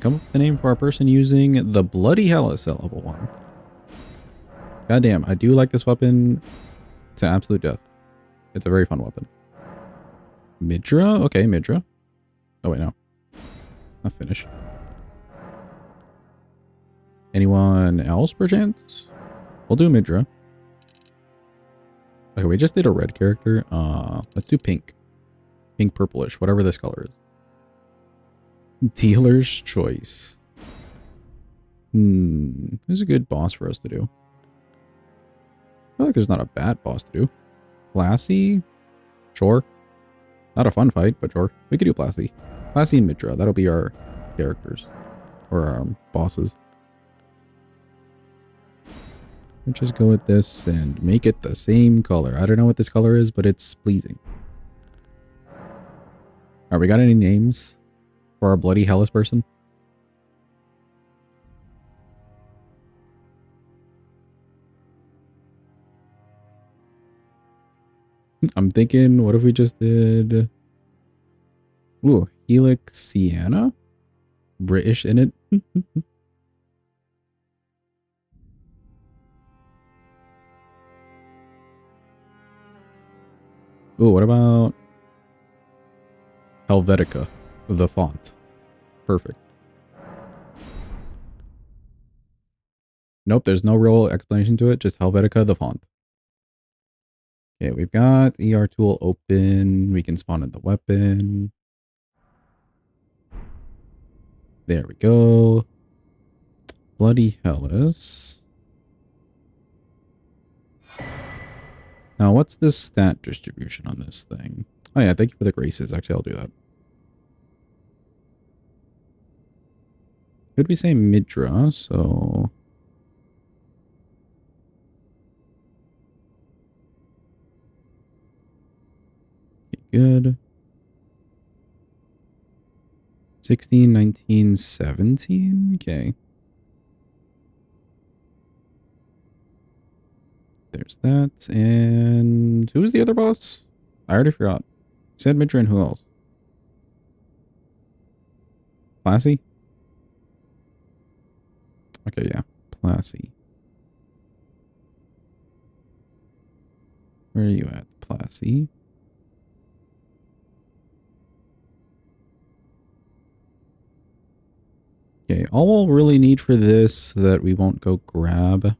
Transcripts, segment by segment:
come up with the name for our person using the Bloody Helice at level 1. Goddamn, I do like this weapon to absolute death. It's a very fun weapon. Midra? Okay, Midra. Oh, wait, no. Not finished. Anyone else, perchance? We'll do Midra. Okay, we just did a red character. Let's do pink. Pink purplish, whatever this color is. Dealer's choice. Who's a good boss for us to do? I feel like there's not a bad boss to do. Classy? Sure. Not a fun fight, but sure. We could do Classy. Classy and Midra. That'll be our characters. Or our bosses. We'll just go with this and make it the same color. I don't know what this color is, but it's pleasing. Alright, we got any names for our Bloody Helice person? I'm thinking, what if we just did... Ooh, Helixiana? British in it? Ooh, what about... Helvetica, the font. Perfect. Nope, there's no real explanation to it, just Helvetica, the font. Okay, we've got ER tool open. We can spawn in the weapon. There we go. Bloody Helice. Now, what's the stat distribution on this thing? Oh yeah, thank you for the graces. Actually, I'll do that. Could we say Midra? So... Okay, good. 16, 19, 17? Okay. There's that. And who's the other boss? I already forgot. Said Midra and who else? Classy? Okay, yeah. Classy. Where are you at, Classy? Okay, all we'll really need for this that we won't go grab.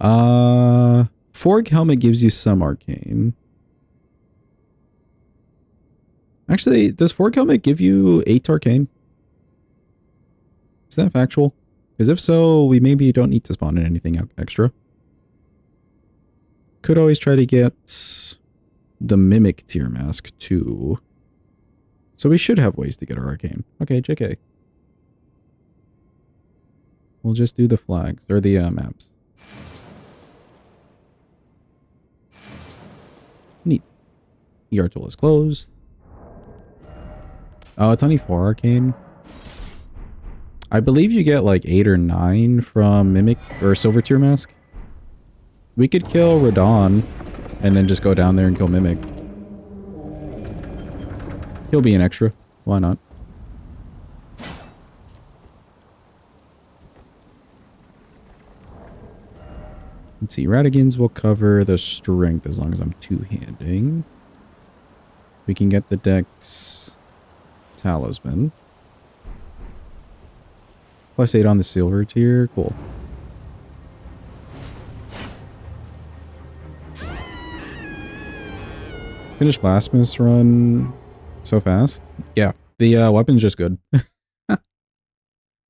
Forg Helmet gives you some arcane. Actually, does Forg Helmet give you 8 arcane? Is that factual? Because if so, we maybe don't need to spawn in anything extra. Could always try to get the Mimic tier mask too. So we should have ways to get our arcane. Okay, JK. We'll just do the flags, or the maps. Neat. ER tool is closed. Oh, it's only 4 arcane. I believe you get like 8 or 9 from Mimic or Silver Tier Mask. We could kill Radon and then just go down there and kill Mimic. He'll be an extra. Why not? Let's see. Radigans will cover the strength as long as I'm two-handing. We can get the Dex Talisman. +8 on the silver tier. Cool. Finish Blasphemous run so fast. Yeah, the weapon's just good.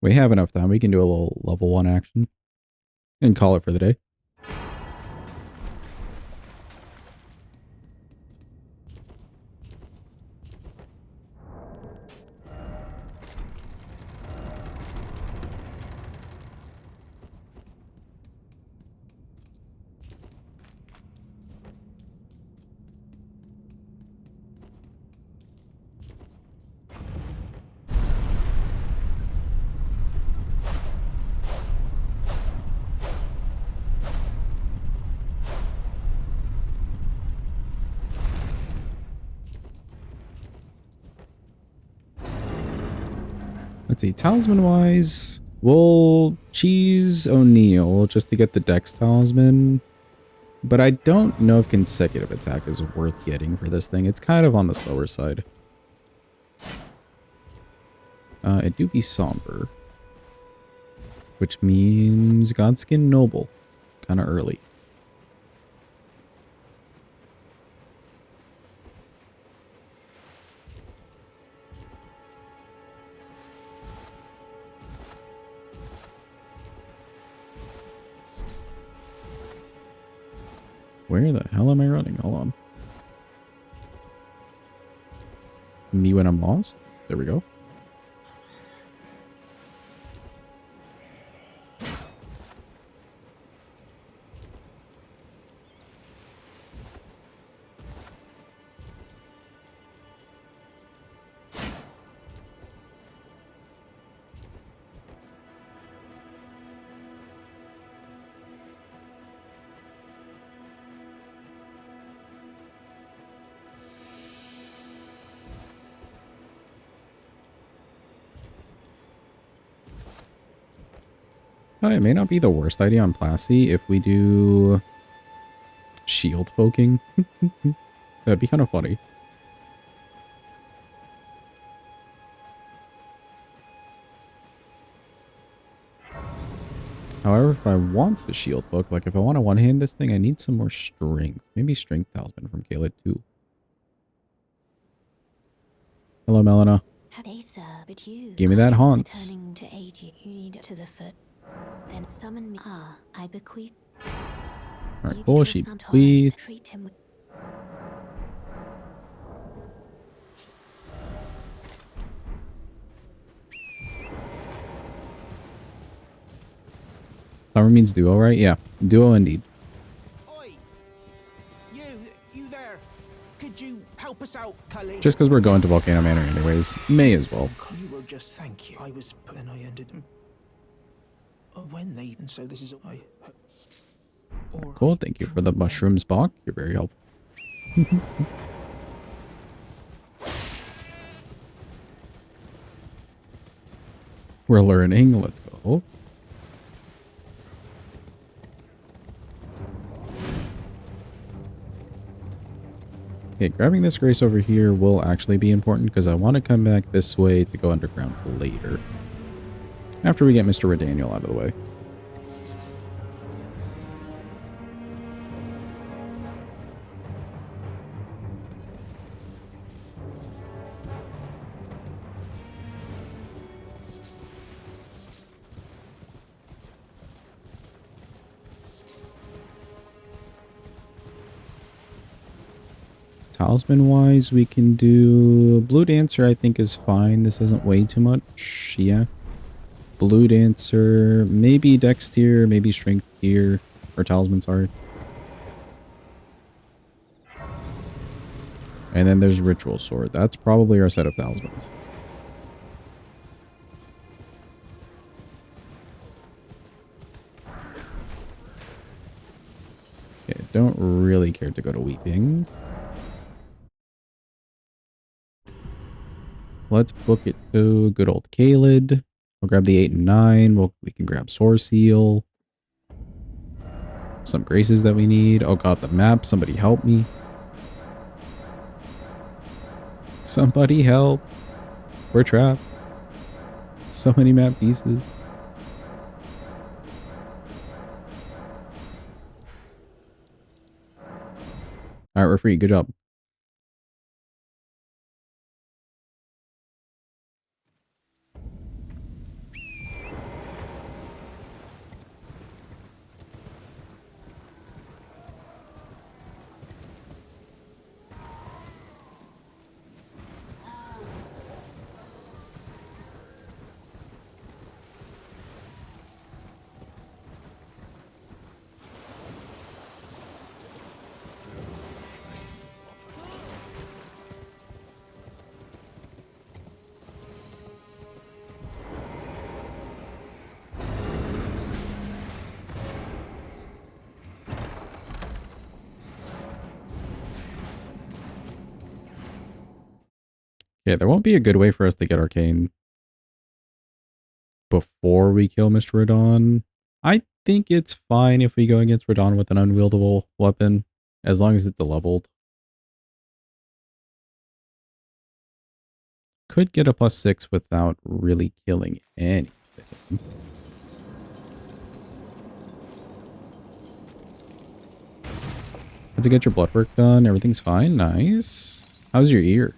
We have enough time. We can do a little level 1 action and call it for the day. Let's see, talisman-wise, we'll cheese O'Neill just to get the Dex talisman. But I don't know if consecutive attack is worth getting for this thing. It's kind of on the slower side. It do be somber. Which means Godskin Noble. Kind of early. Where the hell am I running? Hold on. Me when I'm lost? There we go. It may not be the worst idea on Plassey if we do shield poking. That'd be kind of funny. However, if I want the shield poke, like if I want to one-hand this thing, I need some more strength. Maybe strength talisman from Kayla too. Hello, Melina. Give me that haunts. Then summon me. I bequeath. Alright, cool. She bequeath. Summer means duo, right? Yeah, duo indeed. Oi! You there? Could you help us out, Cully? Just because we're going to Volcano Manor anyways, may as well. You will just thank you. I was put and I ended them. When they and so this is I. Cool. Thank you for the mushrooms, Bach. You're very helpful. We're learning. Let's go. Okay, grabbing this grace over here will actually be important because I want to come back this way to go underground later. After we get Mr. Redaniel out of the way. Talisman wise, we can do Blue Dancer. I think is fine. This isn't way too much. Yeah. Blue Dancer, maybe Dex tier, maybe Strength tier, or Talisman, sorry. And then there's Ritual Sword. That's probably our set of talismans. Okay, don't really care to go to Weeping. Let's book it to good old Kaled. We'll grab the 8 and 9. We can grab Source Seal. Some graces that we need. Oh god, the map. Somebody help me. Somebody help. We're trapped. So many map pieces. Alright, we're free. Good job. Yeah, there won't be a good way for us to get Arcane. before we kill Mr. Radon. I think it's fine if we go against Radon with an unwieldable weapon, as long as it's leveled. Could get a +6 without really killing anything. Had to get your blood work done. Everything's fine. Nice. How's your ear?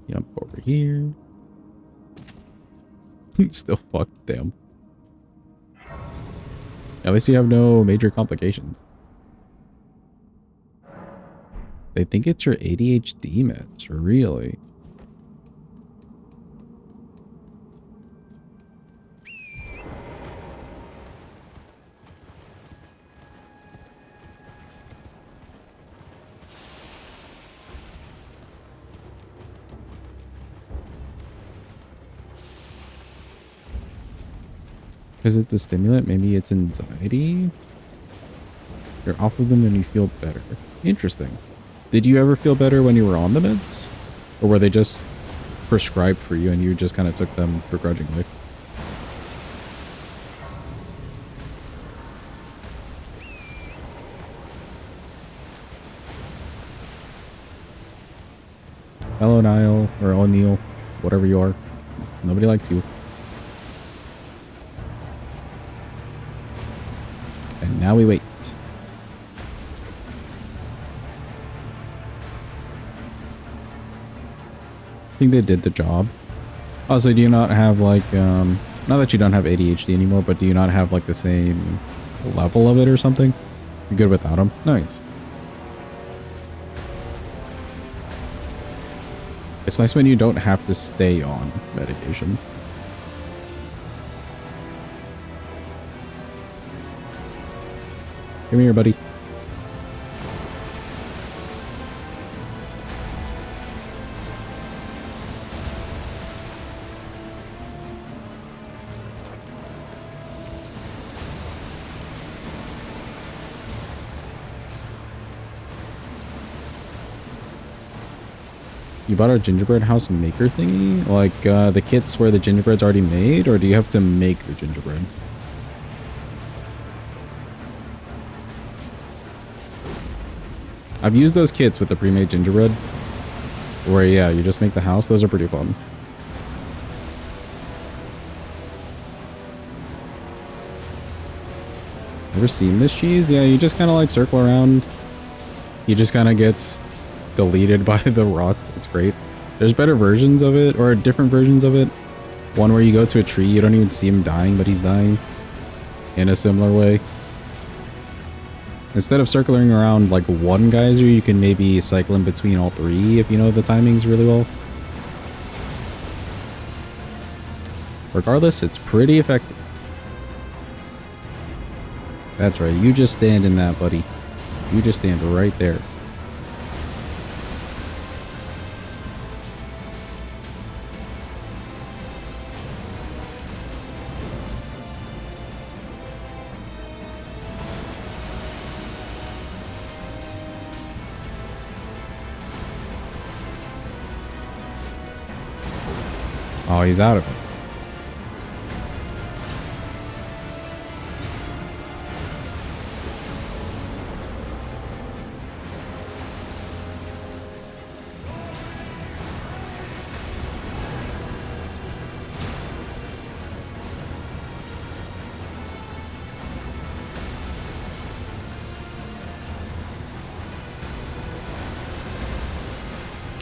Jump over here. Still fucked them. At least you have no major complications. They think it's your ADHD meds, really. Because it's a stimulant, maybe it's anxiety? You're off of them and you feel better. Interesting. Did you ever feel better when you were on the meds? Or were they just prescribed for you and you just kind of took them begrudgingly? Hello, Niall, or O'Neill, whatever you are. Nobody likes you. And now we wait. I think they did the job. Also, do you not have like, not that you don't have ADHD anymore, but do you not have like the same level of it or something? You're good without them? Nice. It's nice when you don't have to stay on medication. Come here, buddy. You bought a gingerbread house maker thingy? Like, the kits where the gingerbread's already made? Or do you have to make the gingerbread? I've used those kits with the pre-made gingerbread. Where, yeah, you just make the house. Those are pretty fun. Ever seen this cheese? Yeah, you just kind of like circle around. He just kind of gets deleted by the rot. It's great. There's better versions of it, or different versions of it. One where you go to a tree, you don't even see him dying, but he's dying in a similar way. Instead of circling around like one geyser, you can maybe cycle in between all three if you know the timings really well. Regardless, it's pretty effective. That's right, you just stand in that, buddy. You just stand right there. Oh, he's out of it.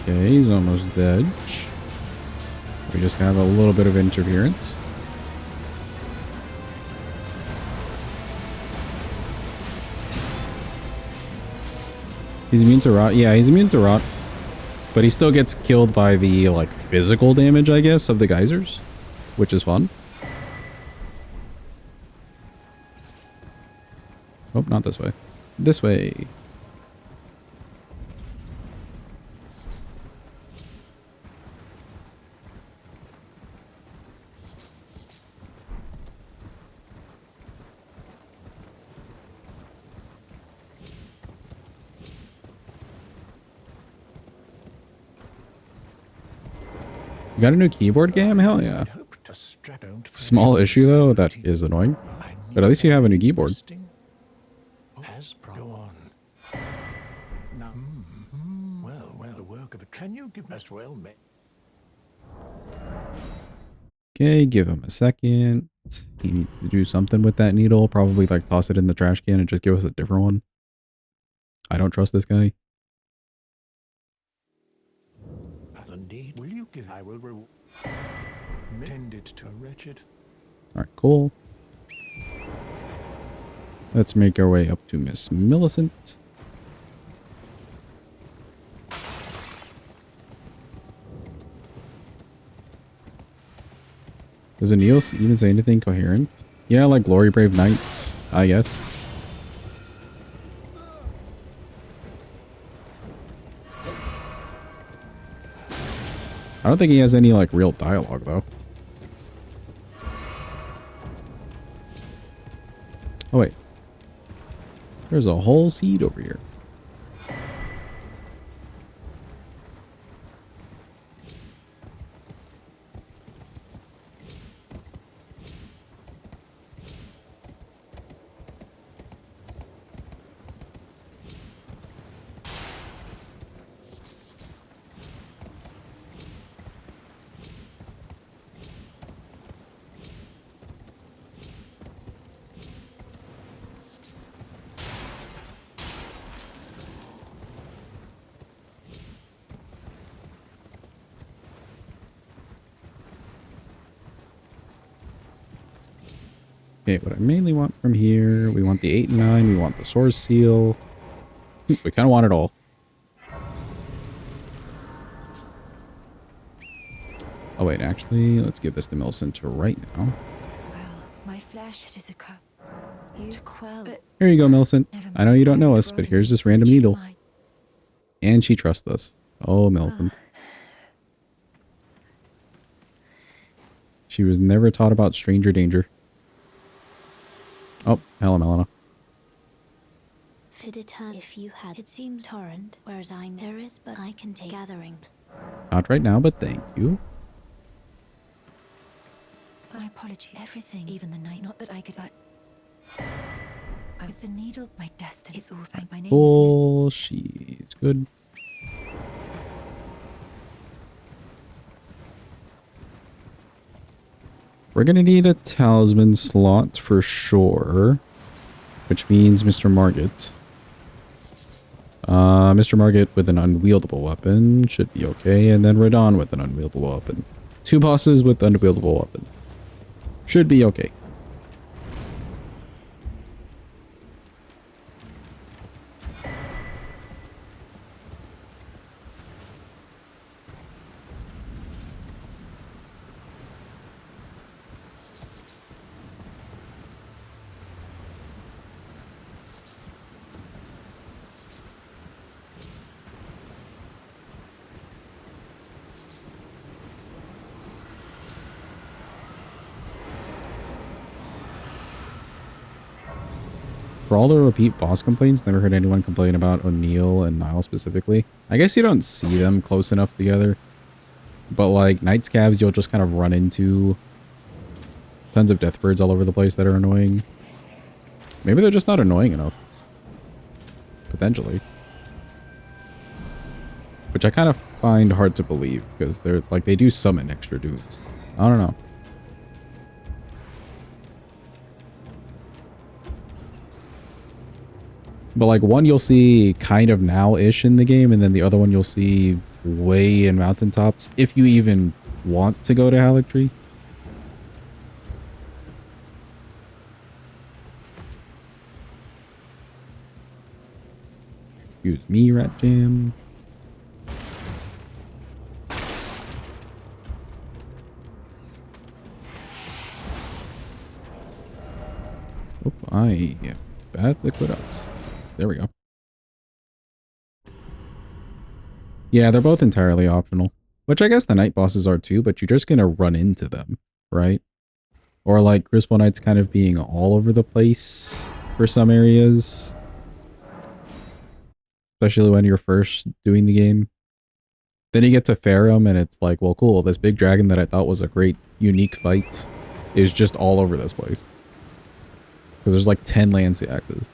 Okay, he's almost dead. We just have a little bit of interference. He's immune to rot. Yeah, he's immune to rot. But he still gets killed by the, like, physical damage, I guess, of the geysers. Which is fun. Oh, not this way. This way. You got a new keyboard game? Hell yeah. Small issue though, that is annoying. But at least you have a new keyboard. Go on. Now, well, the work of a... Can you give us well, mate? Okay, give him a second. He needs to do something with that needle. Probably like toss it in the trash can and just give us a different one. I don't trust this guy. The need. Will you give? I will reward. Tended to a wretched. Alright, cool. Let's make our way up to Miss Millicent. Does Anil even say anything coherent? Yeah, like Glory Brave Knights, I guess. I don't think he has any like real dialogue though. Oh wait. There's a whole seed over here. Okay, what I mainly want from here, we want the 8 and 9, we want the source seal. We kind of want it all. Oh wait, actually, let's give this to Millicent right now. Well, my flesh, it is a cup. You quell. Here you go, Millicent. I know you don't know us, but here's this random needle. And she trusts us. Oh, Millicent. She was never taught about stranger danger. Oh, hello, Melina. To deter if you had. It seems torrent, whereas there is, but I can take gathering. Not right now, but thank you. My apology. Everything, even the night. Not that I could, but with the needle, my destiny. It's all thank my name. Oh, she's good. We're gonna need a talisman slot for sure, which means Mr. Margit. Mr. Margit with an unwieldable weapon should be okay, and then Radon with an unwieldable weapon. 2 bosses with unwieldable weapon. Should be okay. For all the repeat boss complaints, never heard anyone complain about O'Neill and Nile specifically. I guess you don't see them close enough together. But like Night Scavs, you'll just kind of run into tons of death birds all over the place that are annoying. Maybe they're just not annoying enough. Potentially. Which I kind of find hard to believe because they're like they do summon extra dudes. I don't know. But like one you'll see kind of now-ish in the game, and then the other one you'll see way in mountaintops, if you even want to go to Halictree. Excuse me, Rat Jam. Oh, I bad liquid outs. There we go. Yeah, they're both entirely optional. Which I guess the night bosses are too, but you're just gonna run into them, right? Or like Crucible Knights kind of being all over the place for some areas. Especially when you're first doing the game. Then you get to Farum and it's like, well, cool. This big dragon that I thought was a great, unique fight is just all over this place. Because there's like 10 Lanciaxes.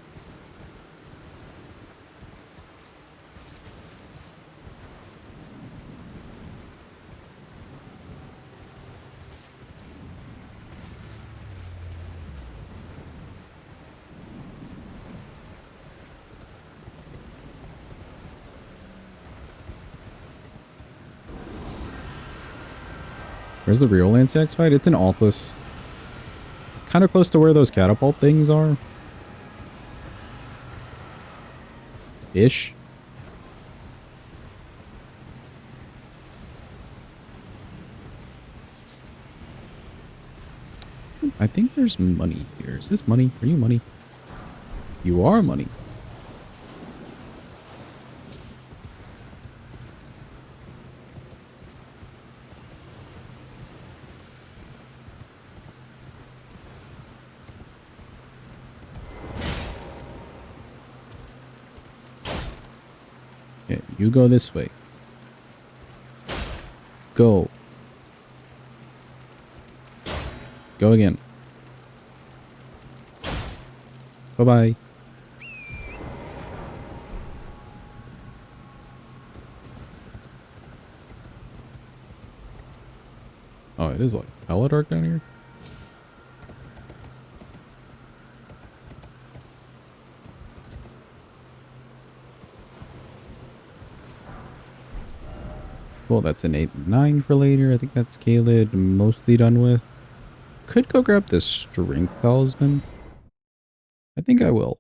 Where's the real Lanciax fight? It's in Altus. Kind of close to where those catapult things are. Ish. I think there's money here. Is this money? Are you money? You are money. Okay, you go this way. Go. Go again. Bye-bye. Oh, it is like hella dark down here. Cool, that's an 8 and 9 for later. I think that's Caled mostly done with. Could go grab the Strength Talisman. I think I will.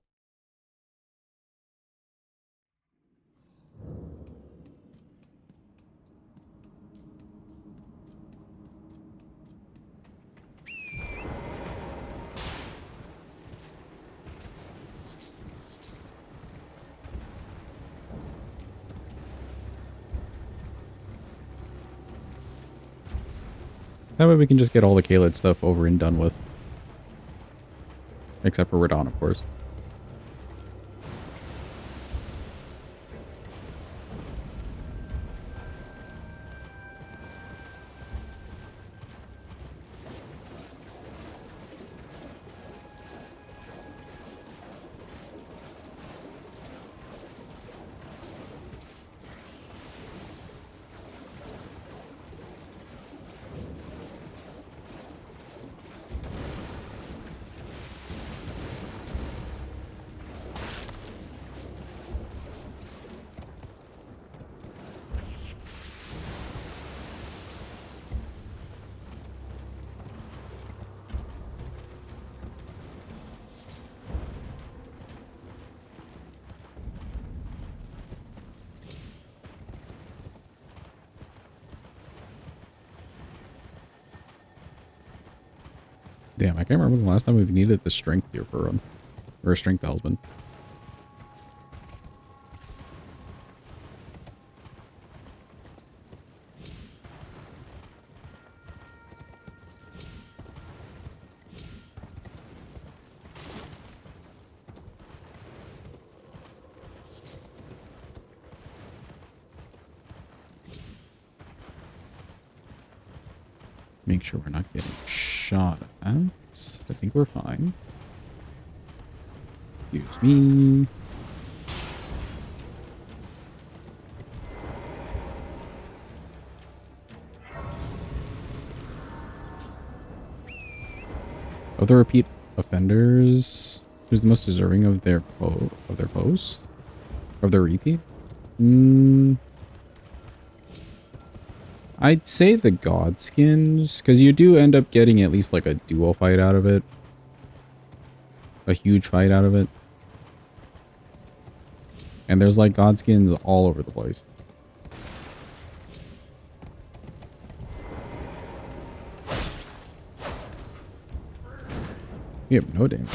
That way we can just get all the Caled stuff over and done with. Except for Radon, of course. Damn, I can't remember the last time we've needed the strength here for him. Or a strength talisman. Make sure we're not getting shot at. I think we're fine. Excuse me. Of the repeat offenders, who's the most deserving of their post? Of their repeat? I'd say the God skins, because you do end up getting at least like a duo fight out of it. A huge fight out of it. And there's like God skins all over the place. We have no damage.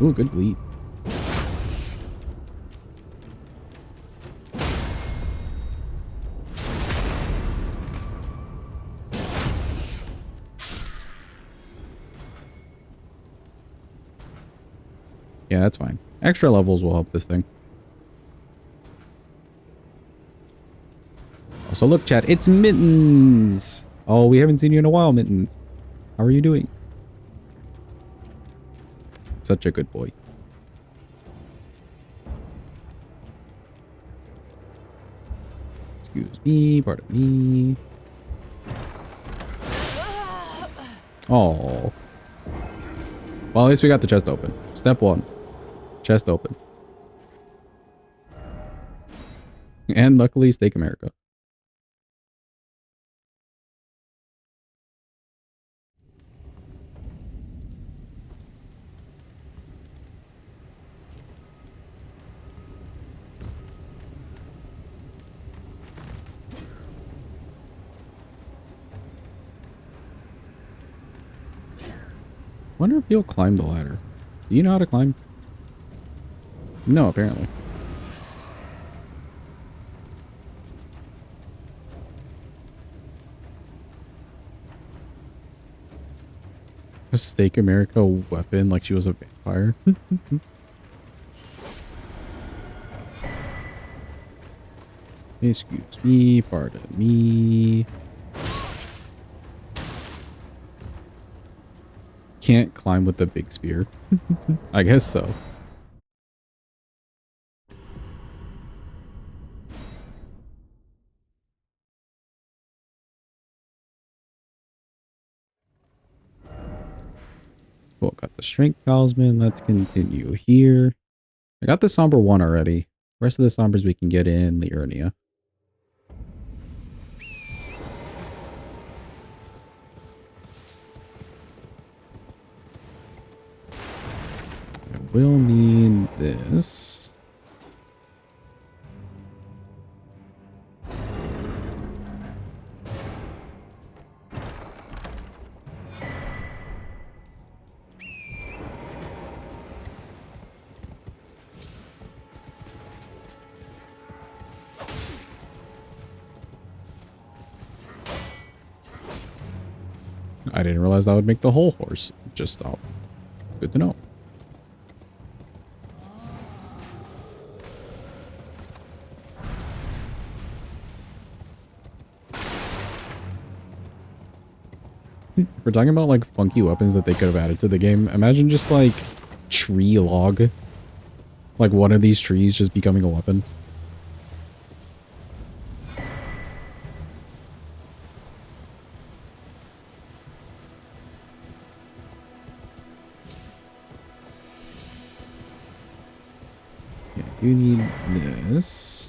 Ooh, good bleed. That's fine. Extra levels will help this thing. Also, look, chat. It's Mittens. Oh, we haven't seen you in a while, Mittens. How are you doing? Such a good boy. Excuse me. Pardon me. Oh. Well, at least we got the chest open. Step 1. Chest open. And luckily, Steak America. Wonder if you'll climb the ladder. Do you know how to climb? No, apparently. A Steak America weapon like she was a vampire. Excuse me, pardon me. Can't climb with the big spear. I guess so. Cool, got the strength talisman. Let's continue here. I got the somber one already. Rest of the sombers we can get in the Urnia. I will need this. I didn't realize that would make the whole horse just stop. Good to know. If we're talking about like funky weapons that they could have added to the game, imagine just like tree log. Like one of these trees just becoming a weapon. Yeah, you need this.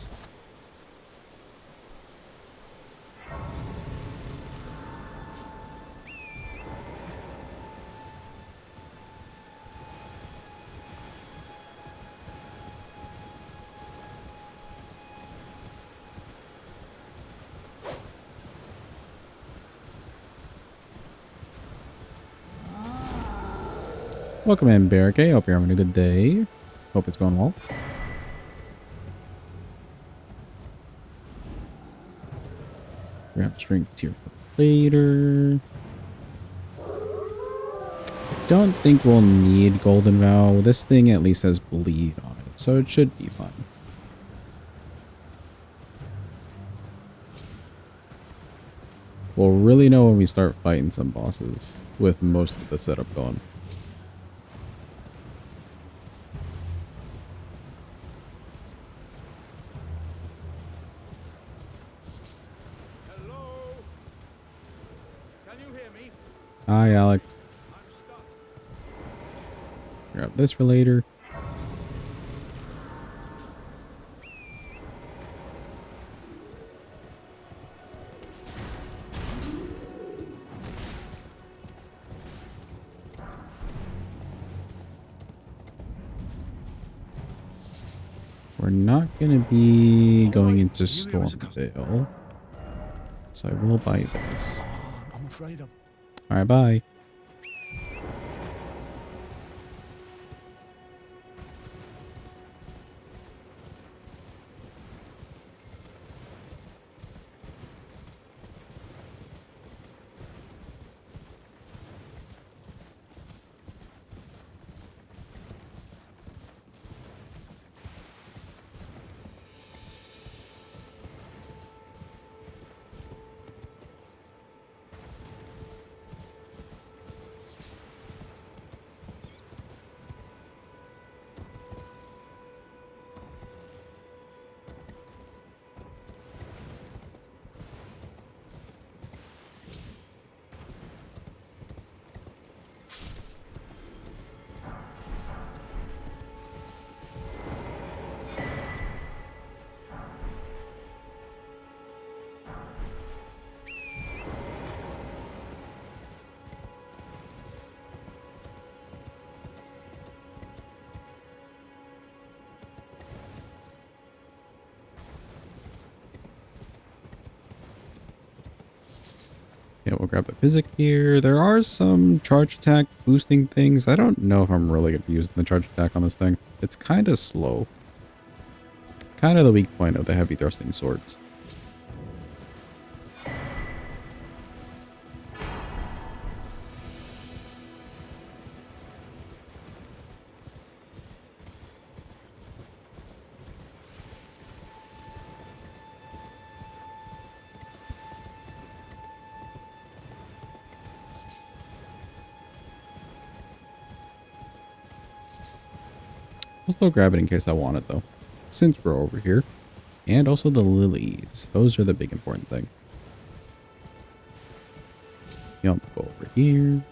Welcome in, Barricade. Hope you're having a good day. Hope it's going well. Grab strength tier for later. Don't think we'll need Golden Vow. This thing at least has bleed on it, so it should be fun. We'll really know when we start fighting some bosses with most of the setup gone. Hello? Can you hear me? Hi, Alex. I'm stuck. Grab this for later. We're not going to be going into Stormvale, so I will buy this. I'm afraid of... Alright, bye. Yeah, we'll grab the physic here. There are some charge attack boosting things. I don't know if I'm really going to be using the charge attack on this thing. It's kind of slow. Kind of the weak point of the heavy thrusting swords. I'll still grab it in case I want it though, since we're over here. And also the lilies. Those are the big important thing. Yep, go over here.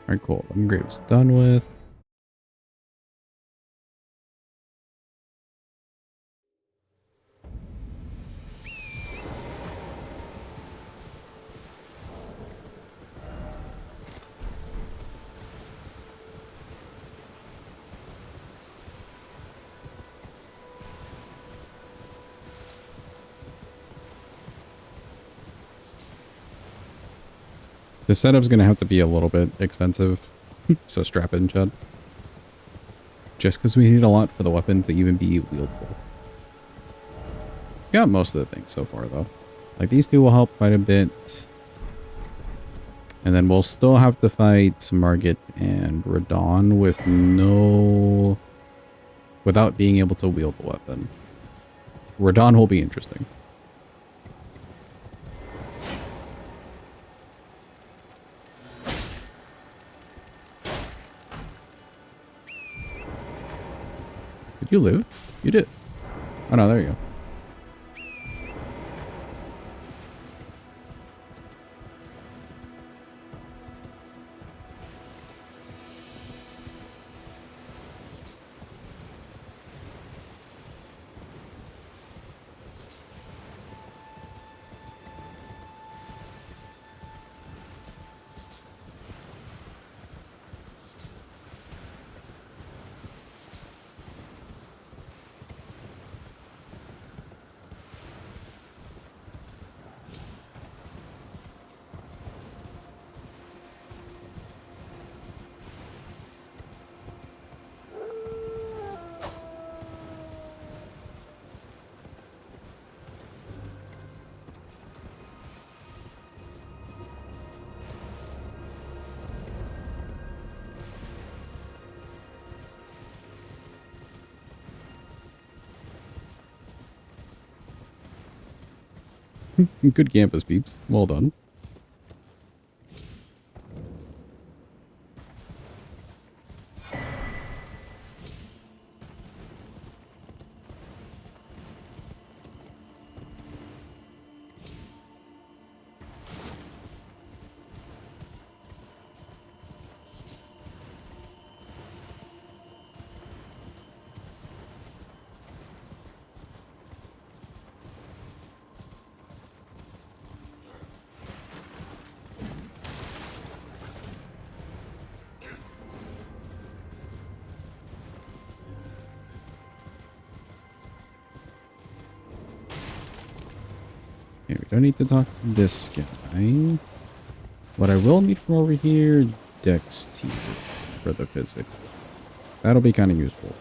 Alright, cool. Engrave's done with. The setup's going to have to be a little bit extensive, so strap in, Chad. Just because we need a lot for the weapon to even be wieldable. Got most of the things so far, though. Like, these two will help quite a bit. And then we'll still have to fight Margit and Radon with no... without being able to wield the weapon. Radon will be interesting. Did you live? You did. Oh no, there you go. Good campus, peeps. Well done. Okay, we don't need to talk to this guy. What I will need from over here, Dex tier for the physics. That'll be kind of useful.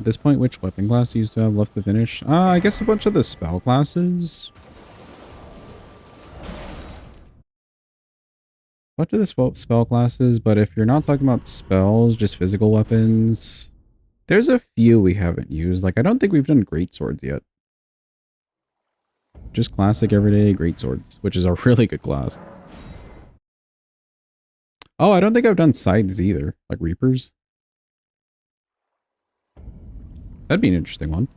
At this point, which weapon class do you still have left to finish? I guess a bunch of the spell classes. Bunch of the spell classes, but if you're not talking about spells, just physical weapons, there's a few we haven't used. Like, I don't think we've done great swords yet. Just classic everyday great swords, which is a really good class. Oh, I don't think I've done scythes either, like reapers. That'd be an interesting one.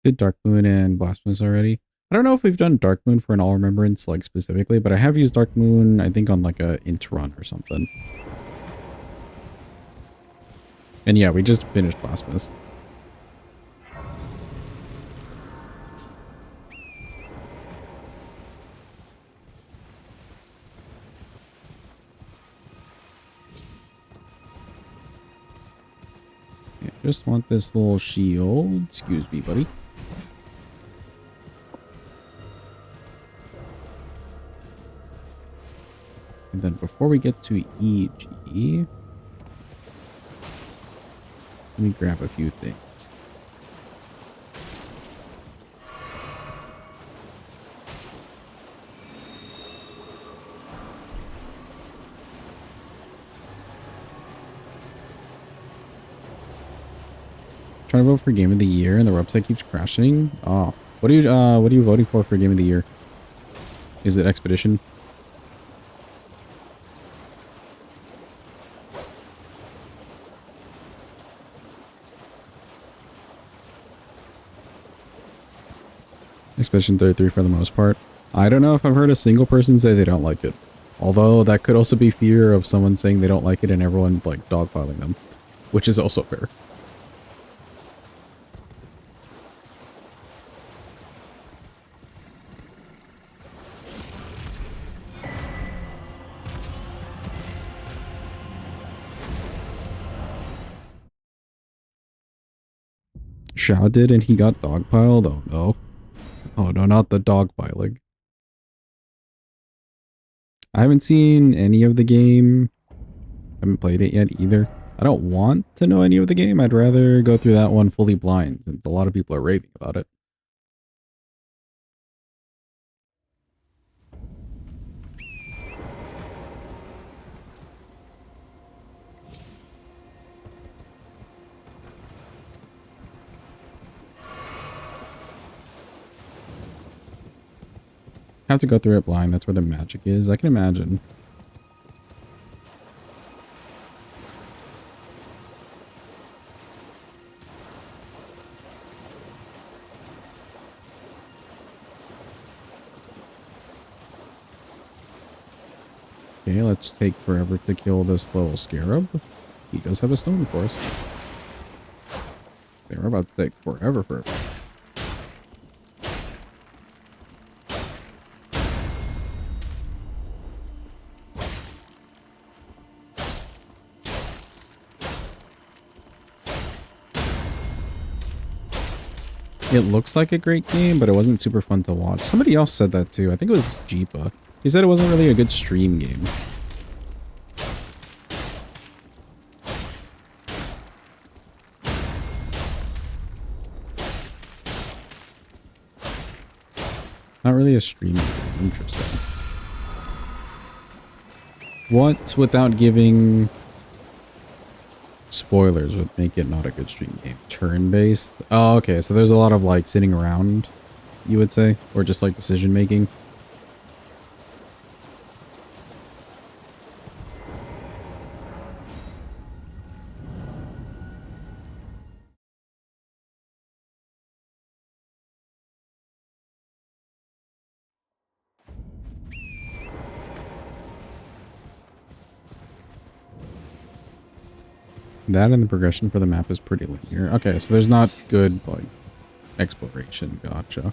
Did Dark Moon and Blasphemous already. I don't know if we've done Dark Moon for an All Remembrance, like, specifically, but I have used Dark Moon, I think, on, like, a int run or something. And yeah, we just finished Blasphemous. Yeah, just want this little shield. Excuse me, buddy. And then before we get to EG, let me grab a few things. Trying to vote for Game of the Year and the website keeps crashing. Oh, what are you voting for Game of the Year? Is it Expedition? Expedition 33 for the most part. I don't know if I've heard a single person say they don't like it. Although that could also be fear of someone saying they don't like it and everyone like dogpiling them, which is also fair. Shao did and he got dogpiled? Oh no. Oh no, not the dogpiling. I haven't seen any of the game. Haven't played it yet either. I don't want to know any of the game. I'd rather go through that one fully blind since a lot of people are raving about it. Have to go through it blind. That's where the magic is. I can imagine. Okay, let's take forever to kill this little scarab. He does have a stone for us. They're about to take forever. It looks like a great game, but it wasn't super fun to watch. Somebody else said that too. I think it was Jeepa. He said it wasn't really a good stream game. Not really a stream game. Interesting. What, without giving spoilers, would make it not a good stream game? Turn-based? Oh, okay. So there's a lot of, like, sitting around, you would say? Or just, like, decision-making? That and the progression for the map is pretty linear. Okay, so there's not good, like, exploration. Gotcha.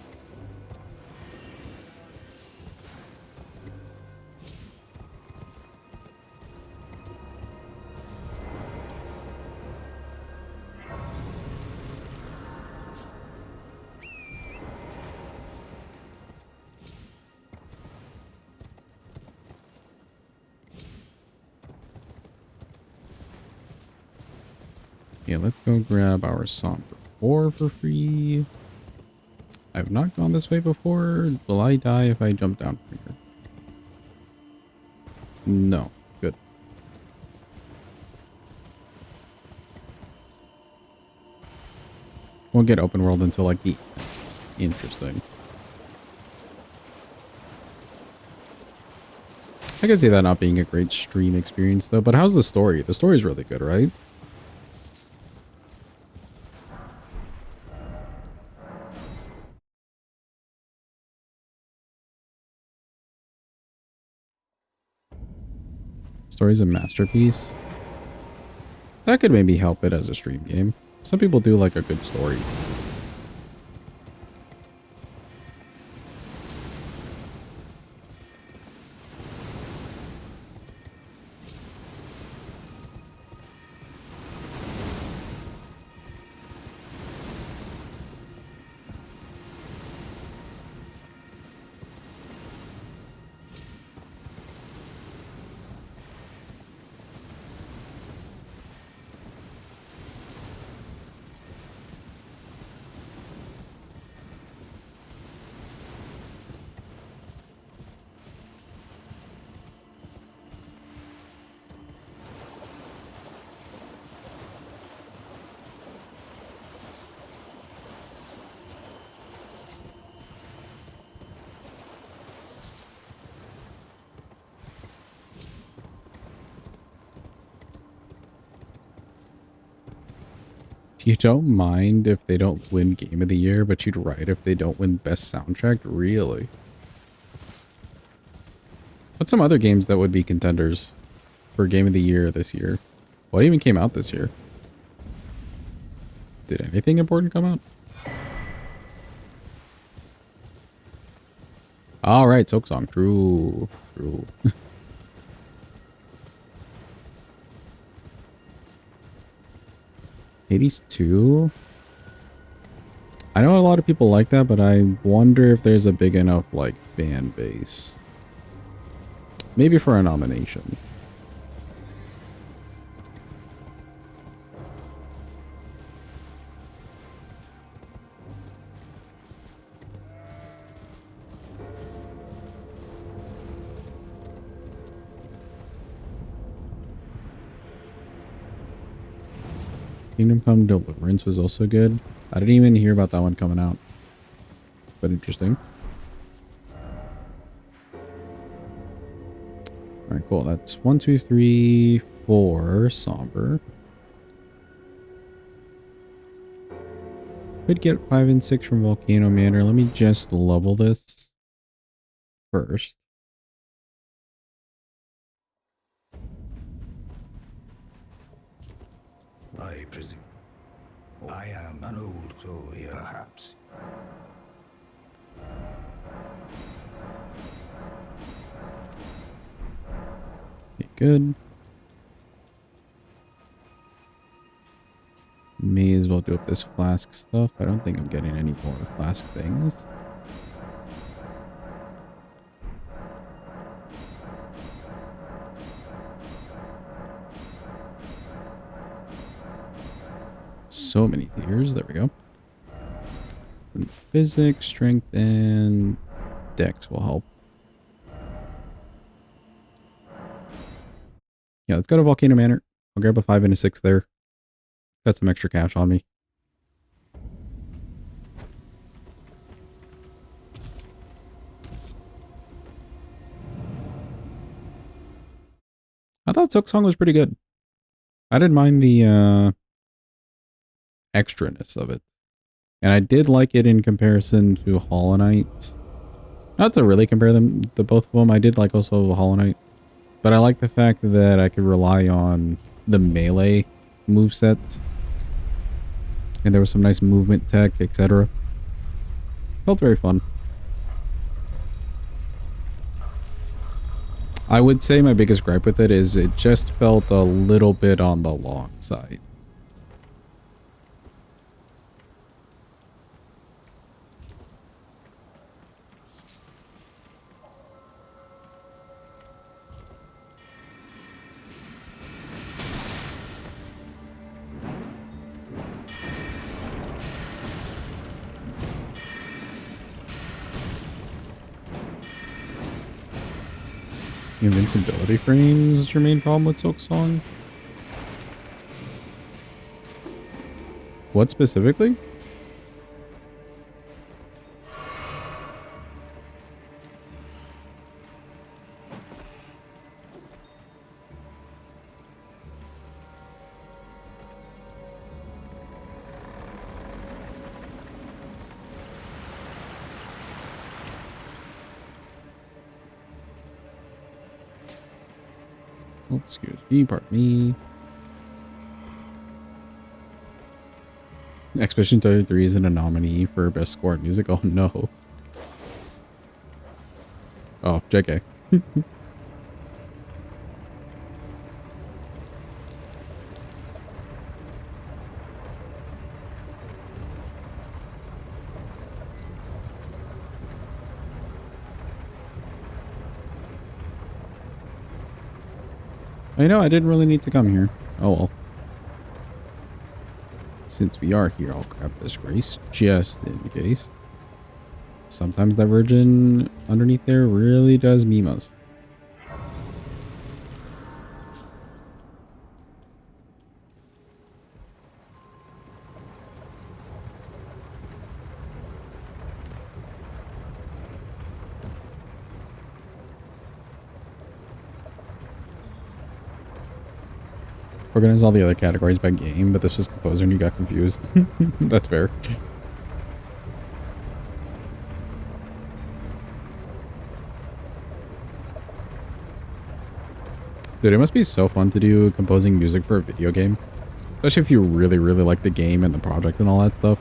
Yeah, let's go grab our somber 4 for free. I've not gone this way before. Will I die if I jump down from here? No. Good. Won't get open world until like the... Interesting. I could see that not being a great stream experience though, but how's the story? The story's really good, right? Story's a masterpiece. That could maybe help it as a stream game. Some people do like a good story. You don't mind if they don't win Game of the Year, but you'd write if they don't win Best Soundtrack? Really? What's some other games that would be contenders for Game of the Year this year? What even came out this year? Did anything important come out? Alright, Soak Song. True. True. Hades 2? I know a lot of people like that, but I wonder if there's a big enough, like, fan base. Maybe for a nomination. Kingdom Come Deliverance was also good. I didn't even hear about that one coming out. But interesting. Alright, cool. That's 1, 2, 3, 4 somber. Could get 5 and 6 from Volcano Manor. Let me just level this first. I presume. I am an old soul here, perhaps. Okay, good. May as well do up this flask stuff. I don't think I'm getting any more flask things. So many tiers. There we go. And physics, strength, and dex will help. Yeah, let's go to Volcano Manor. I'll grab a 5 and a 6 there. Got some extra cash on me. I thought Silk Song was pretty good. I didn't mind the extraness of it. And I did like it in comparison to Hollow Knight. Not to really compare them, the both of them. I did like also Hollow Knight. But I like the fact that I could rely on the melee moveset. And there was some nice movement tech, etc. Felt very fun. I would say my biggest gripe with it is it just felt a little bit on the long side. Invincibility frames is your main problem with Silk Song? What specifically? Oh, excuse me, pardon me. Expedition 33 isn't a nominee for best score in music. Oh no. Oh, JK. I know I didn't really need to come here. Oh well. Since we are here, I'll grab this race just in case. Sometimes that virgin underneath there really does meme us. Organize all the other categories by game, but this was composer and you got confused. That's fair. Dude, it must be so fun to do composing music for a video game. Especially if you really, really like the game and the project and all that stuff.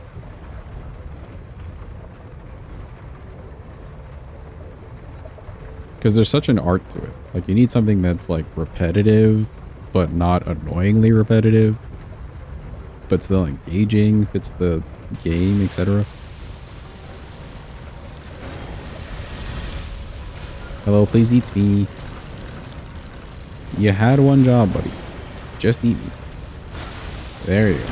Because there's such an art to it. Like, you need something that's, like, repetitive, but not annoyingly repetitive. But still engaging, fits the game, etc. Hello, please eat me. You had one job, buddy. Just eat me. There you go.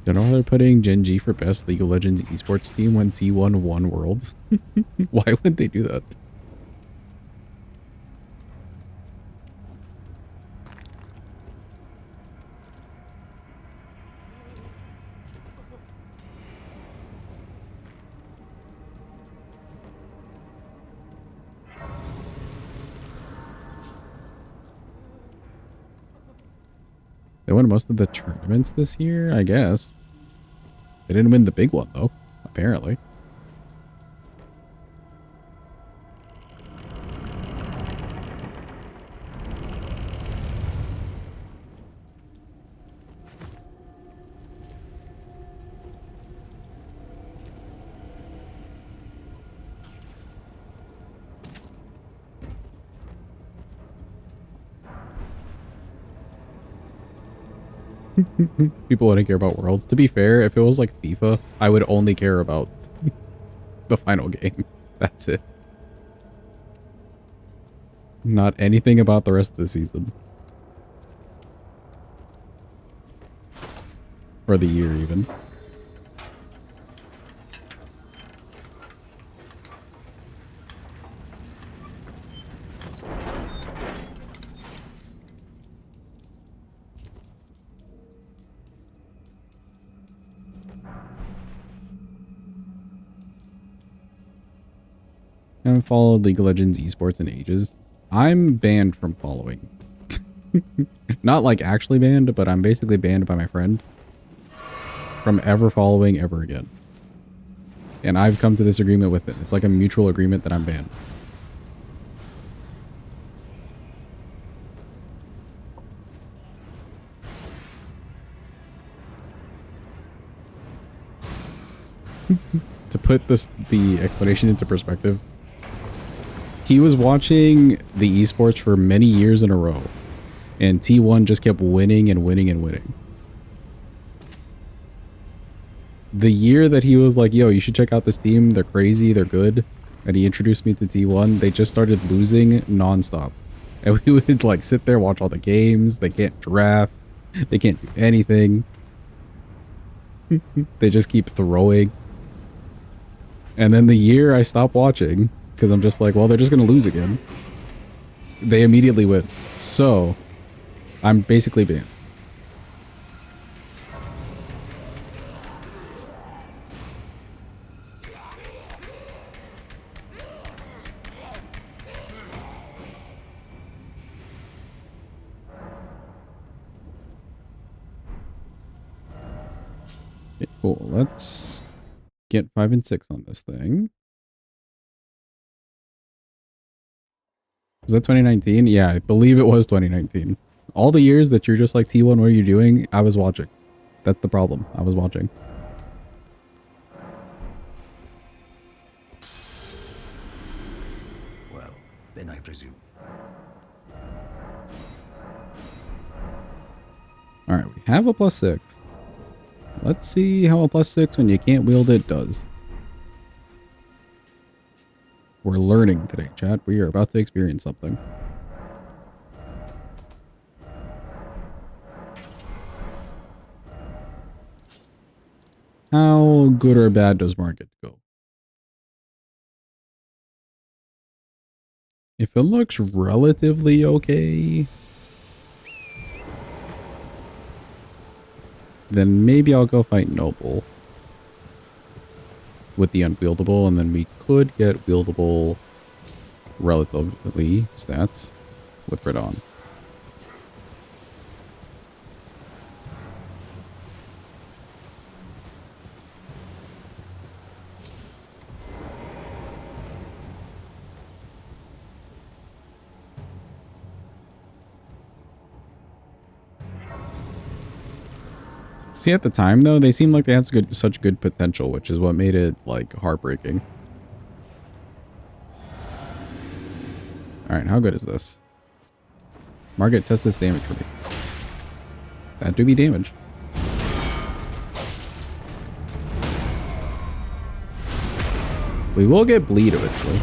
Don't know why they're putting Gen G for best League of Legends esports team when T1 won Worlds. Why would they do that? They won most of the tournaments this year, I guess. They didn't win the big one, though, apparently. People wouldn't care about Worlds. To be fair, if it was like FIFA, I would only care about the final game. That's it. Not anything about the rest of the season. Or the year, even. I haven't followed League of Legends esports in ages. I'm banned from following. Not like actually banned, but I'm basically banned by my friend from ever following ever again. And I've come to this agreement with it. It's like a mutual agreement that I'm banned. To put the explanation into perspective, he was watching the esports for many years in a row, and T1 just kept winning and winning and winning. The year that he was like, yo, you should check out this team, they're crazy, they're good, and he introduced me to T1, they just started losing nonstop. And we would like sit there, watch all the games, they can't draft, they can't do anything. They just keep throwing. And then the year I stopped watching, because I'm just like, well, they're just going to lose again. They immediately win. So, I'm basically banned. Okay, cool. Let's get 5 and 6 on this thing. Was that 2019? Yeah, I believe it was 2019. All the years that you're just like, T1, what are you doing? I was watching. That's the problem. I was watching. Well, then I presume. Alright, we have a +6. Let's see how a +6 when you can't wield it does. We're learning today, chat. We are about to experience something. How good or bad does market go? If it looks relatively okay, then maybe I'll go fight Noble with the unwieldable, and then we could get wieldable relatively stats with Radon. See, at the time, though, they seemed like they had such good potential, which is what made it, like, heartbreaking. Alright, how good is this? Margaret, test this damage for me. That do be damage. We will get bleed eventually.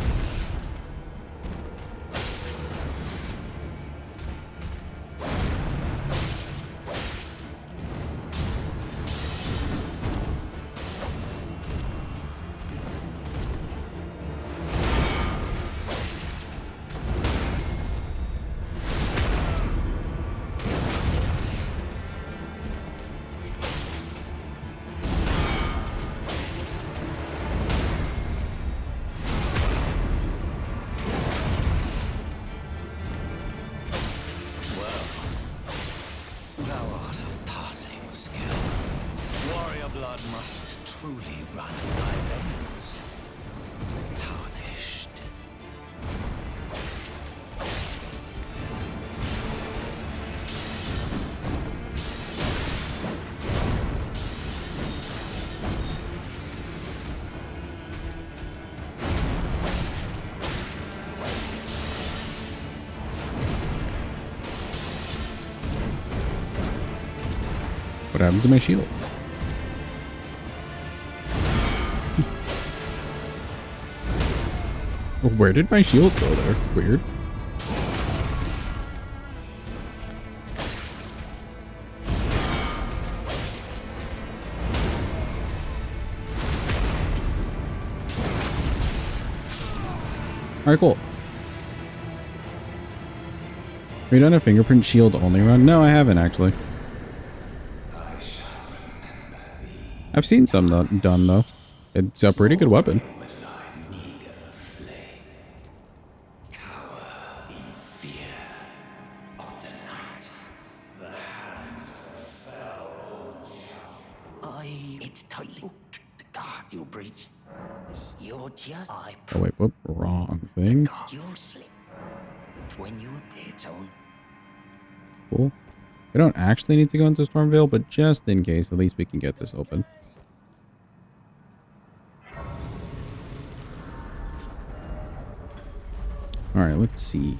What happened to my shield? Where did my shield go there? Weird. Alright, cool. Have you done a fingerprint shield only run? No, I haven't actually. I've seen some done though. It's a pretty good weapon. It's tightly. The guard You breach. You're just. Oh wait, whoop, wrong thing. You'll slip when you appear to. Cool. We don't actually need to go into Stormvale, but just in case, at least we can get this open. Alright, let's see.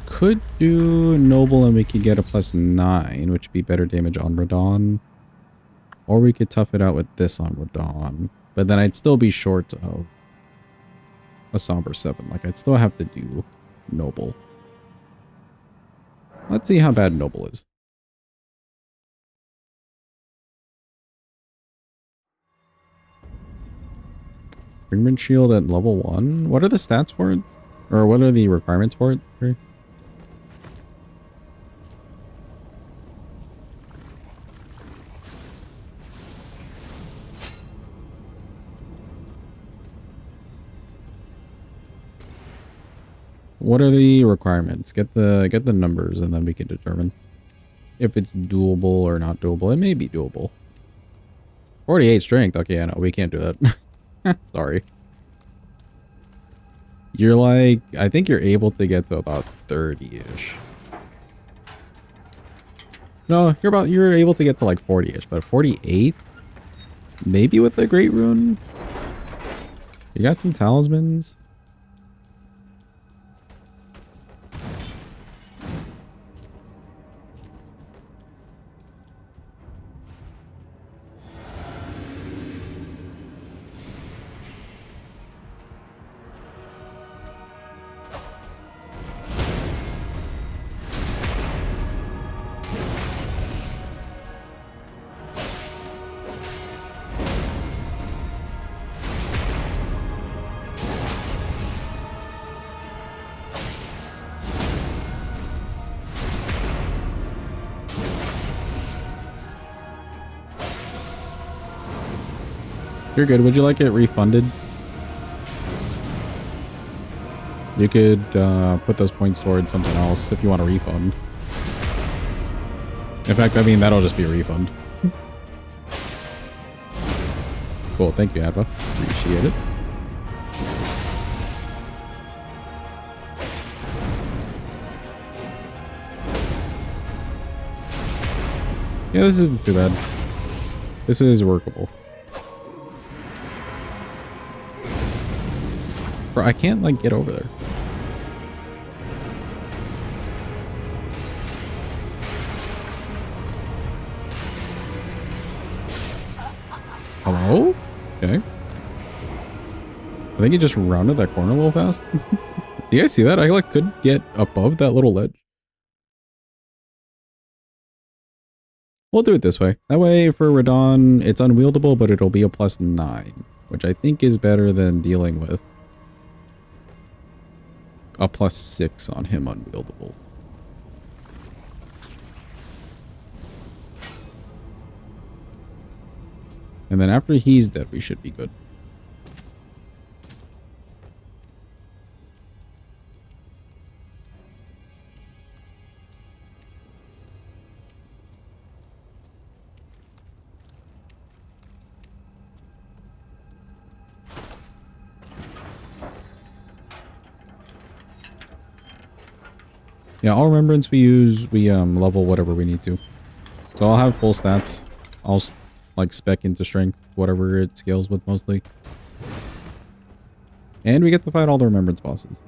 Could do Noble and we could get a +9, which would be better damage on Radon. Or we could tough it out with this on Radon. But then I'd still be short of a Somber 7. Like, I'd still have to do Noble. Let's see how bad Noble is. Ringman Shield at level 1? What are the stats for it? Or what are the requirements for it? Sorry. What are the requirements? Get the numbers and then we can determine if it's doable or not doable. It may be doable. 48 strength. Okay, I know we can't do that. Sorry. You're like, I think you're able to get to about 30-ish. No, you're able to get to like 40-ish, but 48? Maybe with the Great Rune? You got some talismans? You're good. Would you like it refunded? You could put those points towards something else if you want a refund. In fact, I mean, that'll just be a refund. Cool. Thank you, Adva. Appreciate it. Yeah, this isn't too bad. This is workable. Bro, I can't, like, get over there. Hello? Okay. I think he just rounded that corner a little fast. Do you guys see that? I, like, could get above that little ledge. We'll do it this way. That way, for Radon, it's unwieldable, but it'll be a +9, which I think is better than dealing with a +6 on him unwieldable. And then after he's dead, we should be good. Yeah, all remembrance we use, we level whatever we need to. So I'll have full stats. I'll like spec into strength, whatever it scales with mostly. And we get to fight all the remembrance bosses.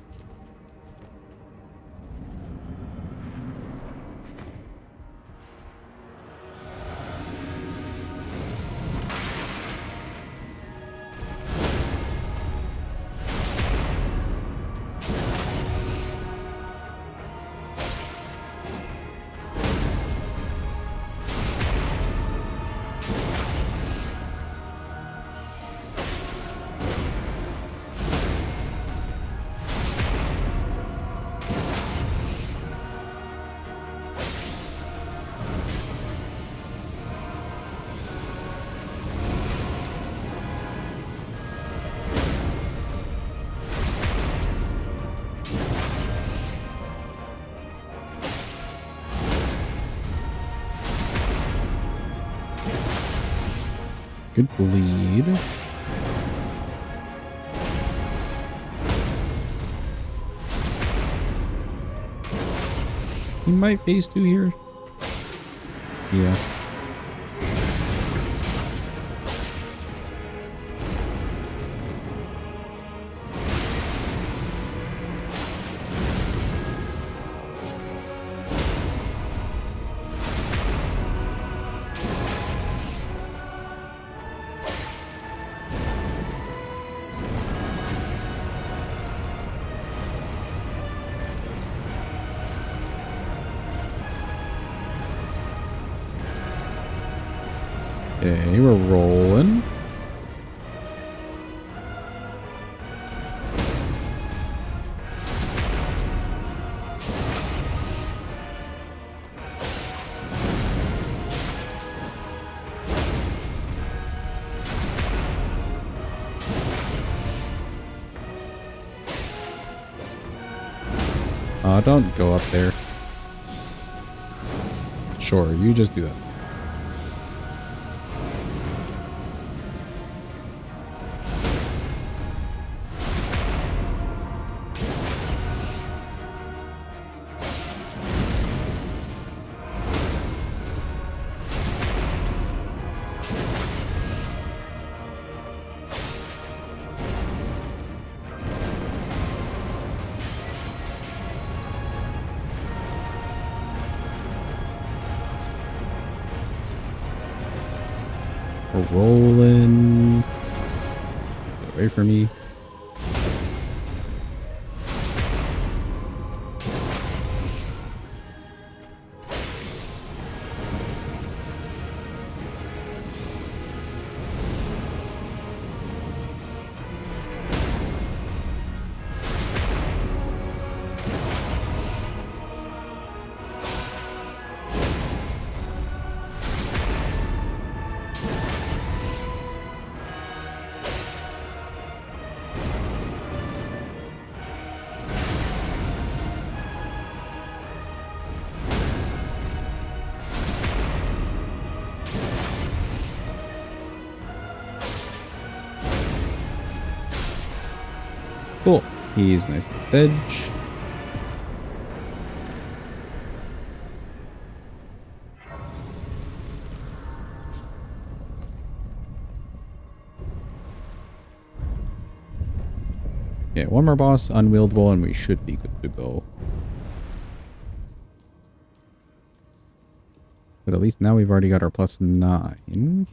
Good bleed. He might phase 2 here. Yeah. Okay, we're rolling. Don't go up there. Sure, you just do that. We're rolling. Get away from me. Cool. He's nice at the edge. Okay, one more boss, unwieldable, and we should be good to go. But at least now we've already got our +9.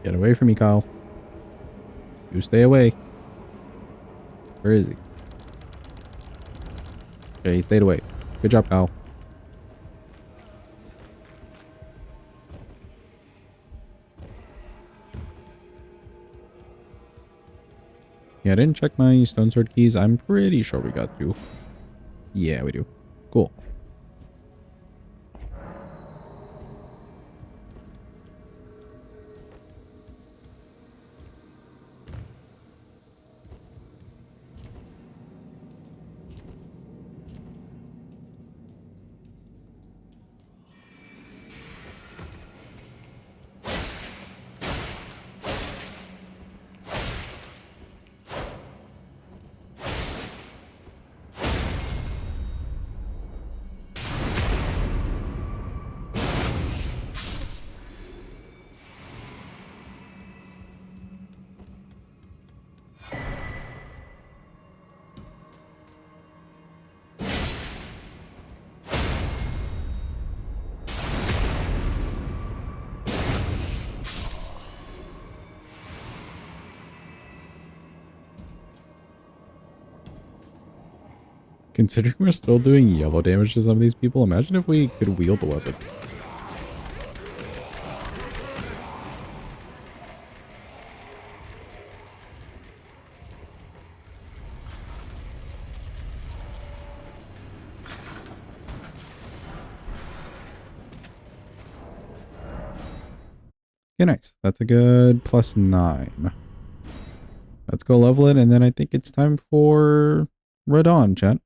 Get away from me, Kyle. You stay away. Where is he? Okay, he stayed away. Good job, Kyle. Yeah, I didn't check my stone sword keys. I'm pretty sure we got 2. Yeah, we do. Cool. Considering we're still doing yellow damage to some of these people, imagine if we could wield the weapon. Okay, nice. That's a good +9. Let's go level it, and then I think it's time for Radon, chat.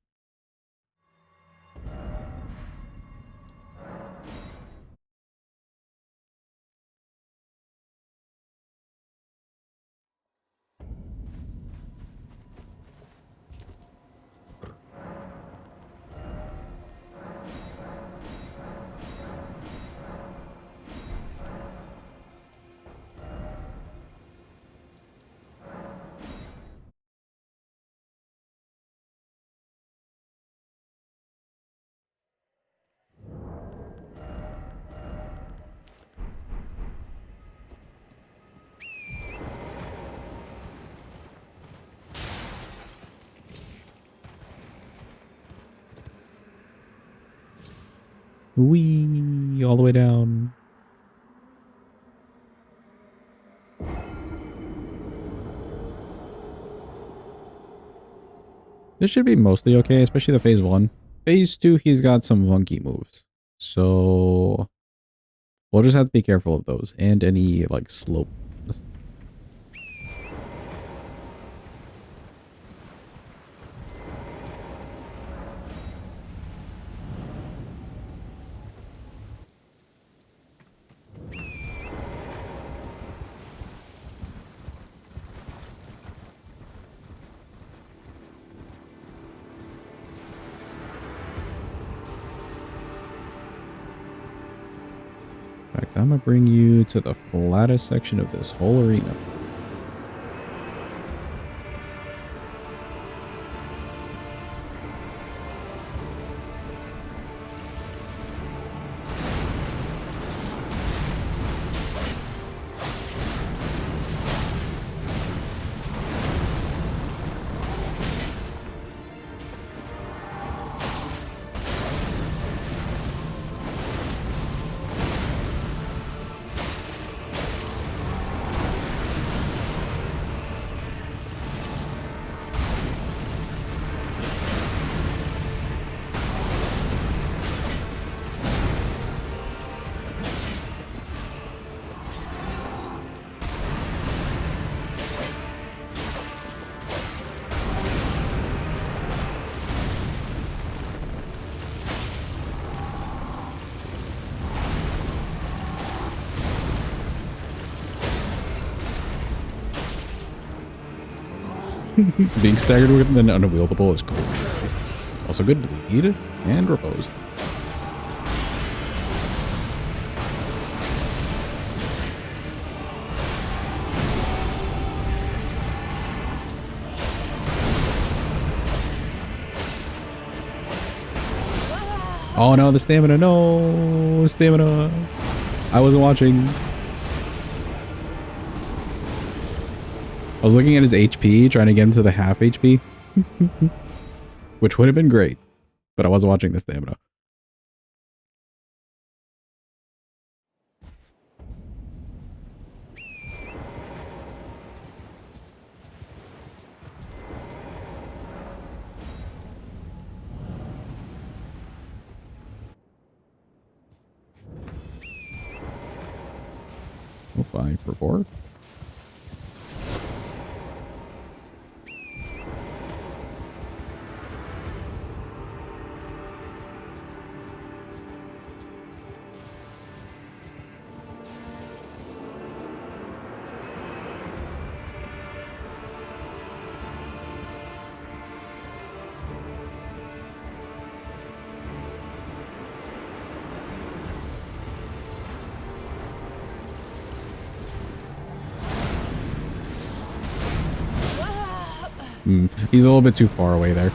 Whee! All the way down. This should be mostly okay, especially the phase 1. Phase 2, he's got some funky moves. So we'll just have to be careful of those and any like slope. In fact, I'm gonna bring you to the flattest section of this whole arena. Being staggered with an unwieldable is crazy. Also good to lead and repose. Oh no, the stamina, no, stamina. I wasn't watching. I was looking at his HP, trying to get him to the half HP. Which would have been great, but I wasn't watching the stamina. Oh, 5 for 4. He's a little bit too far away there.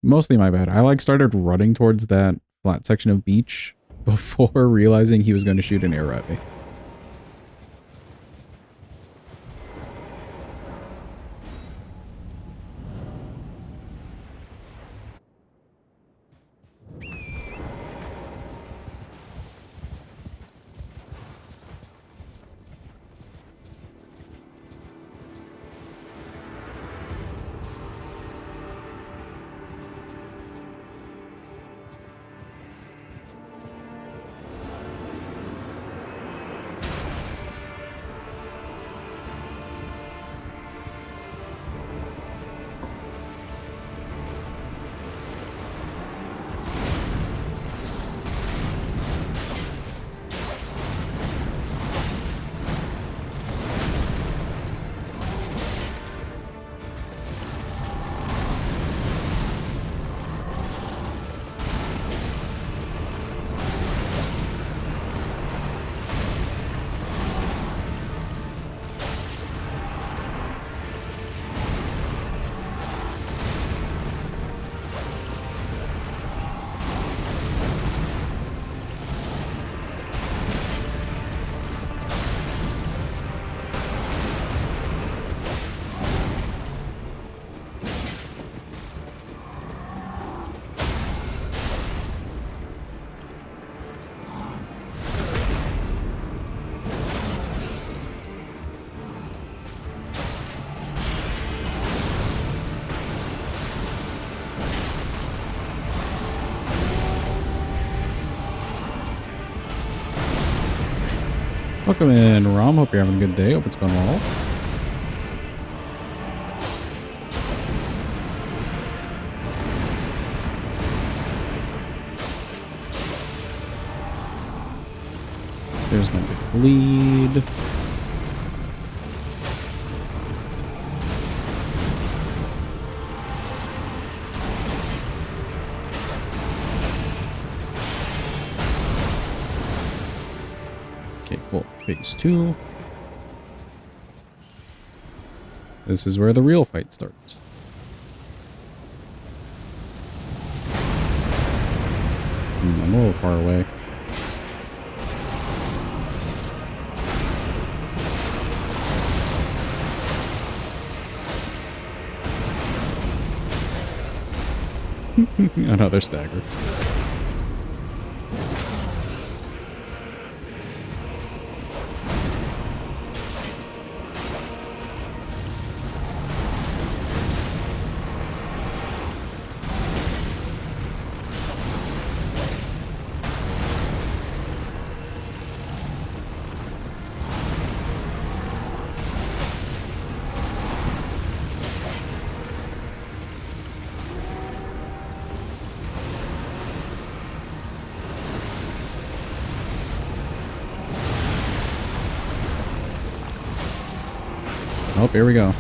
Mostly my bad. I like started running towards that flat section of beach before realizing he was going to shoot an arrow at me. Welcome in, Rom. Hope you're having a good day. Hope it's going well. There's my big bleed. Okay, cool. Phase 2. This is where the real fight starts. I'm a little far away. Another stagger. Oh, here we go.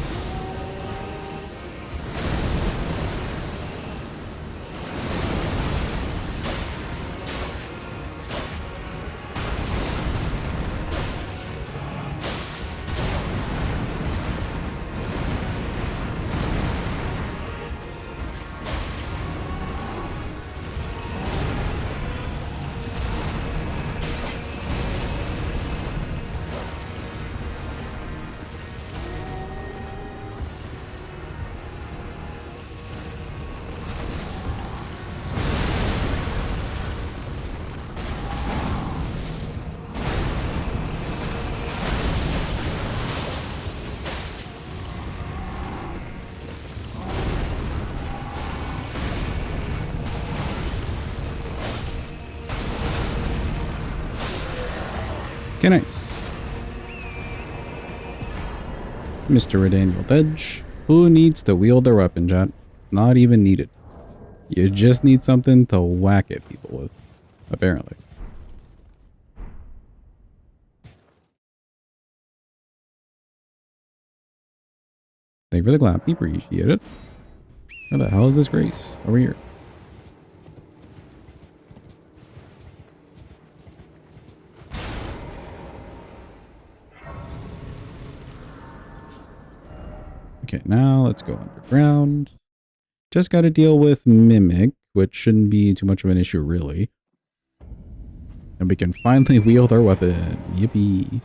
Okay, nice. Mr. Daniel Dedge. Who needs to wield their weapon, chat? Not even needed. You just need something to whack at people with, apparently. Thank you for the clap. Appreciate it. Where the hell is this Grace? Over here. Okay, now let's go underground. Just got to deal with Mimic, which shouldn't be too much of an issue, really. And we can finally wield our weapon. Yippee.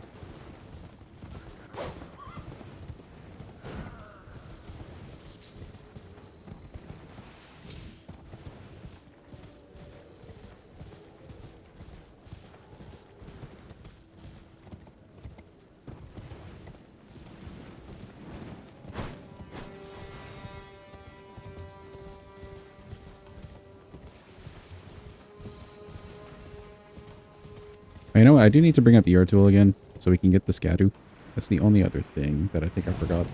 You know what? I do need to bring up ER tool again so we can get the Scadu. That's the only other thing that I think I forgot.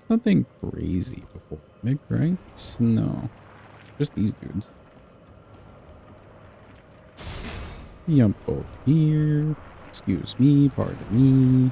Nothing crazy before Mick, right? No. Just these dudes. Jump over here. Excuse me, pardon me.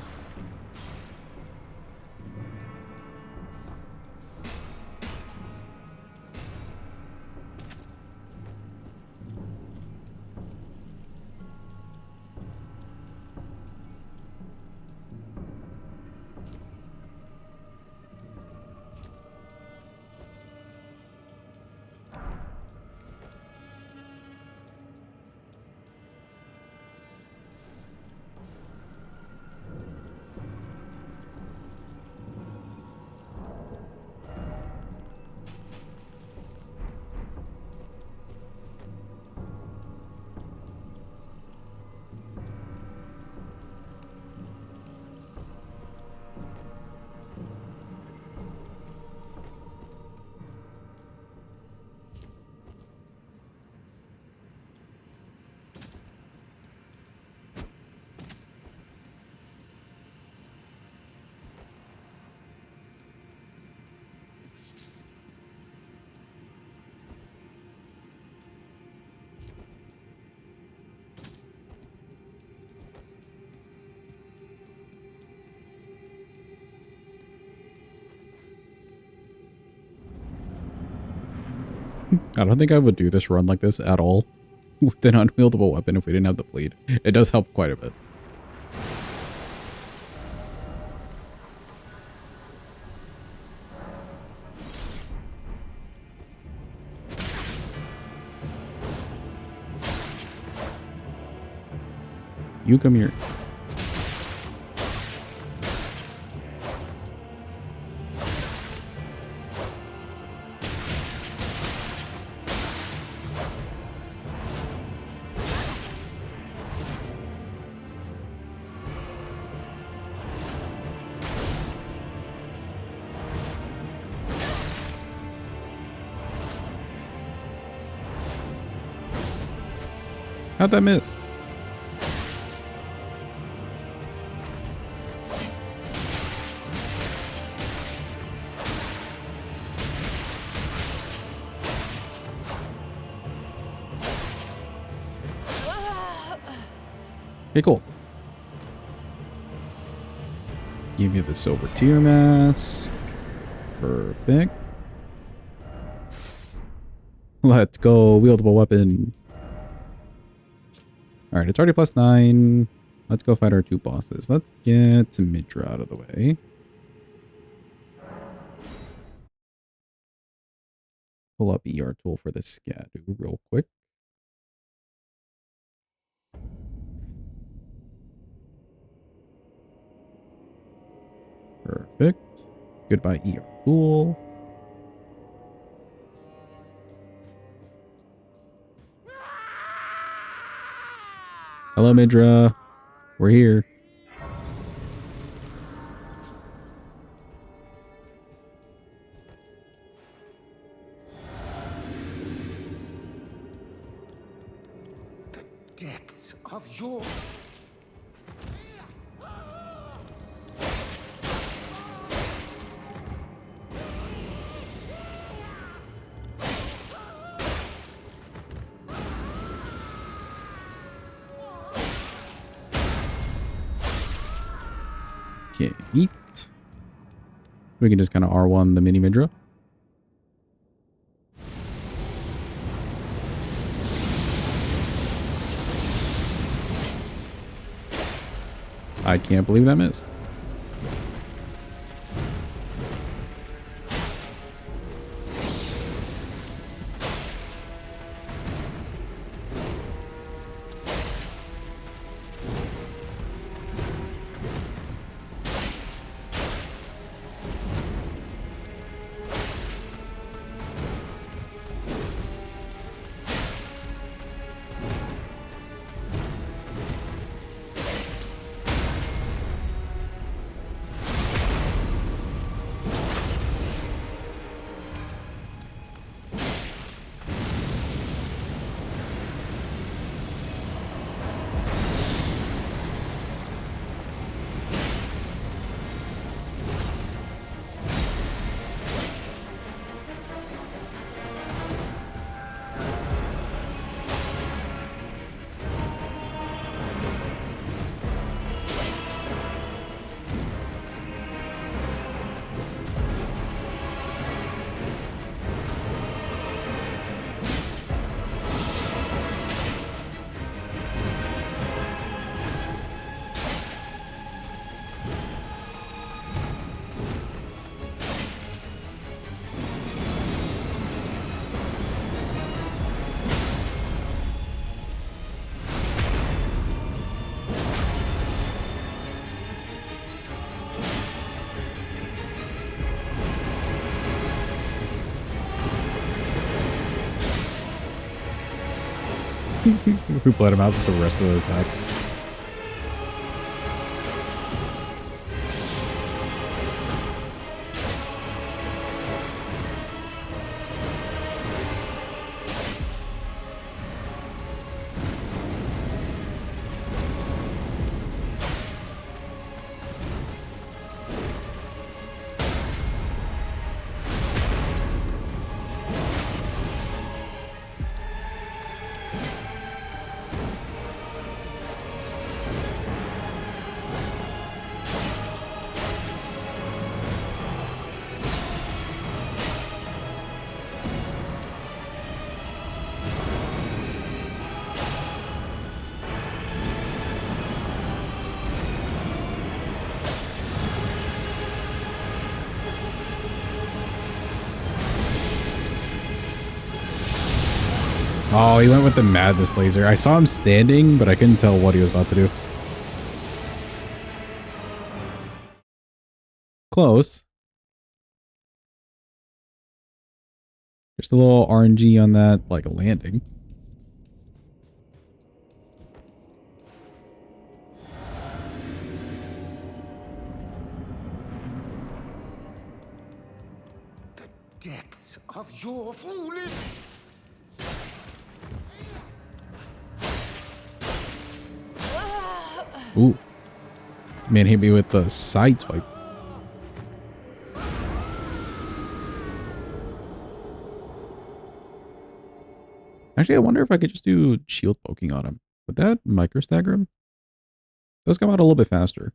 I don't think I would do this run like this at all with an unwieldable weapon if we didn't have the bleed. It does help quite a bit. You come here. How'd that miss? Okay, cool. Give you the silver tier mask. Perfect. Let's go. Wieldable weapon. Alright, it's already +9. Let's go fight our 2 bosses. Let's get Midra out of the way. Pull up ER tool for the Scadu real quick. Perfect. Goodbye ER tool. Hello, Midra. We're here. The depths of your... Can't eat. We can just kind of R1 the mini Midra. I can't believe that missed. We bled him out with the rest of the attack. Oh, he went with the madness laser. I saw him standing, but I couldn't tell what he was about to do. Close. Just a little RNG on that, like, landing. The depths of your foolish... Ooh. Man hit me with the side swipe. Actually, I wonder if I could just do shield poking on him. Would that micro stagger him? Does come out a little bit faster.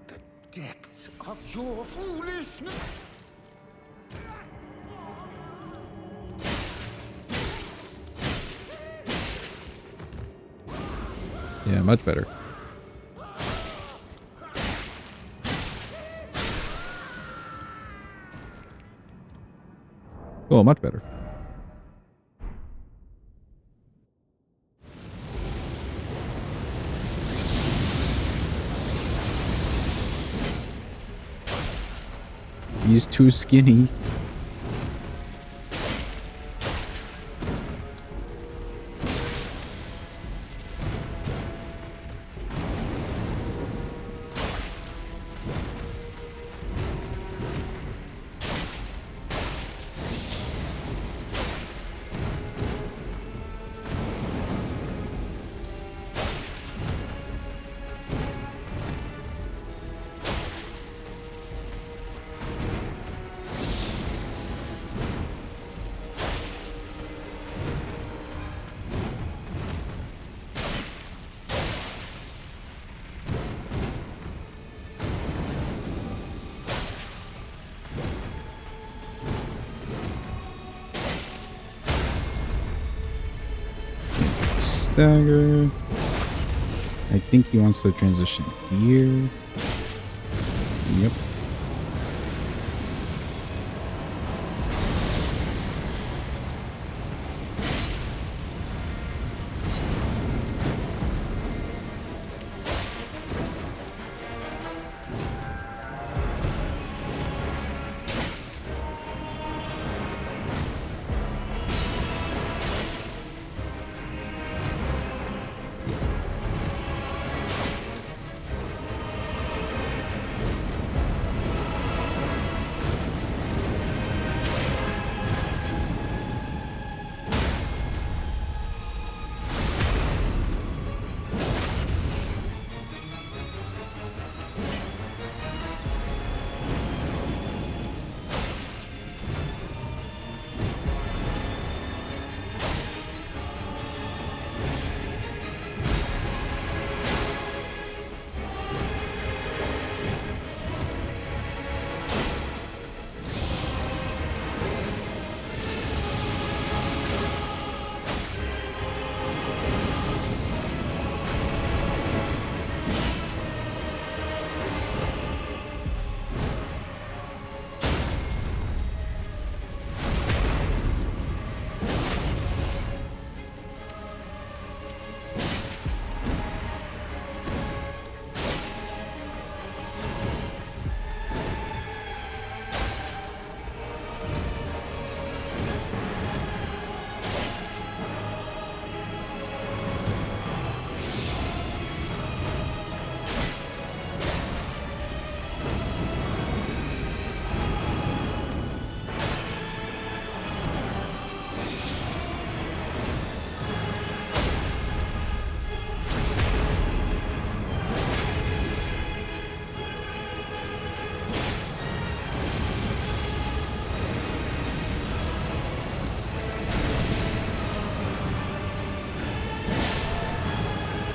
The depths of your foolishness... Yeah, much better. Oh, much better. He's too skinny. Stagger. I think he wants to transition here. Yep.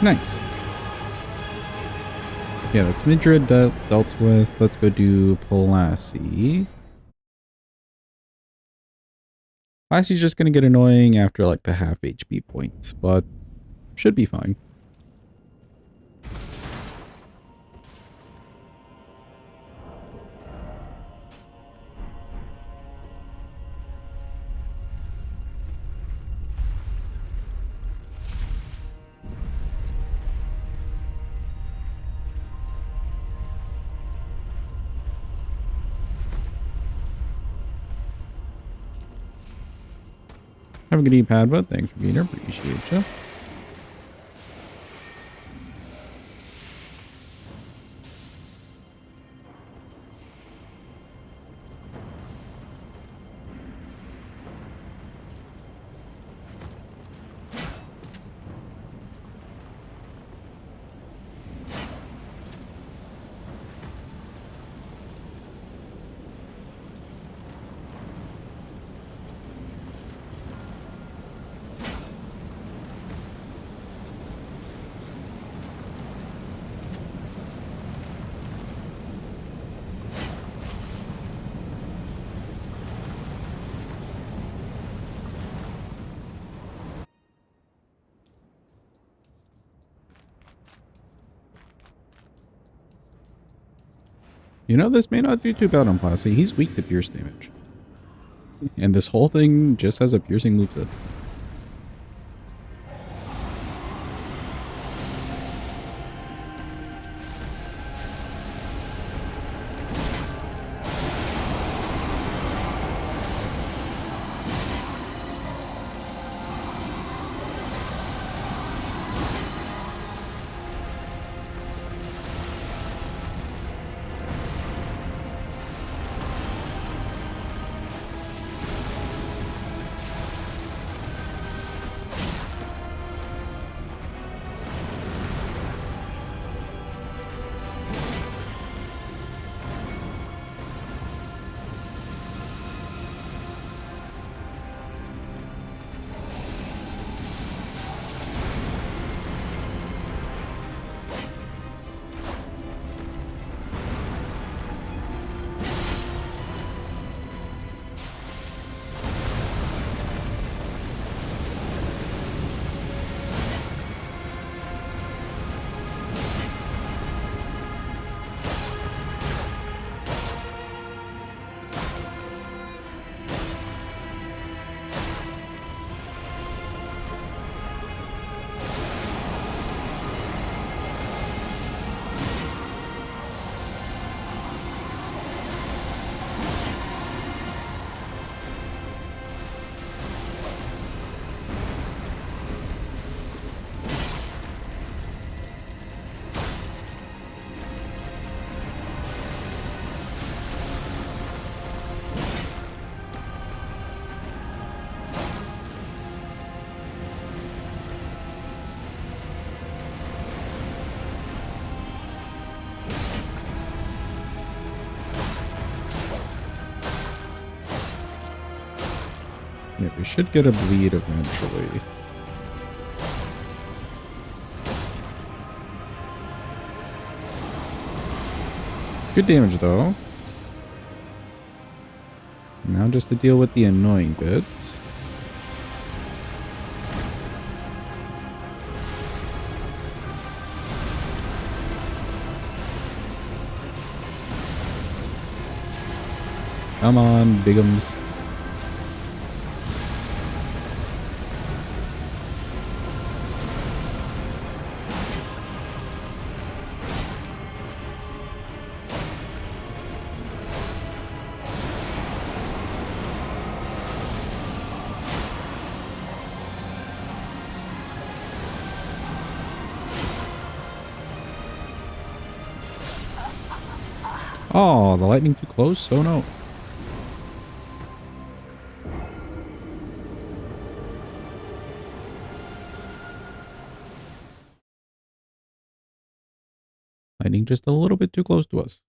Nice. Yeah, that's Midra dealt with. Let's go do Pulaski. Pulaski's just gonna get annoying after like the half HP point, but should be fine. Have a good evening, Padva. Thanks for being here. Appreciate you. You know, this may not do too bad on Pulaski. He's weak to pierce damage. And this whole thing just has a piercing moveset. Yeah, we should get a bleed eventually. Good damage, though. Now just to deal with the annoying bits. Come on, bigums. Oh, the lightning too close? Oh no. Lightning just a little bit too close to us.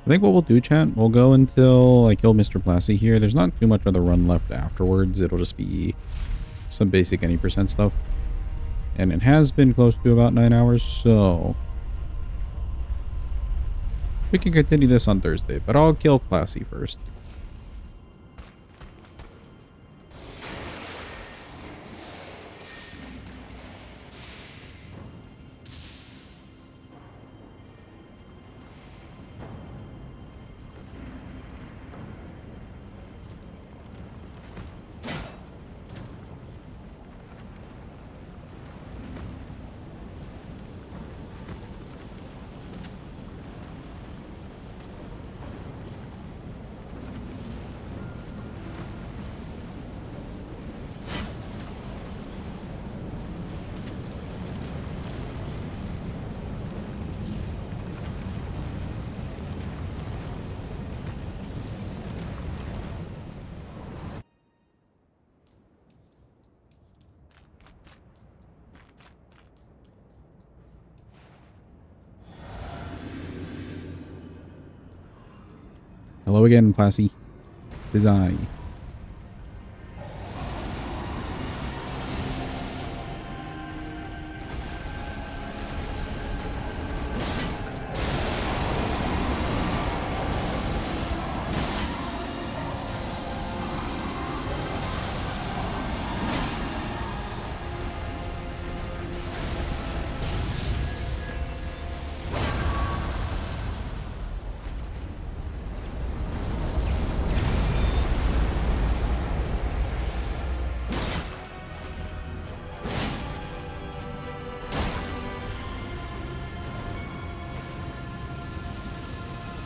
I think what we'll do, chat, we'll go until I kill Mr. Plasty here. There's not too much other run left afterwards. It'll just be some basic any percent stuff. And it has been close to about 9 hours, so we can continue this on Thursday, but I'll kill Plasty first. Hello again, Plasty. Tis I.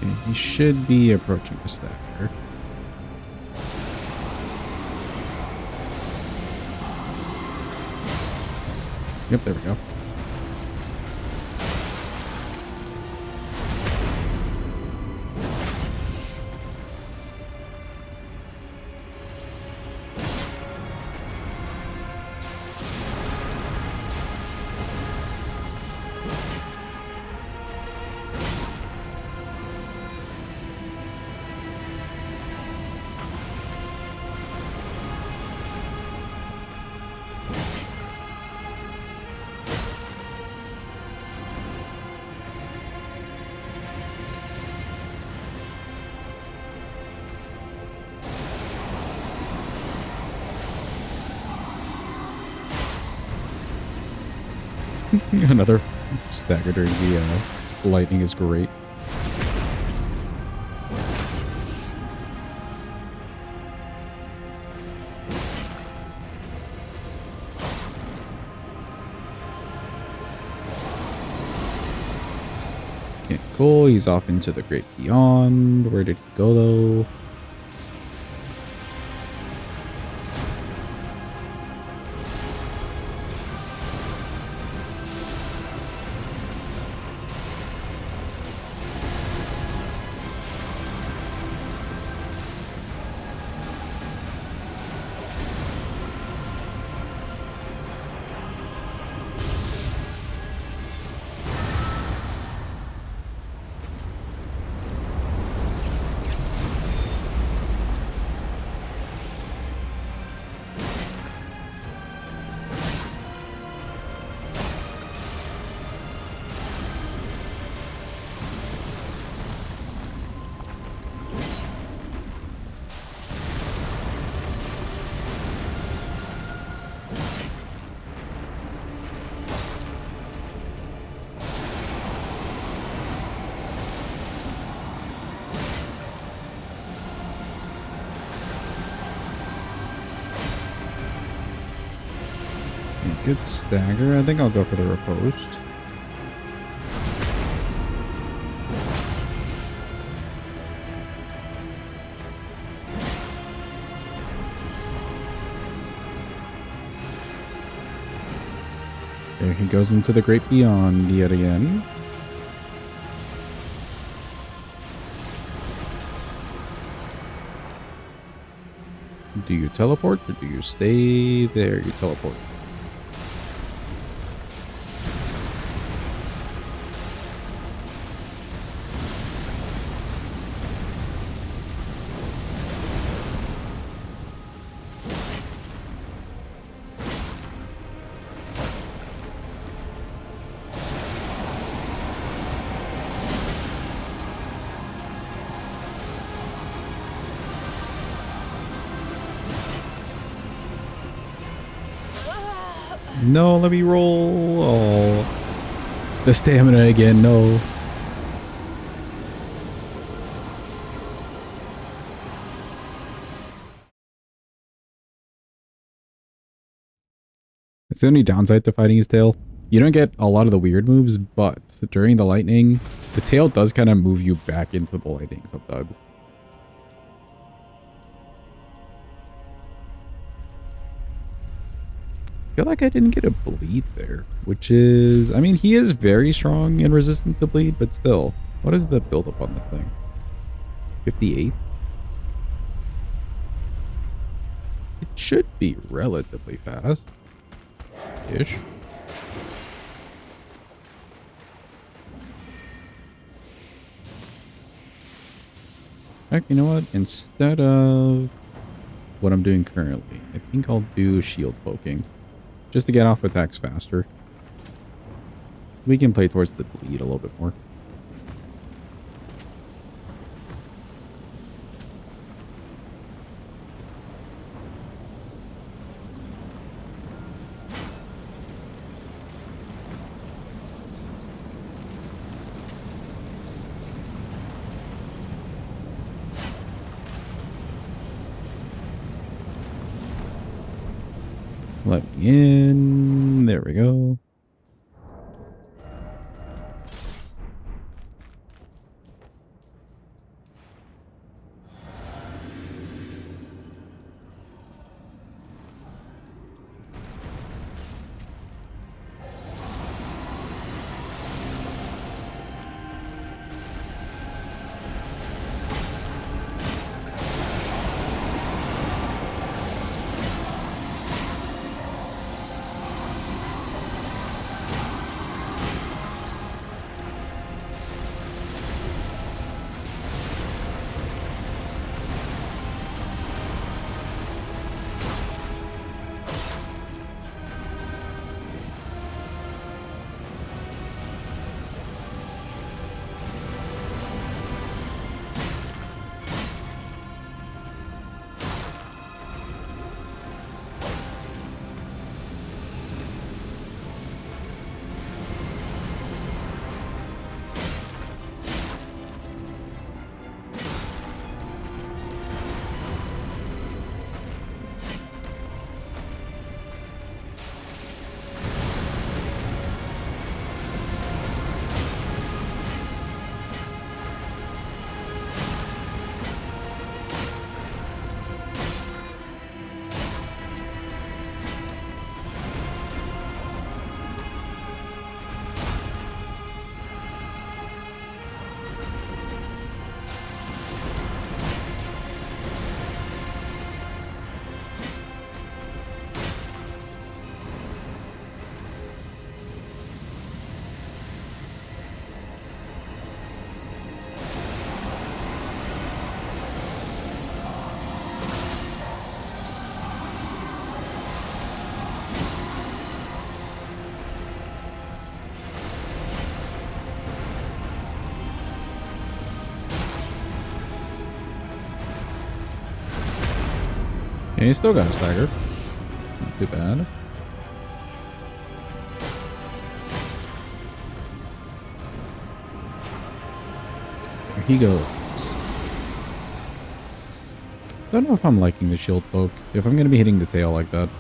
Okay, he should be approaching the stacker. Yep, there we go. Another stagger during the lightning is great. Okay, cool. He's off into the great beyond. Where did he go though? Good stagger. I think I'll go for the riposte. There he goes into the great beyond yet again. Do you teleport or do you stay there? You teleport. No, let me roll. Oh, the stamina again. No. It's the only downside to fighting his tail. You don't get a lot of the weird moves, but during the lightning, the tail does kind of move you back into the lightning sometimes. I feel like I didn't get a bleed there, which is, I mean, he is very strong and resistant to bleed, but still, what is the buildup on this thing? 58? It should be relatively fast-ish. Heck, you know what? Instead of what I'm doing currently, I think I'll do shield poking. Just to get off attacks faster. We can play towards the bleed a little bit more. Let me in. There we go. Okay, still got a stagger. Not too bad. There he goes. Don't know if I'm liking the shield poke, if I'm going to be hitting the tail like that.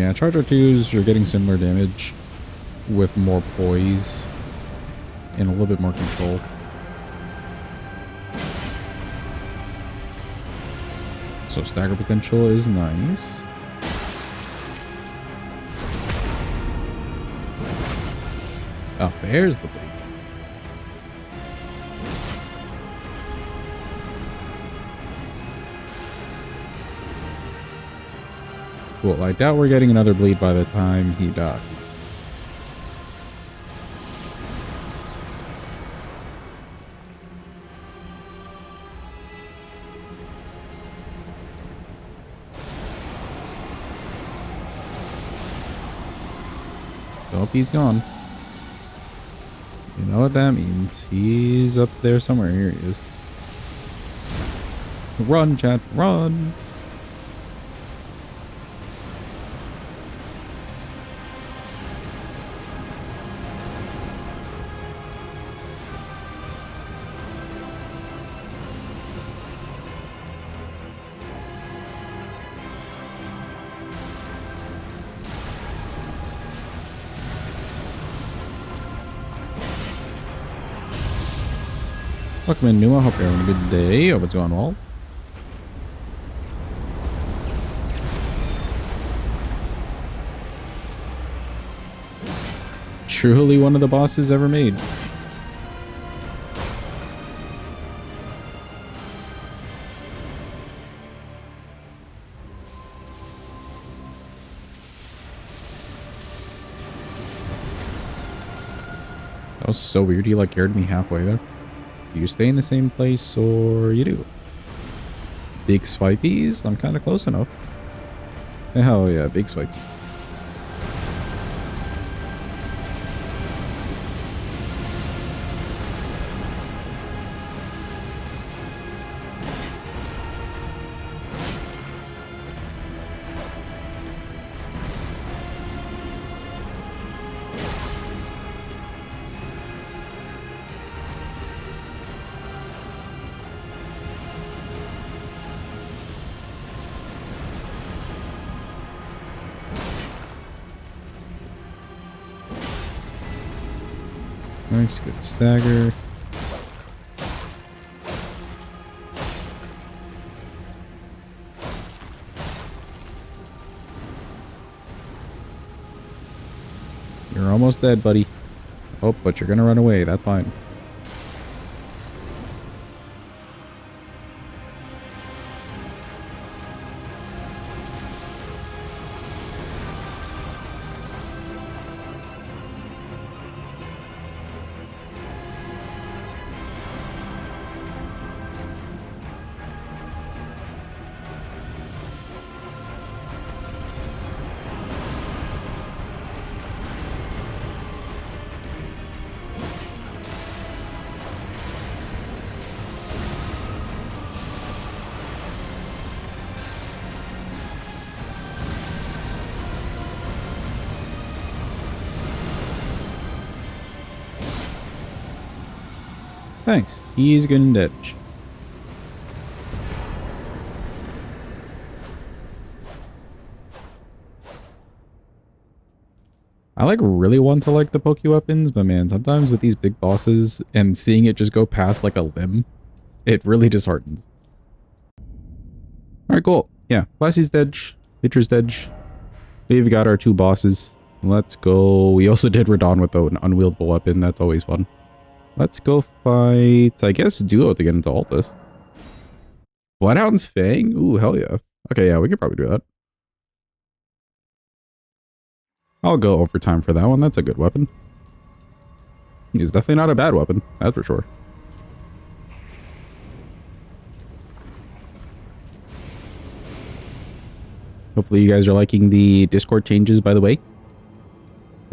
Yeah, Charger 2s, you're getting similar damage with more poise and a little bit more control. So stagger potential is nice. Oh, there's the blade. Cool, I doubt we're getting another bleed by the time he dies. Hope he's gone. You know what that means. He's up there somewhere. Here he is. Run, chat, run! Welcome in, Numa. Hope you're having a good day. Hope it's going well. Truly one of the bosses ever made. That was so weird. He like carried me halfway there. You stay in the same place or you do? Big swipies? I'm kind of close enough. Hell yeah, big swipe. Nice, good stagger. You're almost dead, buddy. Oh, but you're gonna run away. That's fine. Thanks. He's good edge. I like really want to like the Poke weapons, but man, sometimes with these big bosses and seeing it just go past like a limb, it really disheartens. Alright, cool. Yeah, Lassy's dead. Pitcher's dead. We've got our two bosses. Let's go. We also did Radon with an unwieldable weapon. That's always fun. Let's go fight, I guess, Duo to get into Altus. Bloodhound's Fang? Ooh, hell yeah. Okay, yeah, we could probably do that. I'll go overtime for that one. That's a good weapon. He's definitely not a bad weapon. That's for sure. Hopefully you guys are liking the Discord changes, by the way.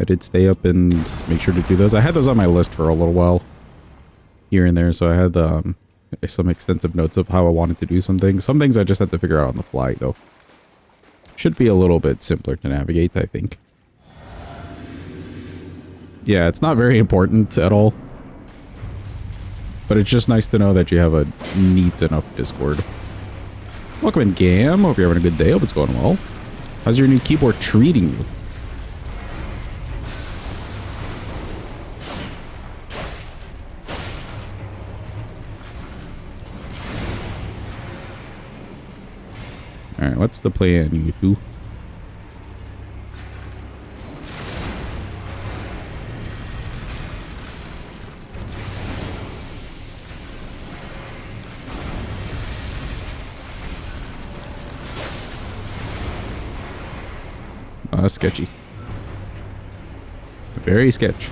I did stay up and make sure to do those. I had those on my list for a little while here and there, so I had some extensive notes of how I wanted to do some things. Some things I just had to figure out on the fly, though. Should be a little bit simpler to navigate, I think. Yeah, it's not very important at all. But it's just nice to know that you have a neat enough Discord. Welcome in, Gam. Hope you're having a good day. Hope it's going well. How's your new keyboard treating you? Alright, what's the plan, you two? Sketchy. Very sketch.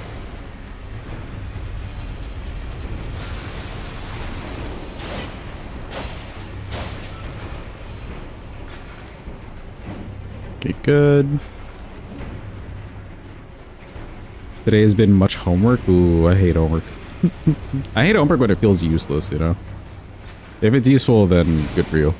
Okay, good. Today has been much homework. Ooh, I hate homework. I hate homework when it feels useless, you know? If it's useful, then good for you.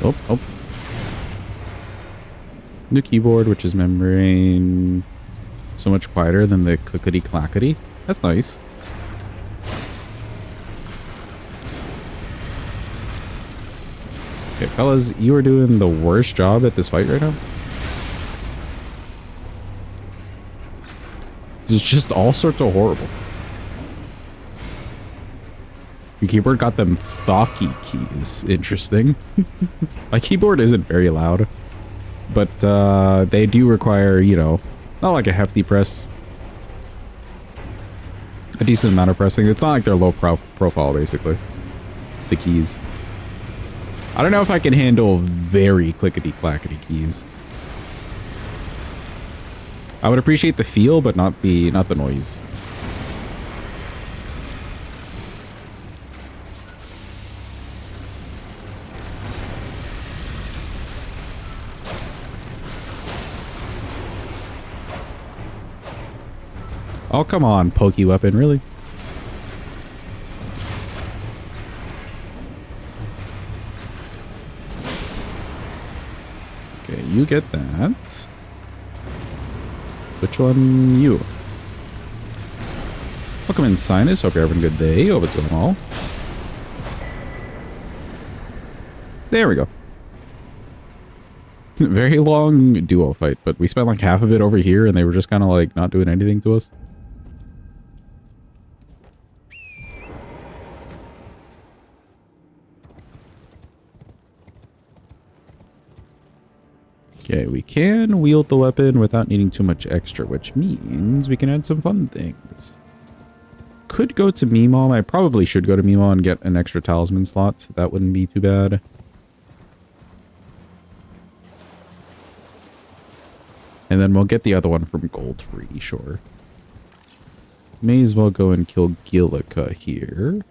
Oh, oh. New keyboard, which is membrane. So much quieter than the clickety clackety. That's nice. Okay, fellas, you are doing the worst job at this fight right now. It's just all sorts of horrible. Your keyboard got them thocky keys. Interesting. My keyboard isn't very loud, but they do require, you know, not like a hefty press. A decent amount of pressing. It's not like they're low profile, basically. The keys. I don't know if I can handle very clickety-clackety keys. I would appreciate the feel, but not the noise. Oh, come on, pokey weapon, really? Okay, you get that. Which one? You. Welcome in, Sinus. Hope you're having a good day. Hope it's going well. There we go. Very long duo fight, but we spent like half of it over here and they were just kind of like not doing anything to us. Okay, we can wield the weapon without needing too much extra, which means we can add some fun things. Could go to Meemaw. I probably should go to Meemaw and get an extra talisman slot. That wouldn't be too bad. And then we'll get the other one from Gold Free, sure. May as well go and kill Gillica here.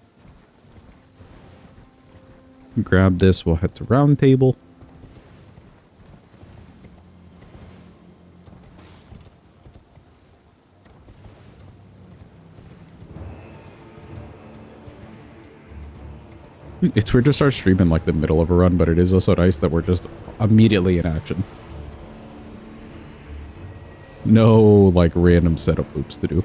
Grab this, we'll head to Round Table. It's weird to start streaming like the middle of a run, but it is also nice that we're just immediately in action. No, like, random setup loops to do.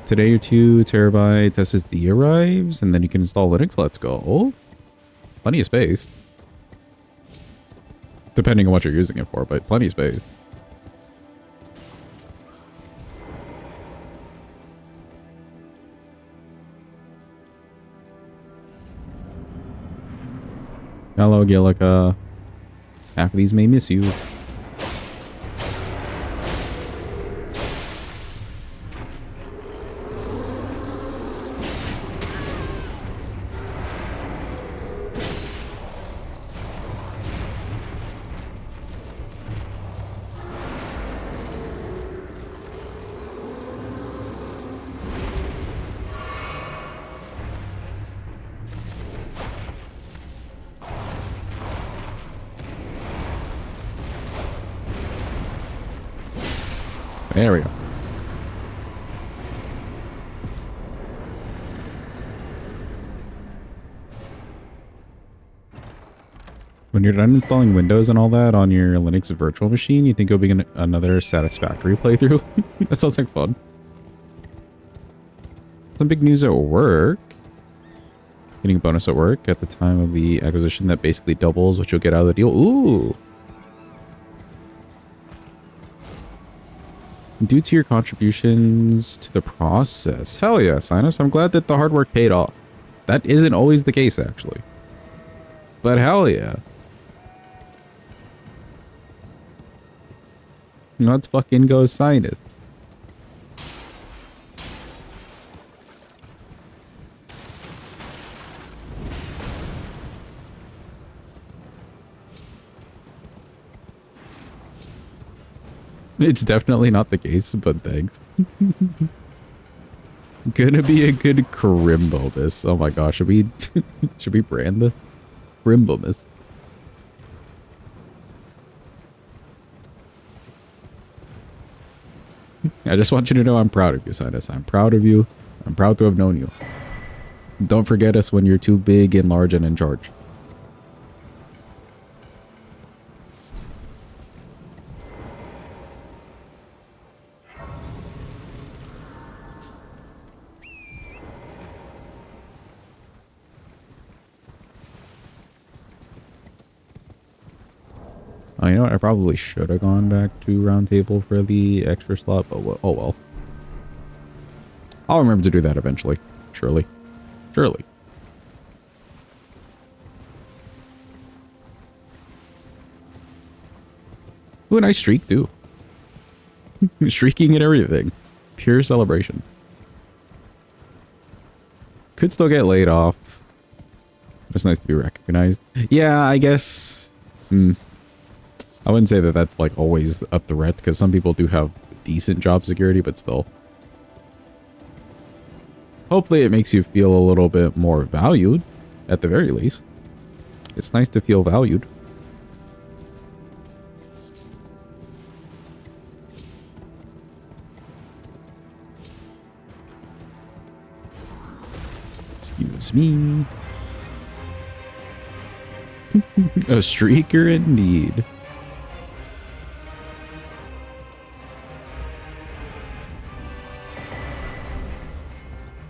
Today or 2 terabyte SSD arrives, and then you can install Linux. Let's go. Plenty of space. Depending on what you're using it for, but plenty of space. Hello, Gillica. Half of these may miss you. There we go. When you're done installing Windows and all that on your Linux virtual machine, you think it'll be another satisfactory playthrough? That sounds like fun. Some big news at work. Getting a bonus at work at the time of the acquisition that basically doubles what you'll get out of the deal. Ooh! Due to your contributions to the process. Hell yeah, Sinus. I'm glad that the hard work paid off. That isn't always the case, actually. But hell yeah. Let's fucking go, Sinus. It's definitely not the case, but thanks. Gonna be a good Crimbomus. Oh my gosh, should we brand this? Crimbomus. I just want you to know I'm proud of you, Sinus. I'm proud of you. I'm proud to have known you. Don't forget us when you're too big and large and in charge. You know what? I probably should have gone back to round table for the extra slot, but oh well. I'll remember to do that eventually. Surely. Surely. Ooh, a nice streak, too. Streaking and everything. Pure celebration. Could still get laid off. It's nice to be recognized. Yeah, I guess... I wouldn't say that that's like always a threat, because some people do have decent job security, but still. Hopefully it makes you feel a little bit more valued, at the very least. It's nice to feel valued. Excuse me. A streaker indeed.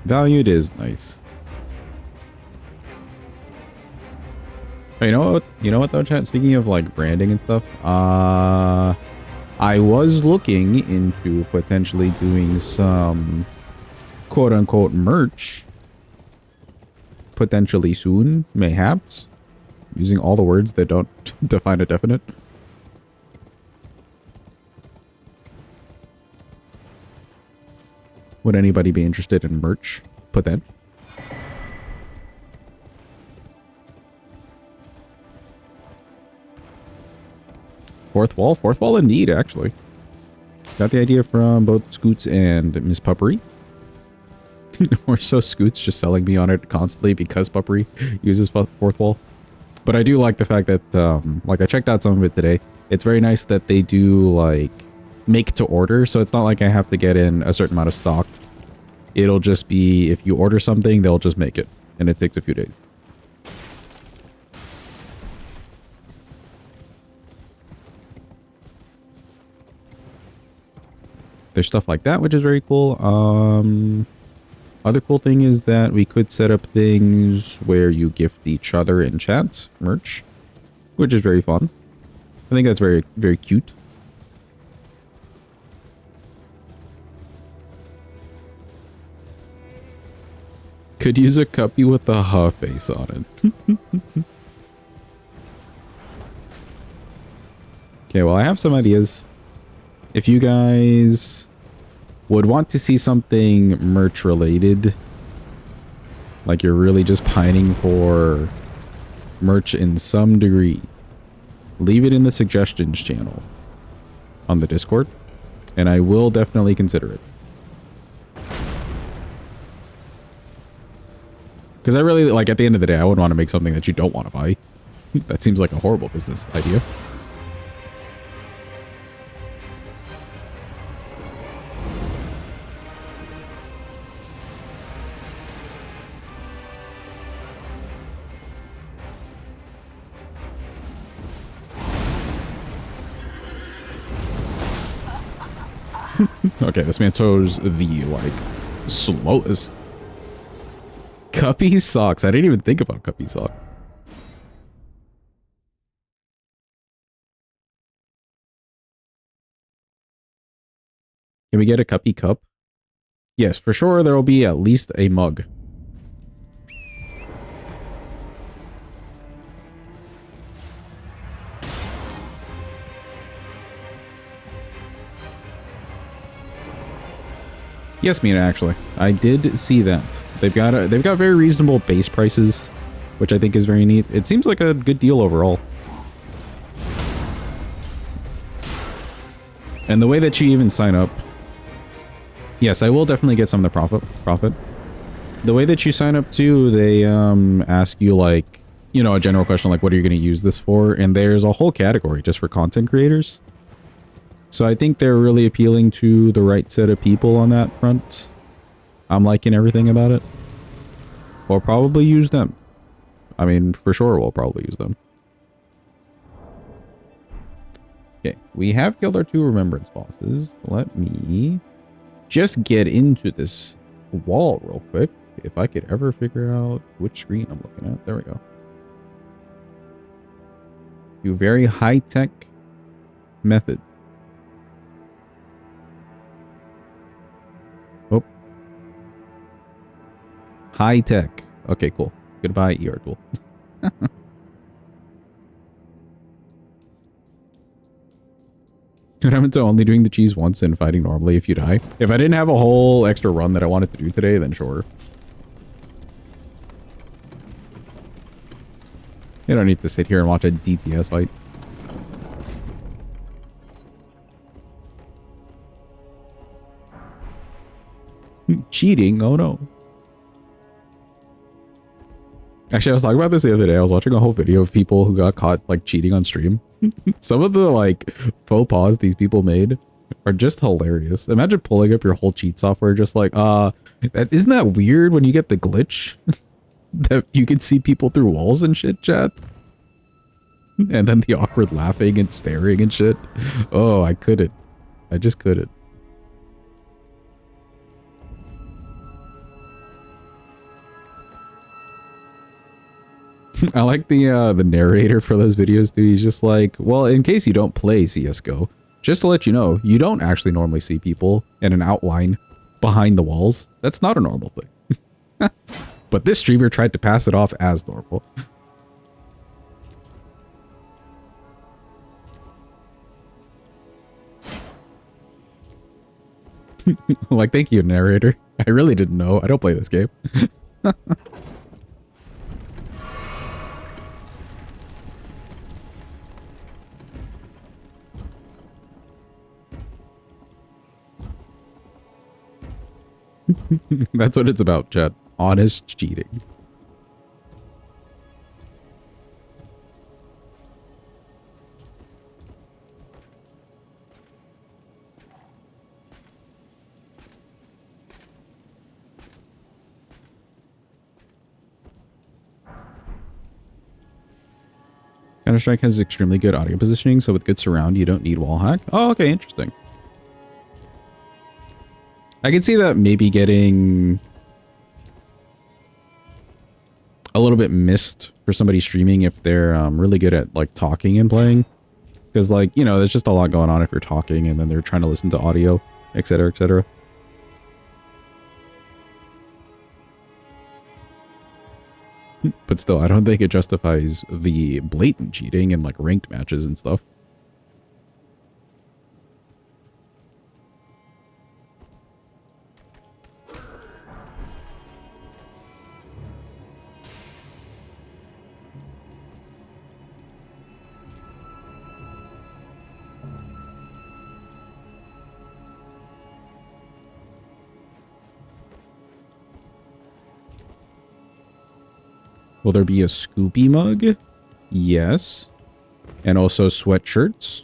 Valued is nice. But you know what? You know what though, chat? Speaking of like branding and stuff, I was looking into potentially doing some quote unquote merch potentially soon, mayhaps. Using all the words that don't define a definite. Would anybody be interested in merch? Put that. Fourth wall indeed, actually. Got the idea from both Scoots and Miss Puppery. Or so Scoots just selling me on it constantly because Puppery uses fourth wall. But I do like the fact that, like, I checked out some of it today. It's very nice that they do, like, make to order, so it's not like I have to get in a certain amount of stock. It'll just be, if you order something, they'll just make it, and it takes a few days. There's stuff like that, which is very cool. Other cool thing is that we could set up things where you gift each other in chat merch, which is very fun. I think that's very, very cute. Could use a cuppy with a huh face on it. Okay, well, I have some ideas. If you guys would want to see something merch related, like you're really just pining for merch in some degree, leave it in the suggestions channel on the Discord, and I will definitely consider it. Because I really, like, at the end of the day, I wouldn't want to make something that you don't want to buy. That seems like a horrible business idea. Okay, this man chose the, like, slowest. Cuppy socks. I didn't even think about Cuppy socks. Can we get a Cuppy cup? Yes, for sure there will be at least a mug. Yes, Mina, actually. I did see that. They've got very reasonable base prices, which I think is very neat. It seems like a good deal overall. And the way that you even sign up. Yes, I will definitely get some of the profit. The way that you sign up too, they ask you like, you know, a general question like what are you going to use this for? And there's a whole category just for content creators. So I think they're really appealing to the right set of people on that front. I'm liking everything about it. We'll probably use them. I mean, for sure we'll probably use them. Okay, we have killed our 2 remembrance bosses. Let me just get into this wall real quick. If I could ever figure out which screen I'm looking at. There we go. Do very high-tech methods. Oh. High-tech. Okay, cool. Goodbye, ER tool. What happened to only doing the cheese once and fighting normally if you die? If I didn't have a whole extra run that I wanted to do today, then sure. You don't need to sit here and watch a DTS fight. Cheating? Oh no. Actually, I was talking about this the other day. I was watching a whole video of people who got caught like cheating on stream. Some of the like faux pas these people made are just hilarious. Imagine pulling up your whole cheat software just like, isn't that weird when you get the glitch that you can see people through walls and shit, chat? And then the awkward laughing and staring and shit. Oh, I couldn't. I just couldn't. I like the narrator for those videos too. He's just like, well, in case you don't play CSGO, just to let you know, you don't actually normally see people in an outline behind the walls. That's not a normal thing. But this streamer tried to pass it off as normal. Like, thank you, narrator. I really didn't know. I don't play this game. That's what it's about, chat. Honest cheating. Counter-Strike has extremely good audio positioning, so with good surround, you don't need wall hack. Oh, okay, interesting. I can see that maybe getting a little bit missed for somebody streaming if they're really good at like talking and playing. Because like, you know, there's just a lot going on if you're talking and then they're trying to listen to audio, etc., etc. But still, I don't think it justifies the blatant cheating in like ranked matches and stuff. Will there be a Scoopy mug? Yes. And also sweatshirts.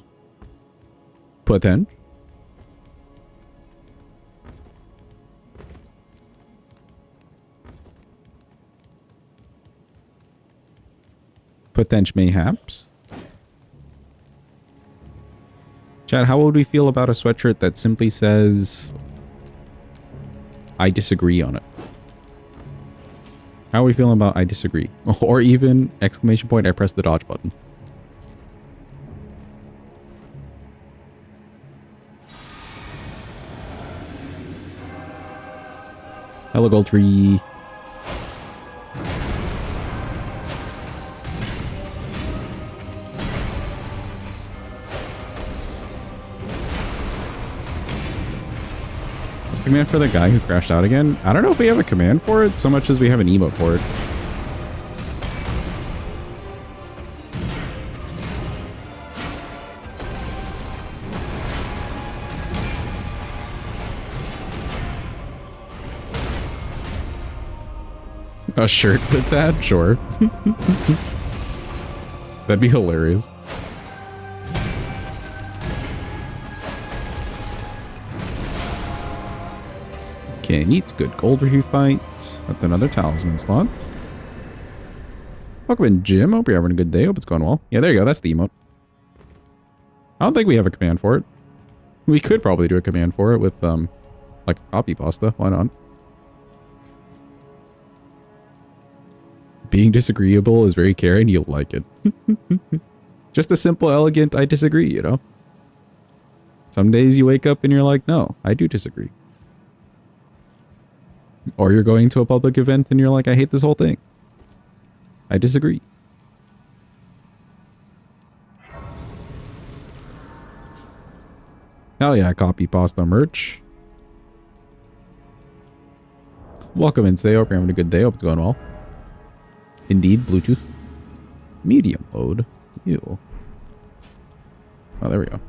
Potent. Potential mayhaps. Chad, how would we feel about a sweatshirt that simply says, I disagree on it? How are we feeling about I disagree? Or even, exclamation point, I press the dodge button. Hello, Gold Tree. What's the command for the guy who crashed out again? I don't know if we have a command for it so much as we have an emote for it. A shirt with that? Sure. That'd be hilarious. Okay, neat. Good gold review fight. That's another talisman slot. Welcome in, Jim. Hope you're having a good day. Hope it's going well. Yeah, there you go. That's the emote. I don't think we have a command for it. We could probably do a command for it with, like, copy pasta. Why not? Being disagreeable is very caring. You'll like it. Just a simple, elegant, I disagree, you know? Some days you wake up and you're like, no, I do disagree. Or you're going to a public event and you're like, I hate this whole thing. I disagree. Hell yeah, copy pasta merch. Welcome in, say. Hope you're having a good day. Hope it's going well. Indeed, Bluetooth. Medium mode. Ew. Oh, there we go.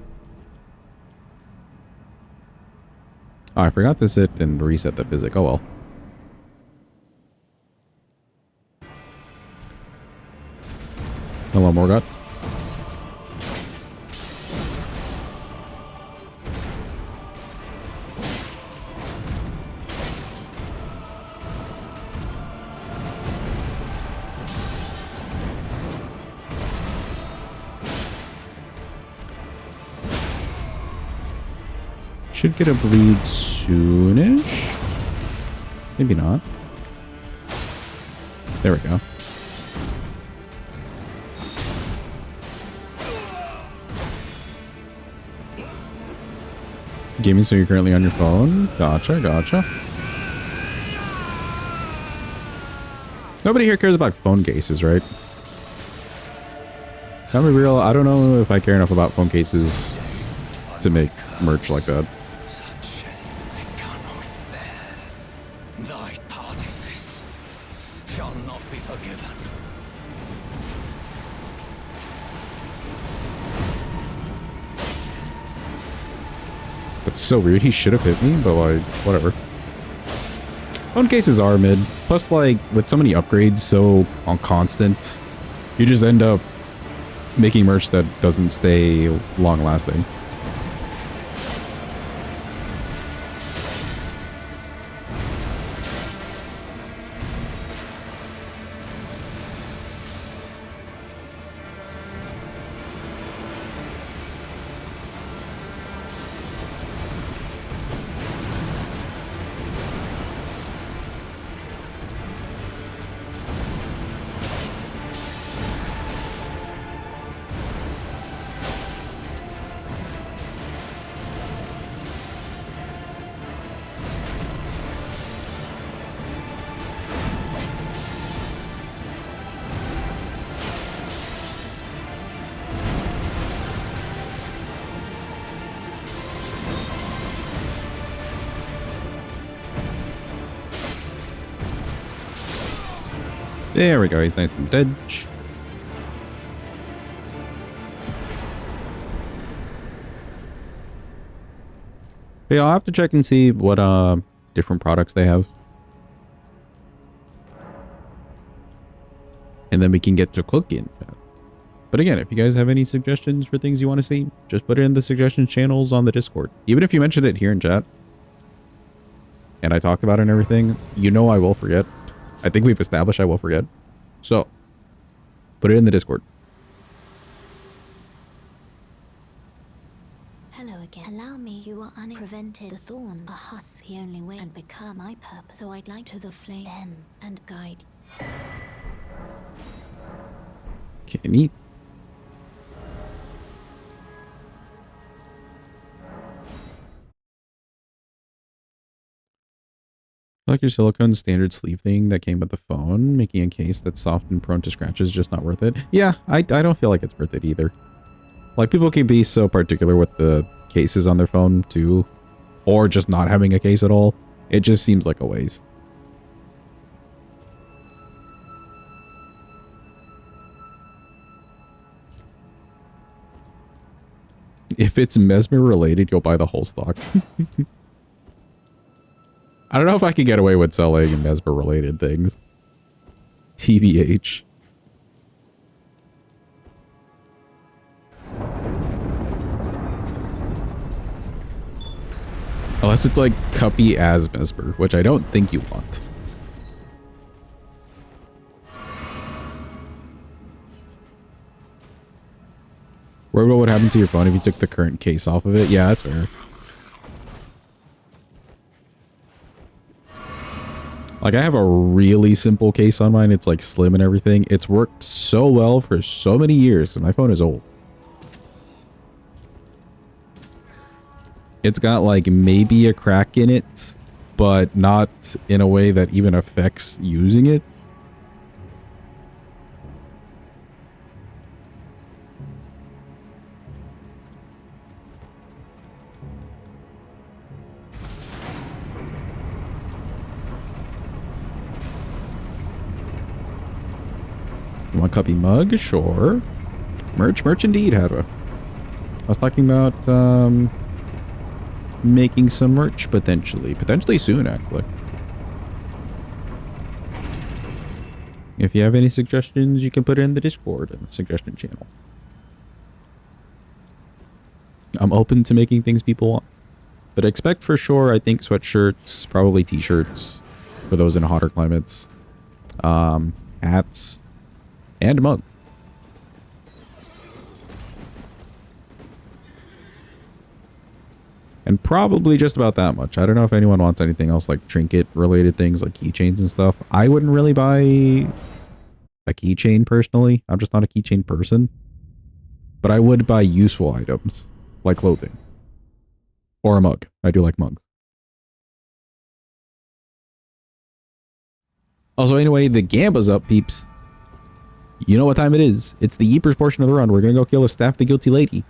Oh, I forgot to sit and reset the physic. Oh well. Hello, Morgot. Should get a bleed soonish. Maybe not. There we go. Gaming, so you're currently on your phone? Gotcha, gotcha. Nobody here cares about phone cases, right? Tell me real, I don't know if I care enough about phone cases to make merch like that. Thy part in this shall not be forgiven. That's so weird. He should have hit me, but like, whatever. Phone cases are mid. Plus, like, with so many upgrades so on constant, you just end up making merch that doesn't stay long lasting. There we go, he's nice and dead. Yeah, I'll have to check and see what different products they have. And then we can get to cooking. But again, if you guys have any suggestions for things you want to see, just put it in the suggestion channels on the Discord. Even if you mentioned it here in chat, and I talked about it and everything, you know I will forget. I think we've established I will forget. So, put it in the Discord. Hello again. Allow me. You are unprevented. The thorn, a husk, the only way, and become my purpose. So I'd like to the flame then and guide. Okay, neat. I like your silicone standard sleeve thing that came with the phone, making a case that's soft and prone to scratches just not worth it. Yeah, I don't feel like it's worth it either. Like, people can be so particular with the cases on their phone, too. Or just not having a case at all. It just seems like a waste. If it's Mesmer related, you'll buy the whole stock. I don't know if I could get away with selling Mesmer related things. TBH. Unless it's like Cuppy as Mesmer, which I don't think you want. Worry about what happened to your phone if you took the current case off of it? Yeah, that's fair. Like, I have a really simple case on mine. It's like slim and everything. It's worked so well for so many years, and my phone is old. It's got like maybe a crack in it, but not in a way that even affects using it. You want Cuppy mug? Sure. Merch indeed, Hadra. I was talking about, making some merch potentially. Potentially soon, actually. If you have any suggestions, you can put it in the Discord and the suggestion channel. I'm open to making things people want. But expect for sure, I think, sweatshirts, probably t-shirts for those in hotter climates. Hats. And mug. And probably just about that much. I don't know if anyone wants anything else like trinket related things like keychains and stuff. I wouldn't really buy a keychain personally. I'm just not a keychain person. But I would buy useful items like clothing. Or a mug. I do like mugs. Also, anyway, the Gamba's up, peeps. You know what time it is. It's the Yeepers portion of the run. We're going to go kill a Staff the Guilty lady.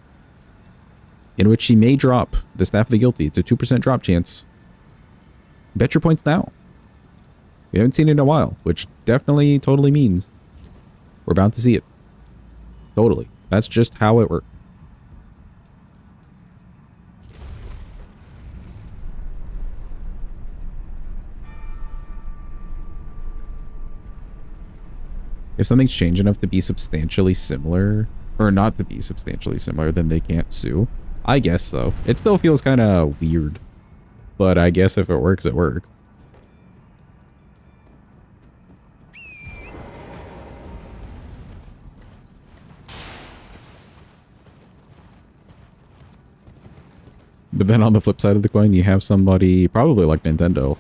In which she may drop the Staff of the Guilty. It's a 2% drop chance. Bet your points now. We haven't seen it in a while, which definitely totally means we're bound to see it. Totally. That's just how it works. If something's changed enough to be substantially similar, or not to be substantially similar, then they can't sue. I guess so. It still feels kind of weird. But I guess if it works, it works. But then on the flip side of the coin, you have somebody, probably like Nintendo.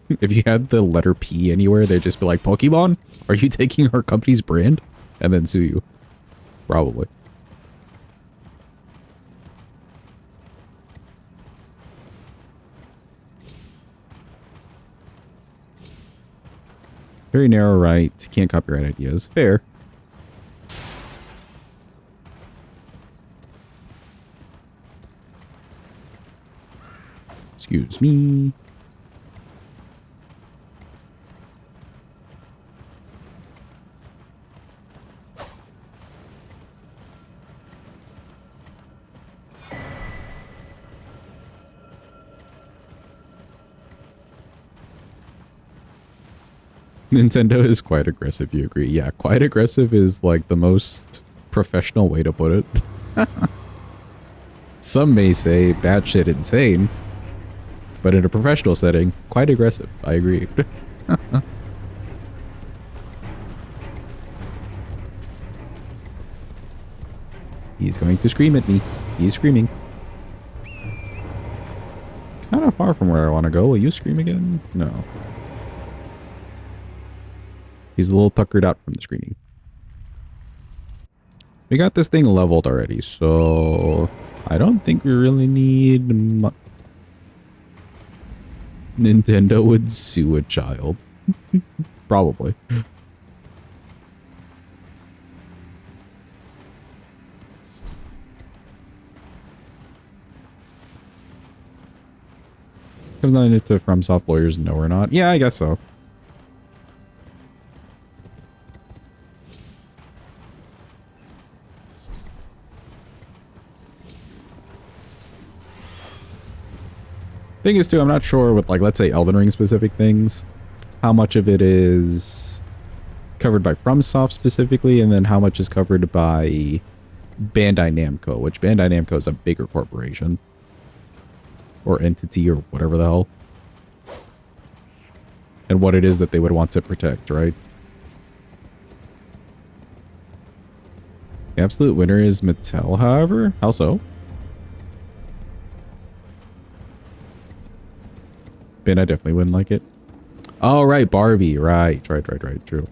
If you had the letter P anywhere, they'd just be like, Pokemon? Are you taking our company's brand? And then sue you. Probably. Very narrow right. Can't copyright ideas. Fair. Excuse me. Nintendo is quite aggressive, you agree? Yeah, quite aggressive is like the most professional way to put it. Some may say batshit insane, but in a professional setting, quite aggressive. I agree. He's going to scream at me. He's screaming. Kind of far from where I want to go. Will you scream again? No. He's a little tuckered out from the screaming. We got this thing leveled already, so I don't think we really need Nintendo would sue a child. Probably. Comes down to FromSoft lawyers, no or not. Yeah, I guess so. Thing is, too, I'm not sure with, like, let's say Elden Ring specific things, how much of it is covered by FromSoft specifically, and then how much is covered by Bandai Namco, which Bandai Namco is a bigger corporation. Or entity, or whatever the hell. And what it is that they would want to protect, right? The absolute winner is Mattel, however. How so? Bandai definitely wouldn't like it. Oh, right, Barbie. Right, true.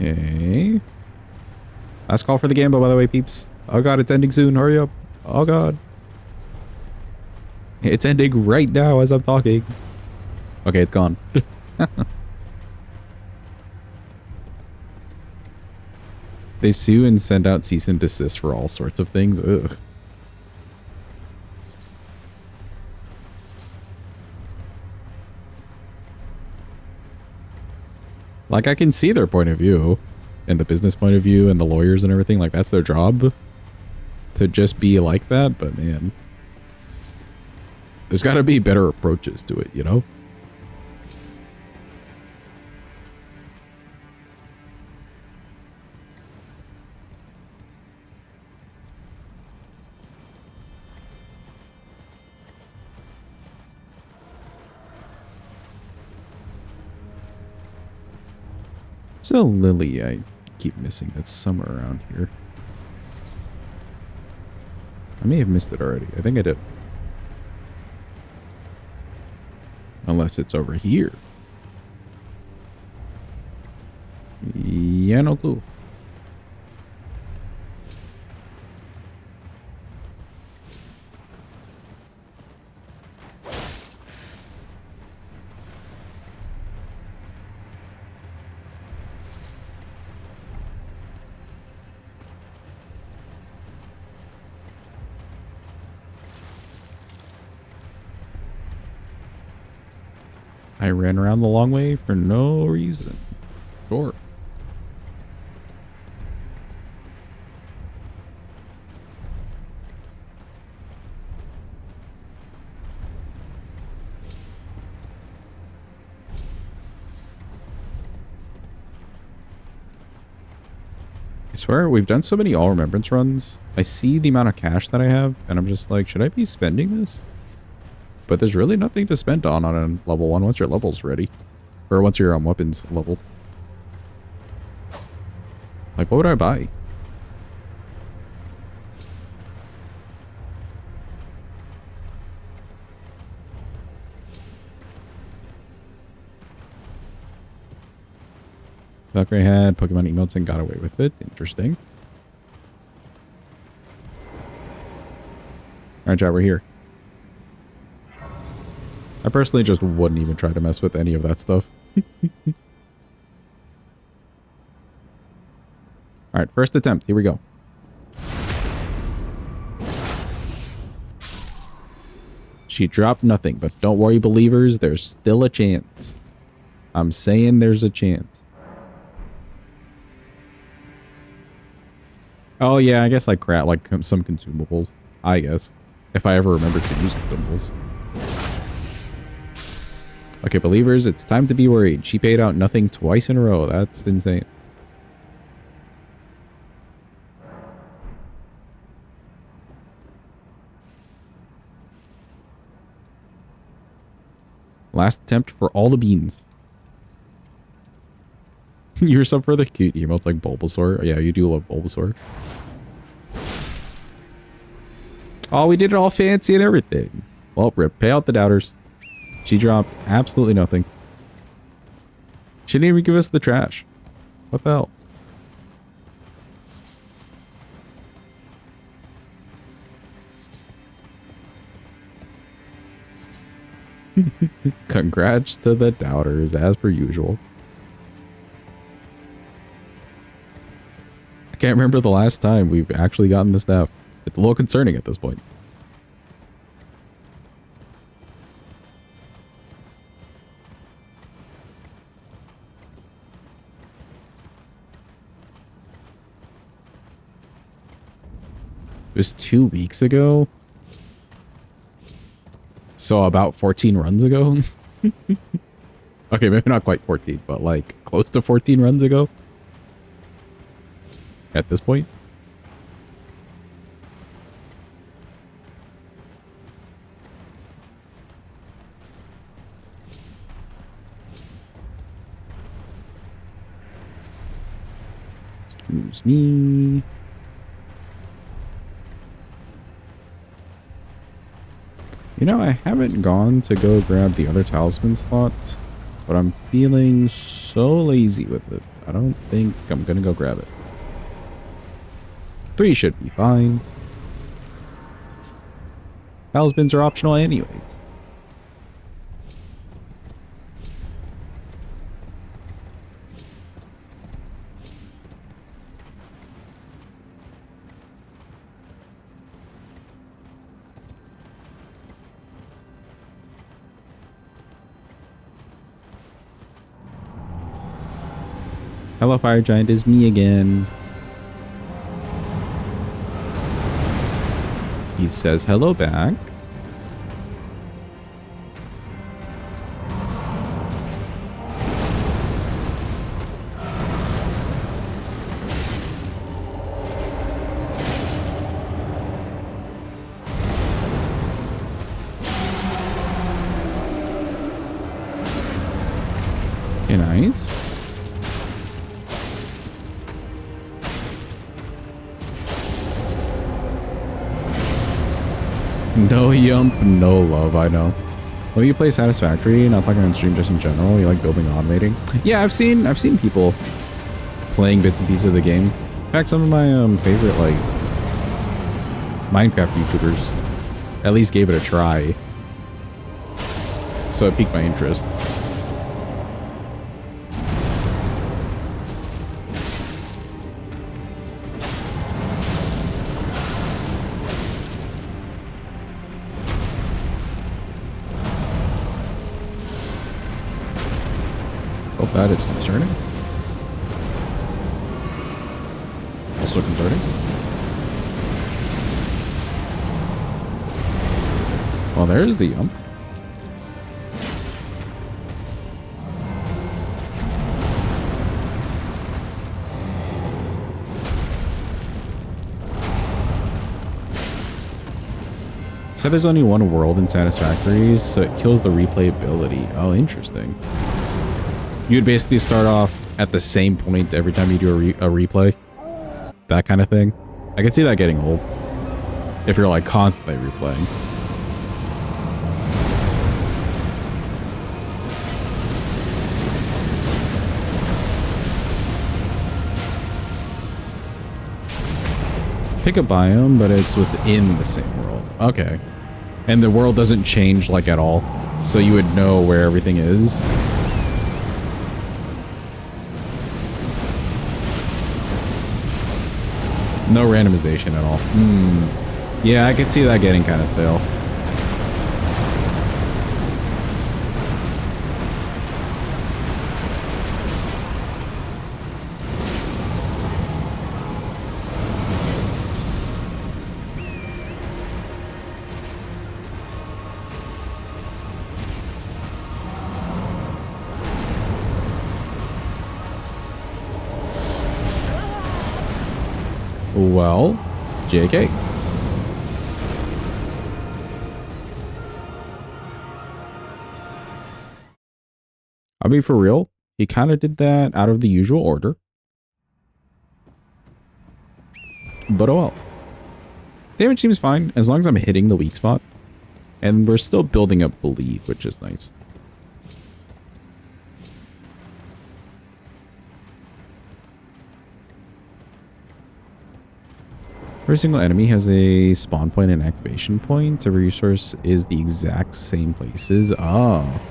Okay. Last call for the gamble, by the way, peeps. Oh god, it's ending soon. Hurry up. Oh god. It's ending right now as I'm talking. Okay, it's gone. They sue and send out cease and desist for all sorts of things. Ugh. Like, I can see their point of view and the business point of view and the lawyers and everything. Like, that's their job to just be like that. But, man, there's got to be better approaches to it, you know? So Lily, I keep missing. That's somewhere around here. I may have missed it already. I think I did. Unless it's over here. Yeah, no clue. I ran around the long way for no reason. Sure. I swear, we've done so many All Remembrance runs. I see the amount of cash that I have, and I'm just like, should I be spending this? But there's really nothing to spend on a level 1 once your level's ready. Or once your weapon's leveled. Like, what would I buy? Valkyrie had Pokemon emotes and got away with it. Interesting. Alright, chat, we're here. I personally just wouldn't even try to mess with any of that stuff. Alright, first attempt. Here we go. She dropped nothing, but don't worry, believers. There's still a chance. I'm saying there's a chance. Oh, yeah, I guess like crap, like some consumables. I guess. If I ever remember to use consumables. Okay, believers, it's time to be worried. She paid out nothing twice in a row. That's insane. Last attempt for all the beans. You're so for the cute emotes like Bulbasaur. Yeah, you do love Bulbasaur. Oh, we did it all fancy and everything. Well, rip. Pay out the doubters. She dropped absolutely nothing. She didn't even give us the trash. What the hell? Congrats to the doubters, as per usual. I can't remember the last time we've actually gotten the staff. It's a little concerning at this point. It was 2 weeks ago. So about 14 runs ago. Okay, maybe not quite 14, but like close to 14 runs ago. At this point. Excuse me. You know, I haven't gone to go grab the other talisman slot, but I'm feeling so lazy with it. I don't think I'm gonna go grab it. 3 should be fine. Talismans are optional anyways. Hello, Fire Giant, is me again. He says hello back. Okay, nice. No yump, no love, I know. When you play Satisfactory, not talking on stream, just in general, you like building and automating? Yeah, I've seen people playing bits and pieces of the game. In fact, some of my favorite like Minecraft YouTubers at least gave it a try. So it piqued my interest. Oh, that is concerning. Also concerning. Well, there's the yump. So there's only one world in Satisfactory, so it kills the replayability. Oh, interesting. You would basically start off at the same point every time you do a replay. That kind of thing. I can see that getting old. If you're like constantly replaying. Pick a biome, but it's within the same world. Okay. And the world doesn't change like at all. So you would know where everything is. No randomization at all. Yeah, I could see that getting kind of stale. Well, JK. I mean, for real, he kind of did that out of the usual order. But oh well. Damage seems fine as long as I'm hitting the weak spot. And we're still building up bleed, which is nice. Every single enemy has a spawn point and activation point. Every resource is the exact same places. Oh.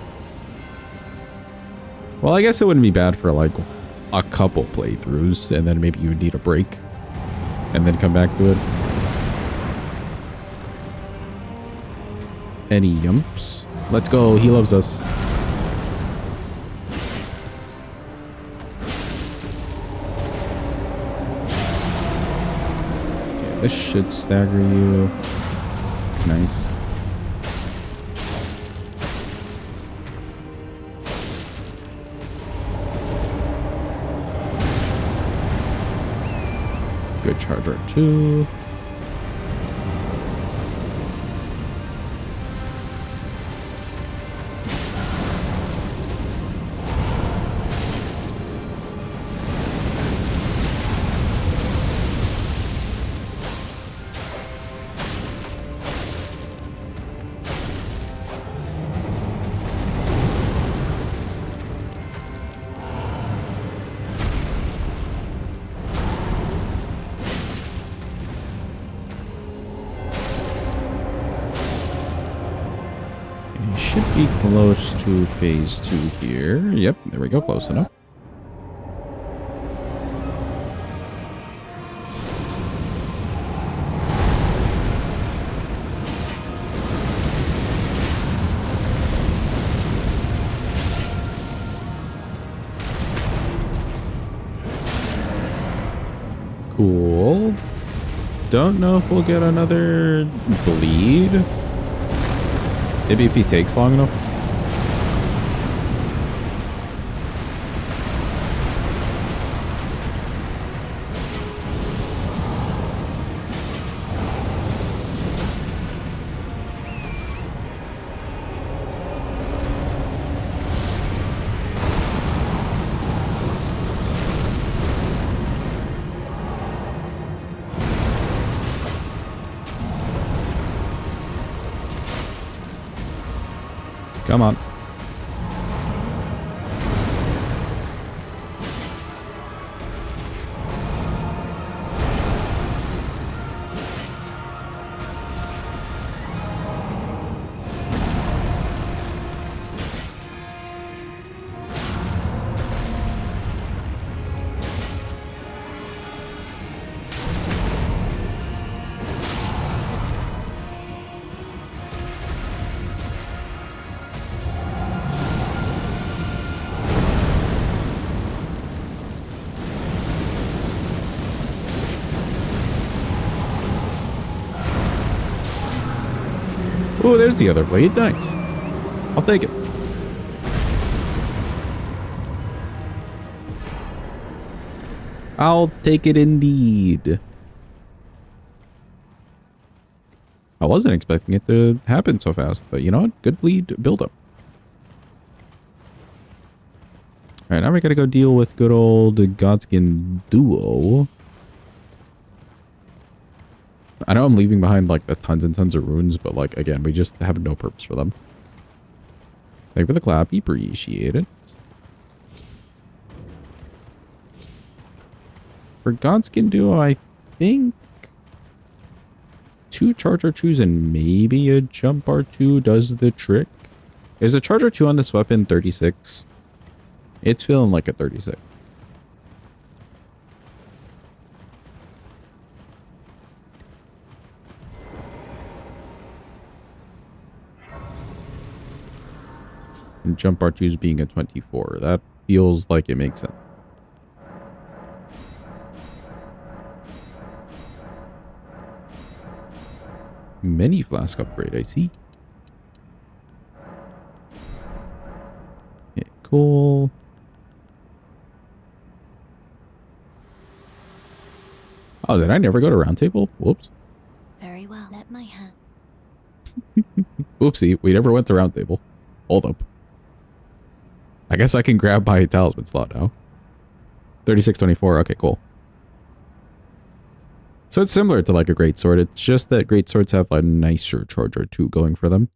Well, I guess it wouldn't be bad for like a couple playthroughs, and then maybe you would need a break and then come back to it. Any yumps? Let's go. He loves us. Okay, this should stagger you. Nice. Good charger too. Should be close to phase 2 here. Yep, there we go. Close enough. Cool. Don't know if we'll get another bleed. Maybe if he takes long enough. Come on. Oh, there's the other blade. Nice. I'll take it. I'll take it indeed. I wasn't expecting it to happen so fast, but you know what? Good bleed buildup. Alright, now we gotta go deal with good old Godskin Duo. I know I'm leaving behind like the tons and tons of runes, but like again, we just have no purpose for them. Thank you for the clap, appreciate it. For Godskin Duo, I think 2 Charger 2s and maybe a Jump R2 does the trick. Is a Charger 2 on this weapon 36? It's feeling like a 36. And Jump R2's being a 24. That feels like it makes sense. Mini flask upgrade, I see. Okay, cool. Oh, did I never go to round table? Whoops. Very well. Let my hand. Oopsie, we never went to round table. Hold up. I guess I can grab my talisman slot now. 3624. Okay, cool. So it's similar to like a greatsword. It's just that greatswords have a nicer charge or two going for them.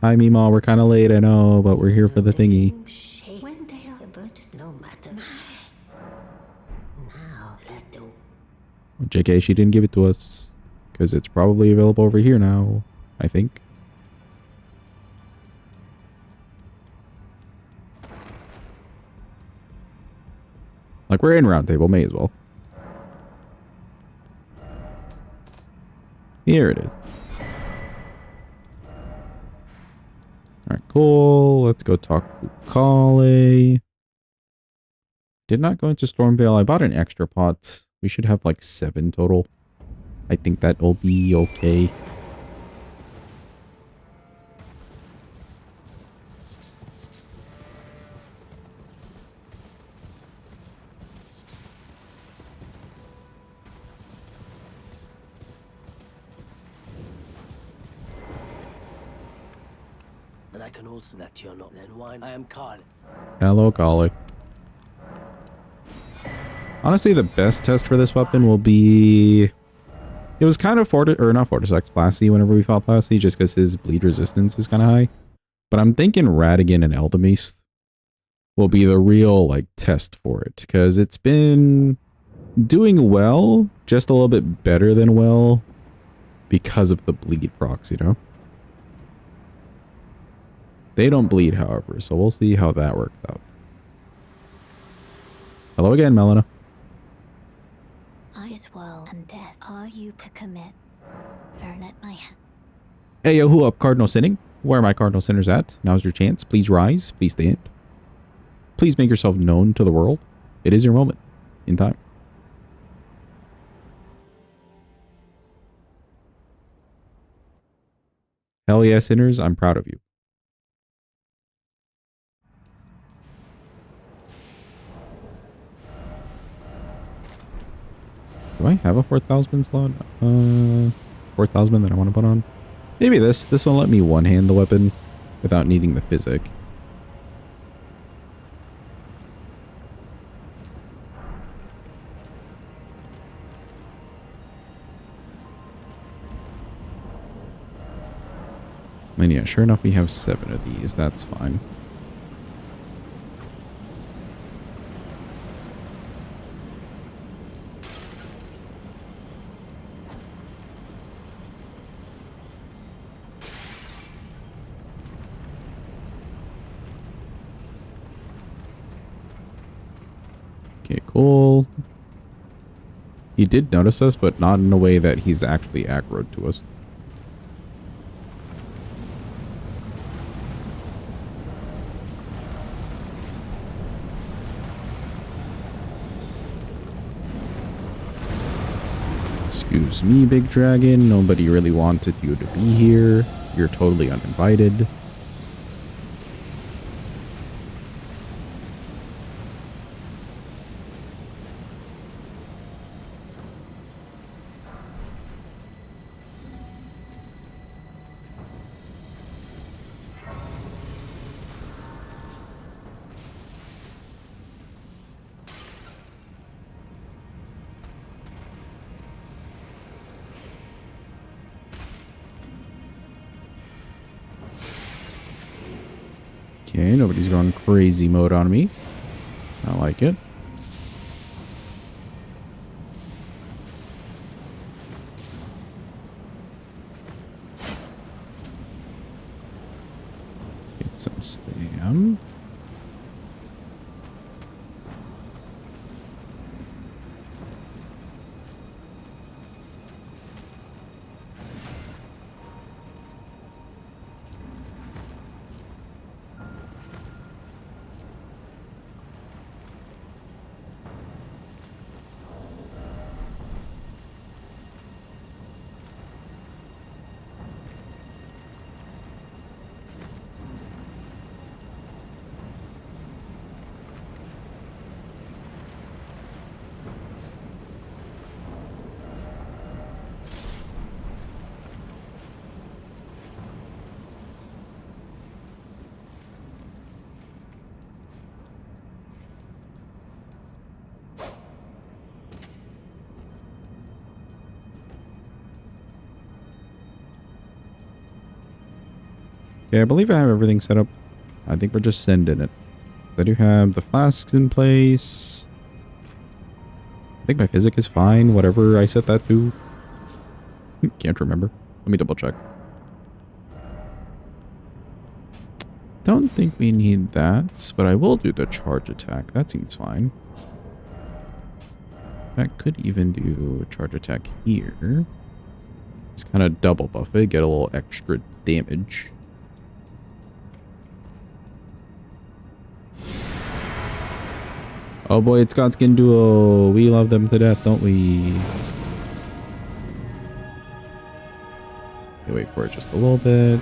Hi, Meemaw. We're kind of late, I know, but we're here for the thingy. When they are but no matter. Now let do. JK, she didn't give it to us. Because it's probably available over here now, I think. Like, we're in round table, may as well. Here it is. Alright, cool. Let's go talk to Kale. Did not go into Stormvale. I bought an extra pot. We should have like 7 total. I think that'll be okay. And I can also that you're not then wine. I am Carl. Hello, Kale. Honestly, the best test for this weapon will be... It was kind of not Fortis X Classy whenever we fought Classy, just because his bleed resistance is kind of high. But I'm thinking Radigan and Eldamace will be the real like test for it, because it's been doing well, just a little bit better than well, because of the bleed procs, you know? They don't bleed, however, so we'll see how that works out. Hello again, Melina. I as well and death. Are you to commit? Very let my hand. Hey, yo, who up, Cardinal Sinning? Where are my Cardinal Sinners at? Now's your chance. Please rise. Please stand. Please make yourself known to the world. It is your moment in time. Hell yeah, Sinners. I'm proud of you. Do I have a 4,000 slot? 4,000 that I want to put on? Maybe this. This will let me one-hand the weapon without needing the physic. And yeah, sure enough, we have 7 of these. That's fine. Okay, cool. He did notice us, but not in a way that he's actually aggroed to us. Excuse me, big dragon. Nobody really wanted you to be here. You're totally uninvited. Okay, nobody's going crazy mode on me. I like it. Get some stam. Okay, I believe I have everything set up. I think we're just sending it. I do have the flasks in place. I think my physic is fine, whatever I set that to. Can't remember. Let me double check. Don't think we need that, but I will do the charge attack. That seems fine. I could even do a charge attack here. Just kind of double buff it, get a little extra damage. Oh boy, it's Godskin Duo. We love them to death, don't we? Okay, wait for it just a little bit.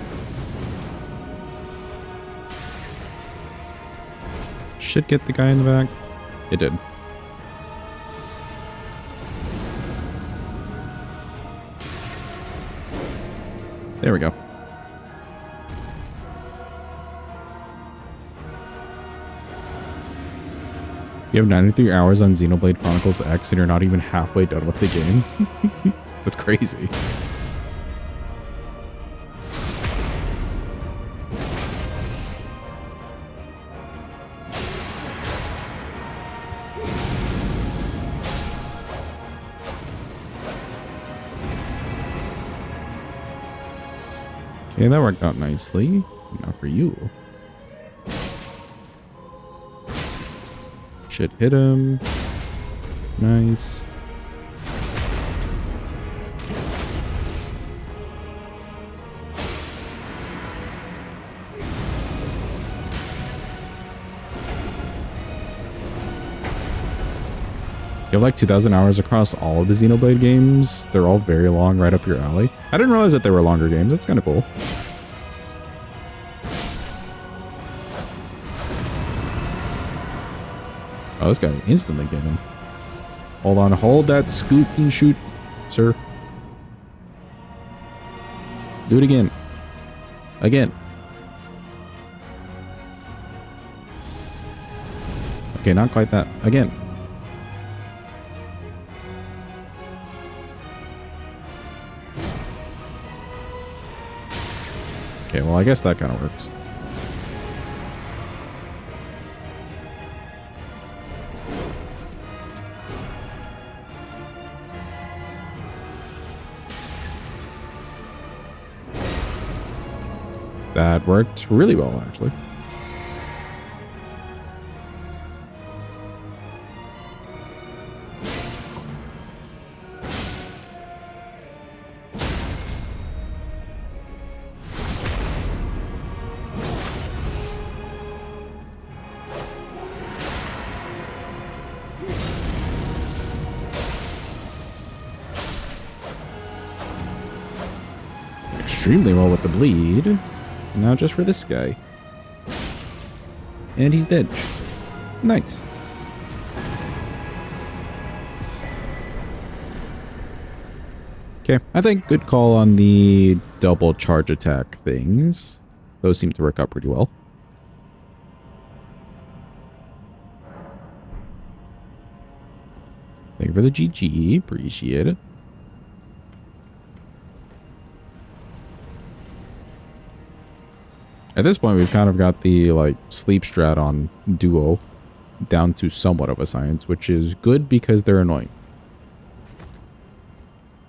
Should get the guy in the back. It did. There we go. You have 93 hours on Xenoblade Chronicles X and you're not even halfway done with the game. That's crazy. Okay, that worked out nicely. Now for you. Should hit him. Nice. You have like 2,000 hours across all of the Xenoblade games. They're all very long, right up your alley. I didn't realize that they were longer games. That's kind of cool. Oh, this guy instantly get him. Hold on, hold that scoot and shoot, sir. Do it again. Again. Okay, not quite that. Again. Okay, well, I guess that kind of works. That worked really well, actually. Extremely well with the bleed. Now just for this guy. And he's dead. Nice. Okay, I think good call on the double charge attack things. Those seem to work out pretty well. Thank you for the GG. Appreciate it. At this point, we've kind of got the, like, sleep strat on Duo down to somewhat of a science, which is good because they're annoying.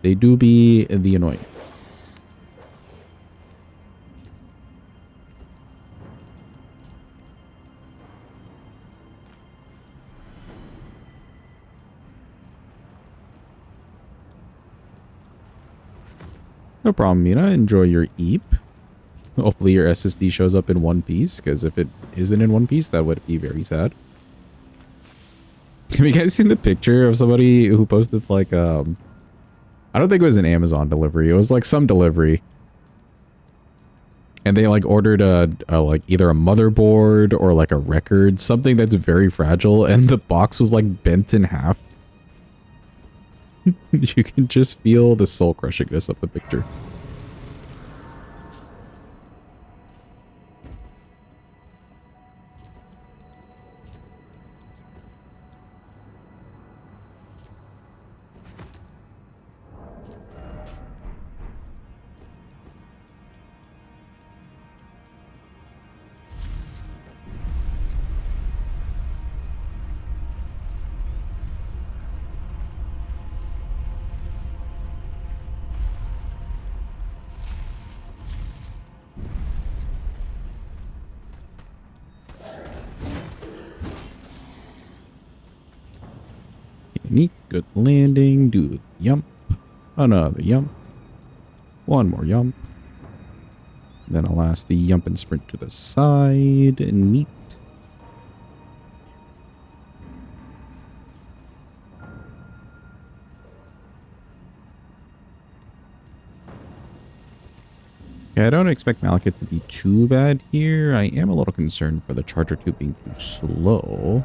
They do be the annoying. No problem, Mina. Enjoy your EAP. Hopefully your SSD shows up in one piece, because if it isn't in one piece, that would be very sad. Have you guys seen the picture of somebody who posted, like, I don't think it was an Amazon delivery. It was, like, some delivery. And they, like, ordered like, either a motherboard or, like, a record. Something that's very fragile. And the box was, like, bent in half. You can just feel the soul-crushingness of the picture. Good landing. Do the yump. Another yump. One more yump. Then I'll ask the yump and sprint to the side. Neat. Yeah, I don't expect Malekith to be too bad here. I am a little concerned for the Charger 2 being too slow.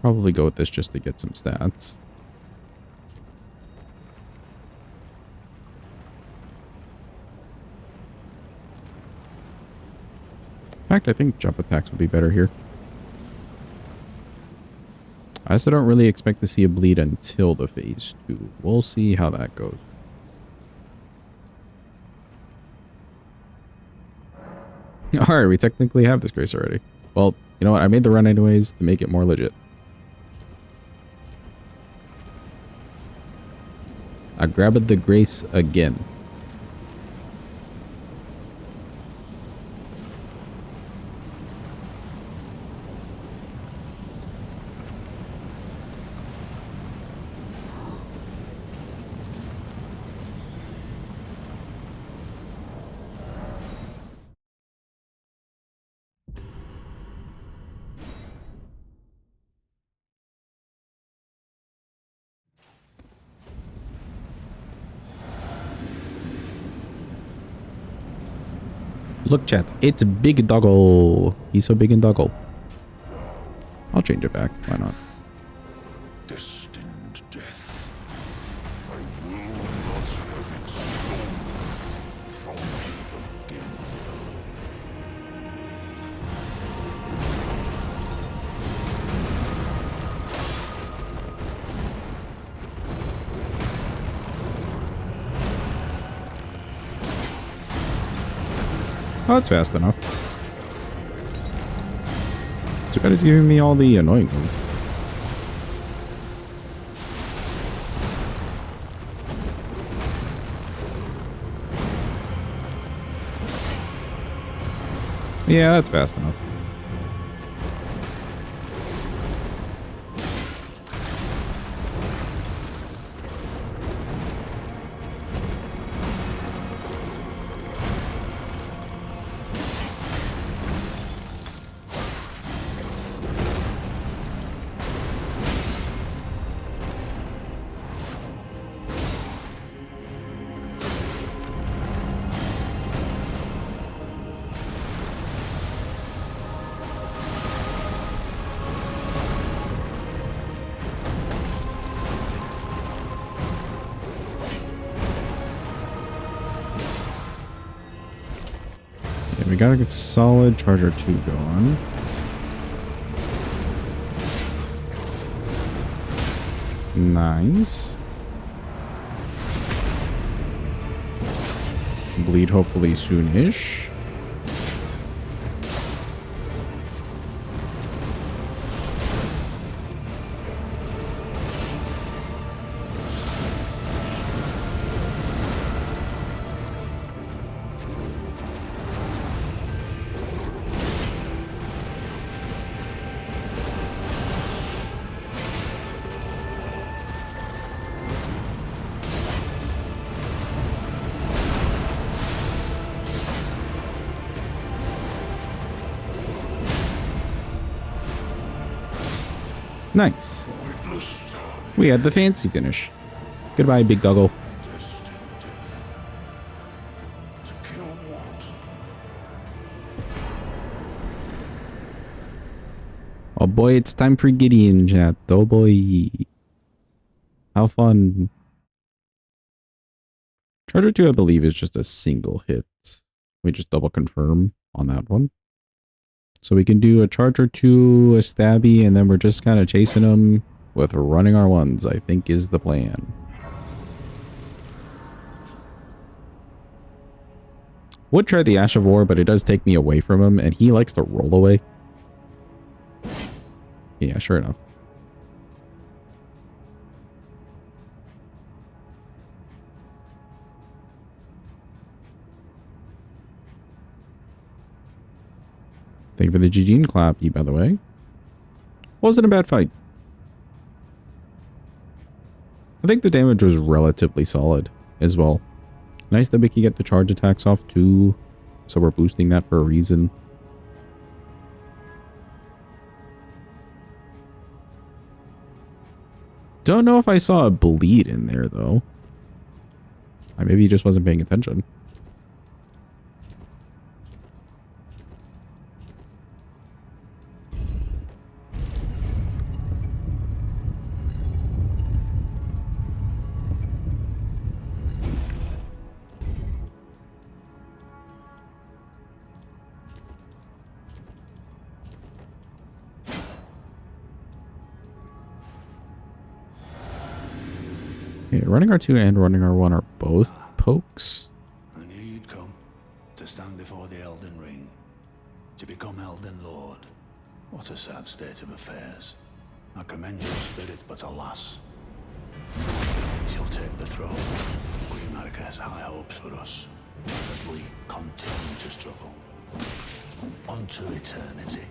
Probably go with this just to get some stats. In fact, I think jump attacks would be better here. I also don't really expect to see a bleed until the phase 2. We'll see how that goes. Alright, we technically have this grace already. Well, you know what? I made the run anyways to make it more legit. I grabbed the grace again. Look, chat. It's Big Doggo. He's so big and doggo. I'll change it back. Why not? Destined death. I will not have it stolen from me again. Oh, that's fast enough. Too bad he's giving me all the annoying moves. Yeah, that's fast enough. Yeah, we got a solid Charger 2 going. Nice. Bleed hopefully soon-ish. Nice. We had the fancy finish. Goodbye, Big Doggo. Destined death. To kill what? Oh boy, it's time for Gideon chat. Oh boy. How fun. Charger 2, I believe, is just a single hit. Let me just double confirm on that one. So we can do a Charger 2, a Stabby, and then we're just kind of chasing them with running our ones, I think is the plan. Would try the Ash of War, but it does take me away from him, and he likes to roll away. Yeah, sure enough. Thank you for the GG clappy, by the way. Wasn't a bad fight. I think the damage was relatively solid as well. Nice that we can get the charge attacks off too. So we're boosting that for a reason. Don't know if I saw a bleed in there though. Maybe he just wasn't paying attention. Okay, running R2 and running R1 are both pokes. I knew you'd come to stand before the Elden Ring, to become Elden Lord. What a sad state of affairs. I commend your spirit, but alas, she'll take the throne. Queen Marika has high hopes for us, but we continue to struggle. Unto eternity.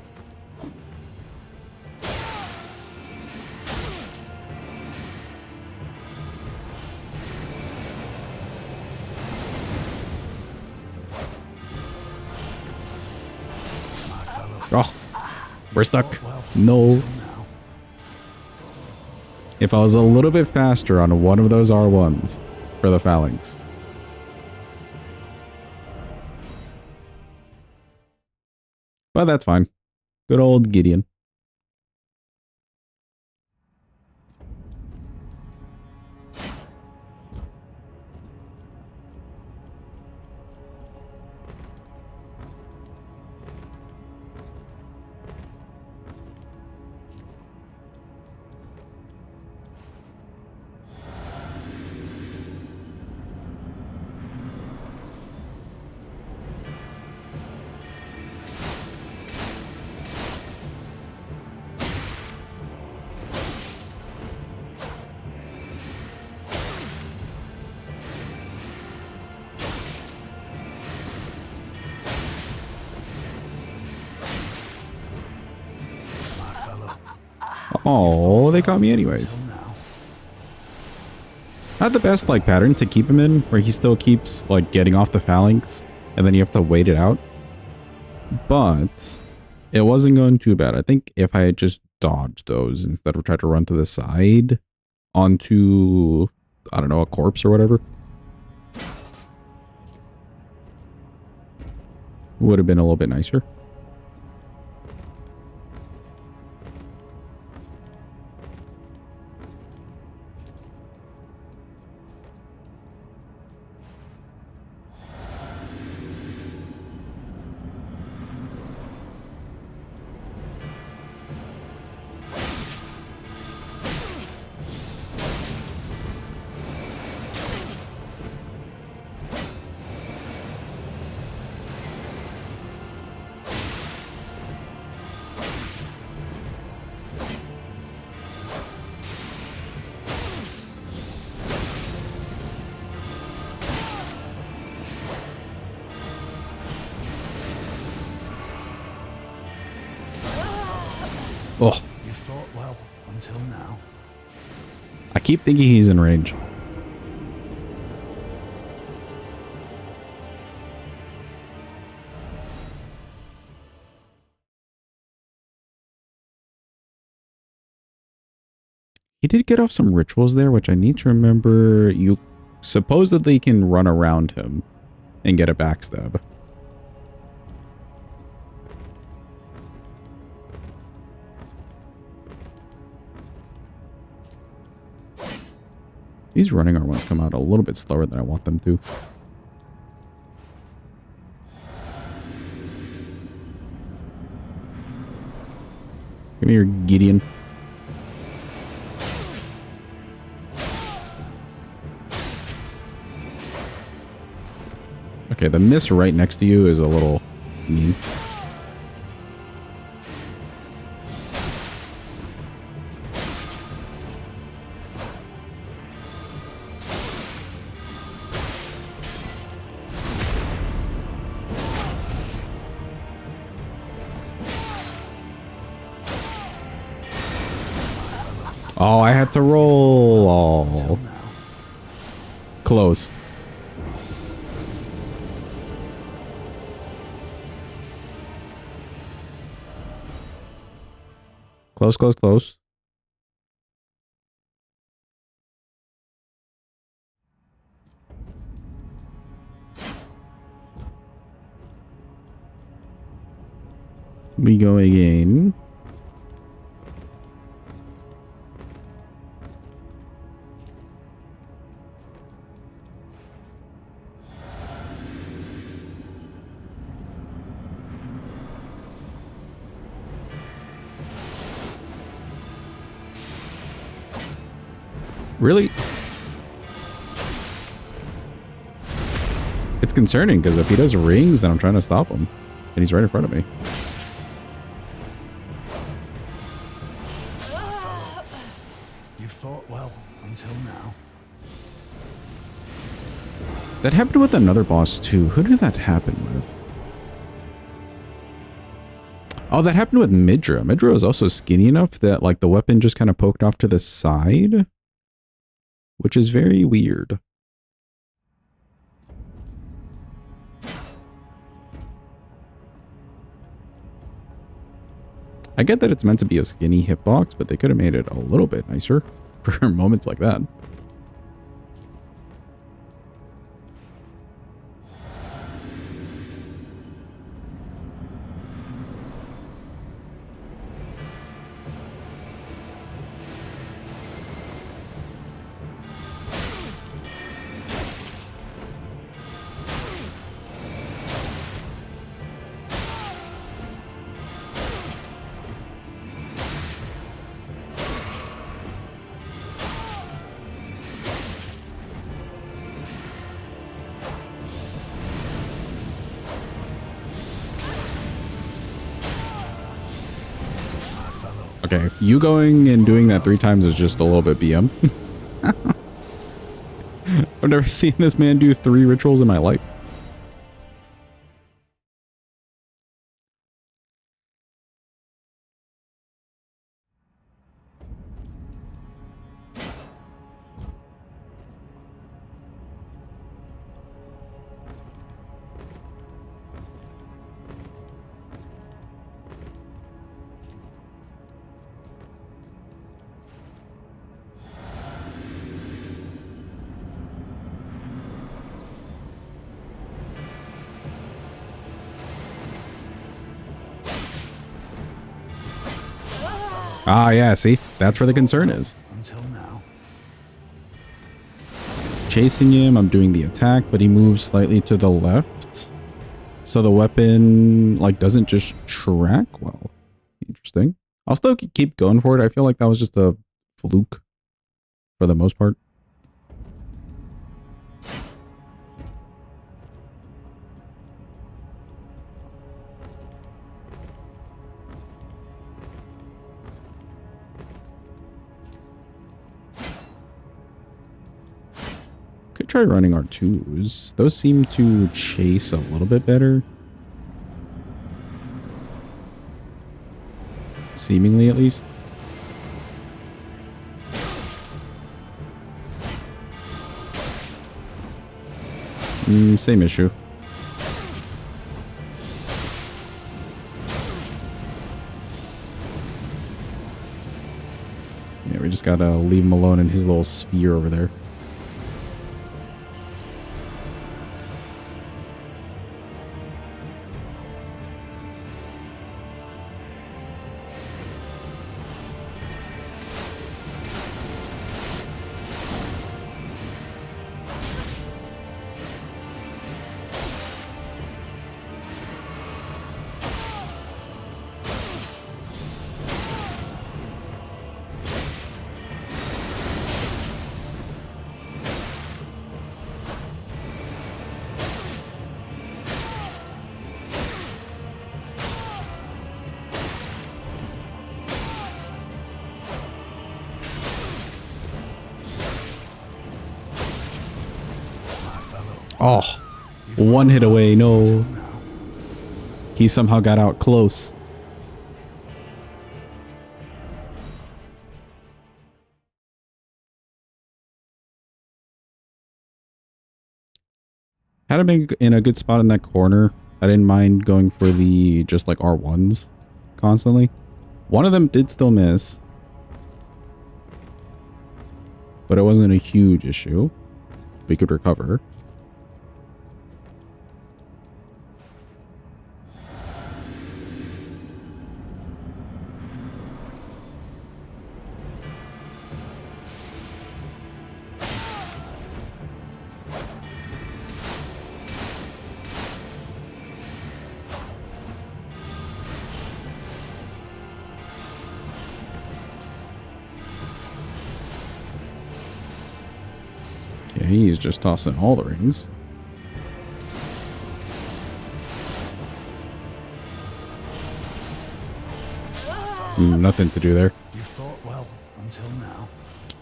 Oh, we're stuck. No. If I was a little bit faster on one of those R1s for the phalanx. But that's fine. Good old Gideon. Oh, they caught me anyways. Not the best like pattern to keep him in, where he still keeps like getting off the phalanx and then you have to wait it out. But it wasn't going too bad. I think if I had just dodged those instead of tried to run to the side onto, I don't know, a corpse or whatever, would have been a little bit nicer. Oh. You fought well until now. I keep thinking he's in range. He did get off some rituals there, which I need to remember. You supposedly can run around him and get a backstab. These running R1s come out a little bit slower than I want them to. Come here, Gideon. Okay, the miss right next to you is a little mean. Oh, I had to roll. Oh. Close. Close, close, close. We go again. Really? It's concerning because if he does rings, then I'm trying to stop him. And he's right in front of me. You fought well until now. That happened with another boss too. Who did that happen with? Oh, that happened with Midra. Midra was also skinny enough that like the weapon just kind of poked off to the side, which is very weird. I get that it's meant to be a skinny hitbox, but they could have made it a little bit nicer for moments like that. Okay, you going and doing that 3 times is just a little bit BM. I've never seen this man do 3 rituals in my life. Ah, yeah, see? That's where the concern is. Until now. Chasing him, I'm doing the attack, but he moves slightly to the left. So the weapon, like, doesn't just track well. Interesting. I'll still keep going for it. I feel like that was just a fluke for the most part. Could try running R2s. Those seem to chase a little bit better. Seemingly, at least. Same issue. Yeah, we just gotta leave him alone in his little sphere over there. Oh, 1 hit away. No. He somehow got out close. Had it been in a good spot in that corner, I didn't mind going for the just like R1s constantly. One of them did still miss, but it wasn't a huge issue. We could recover. Okay, he's just tossing all the rings. Nothing to do there. You fought well until now.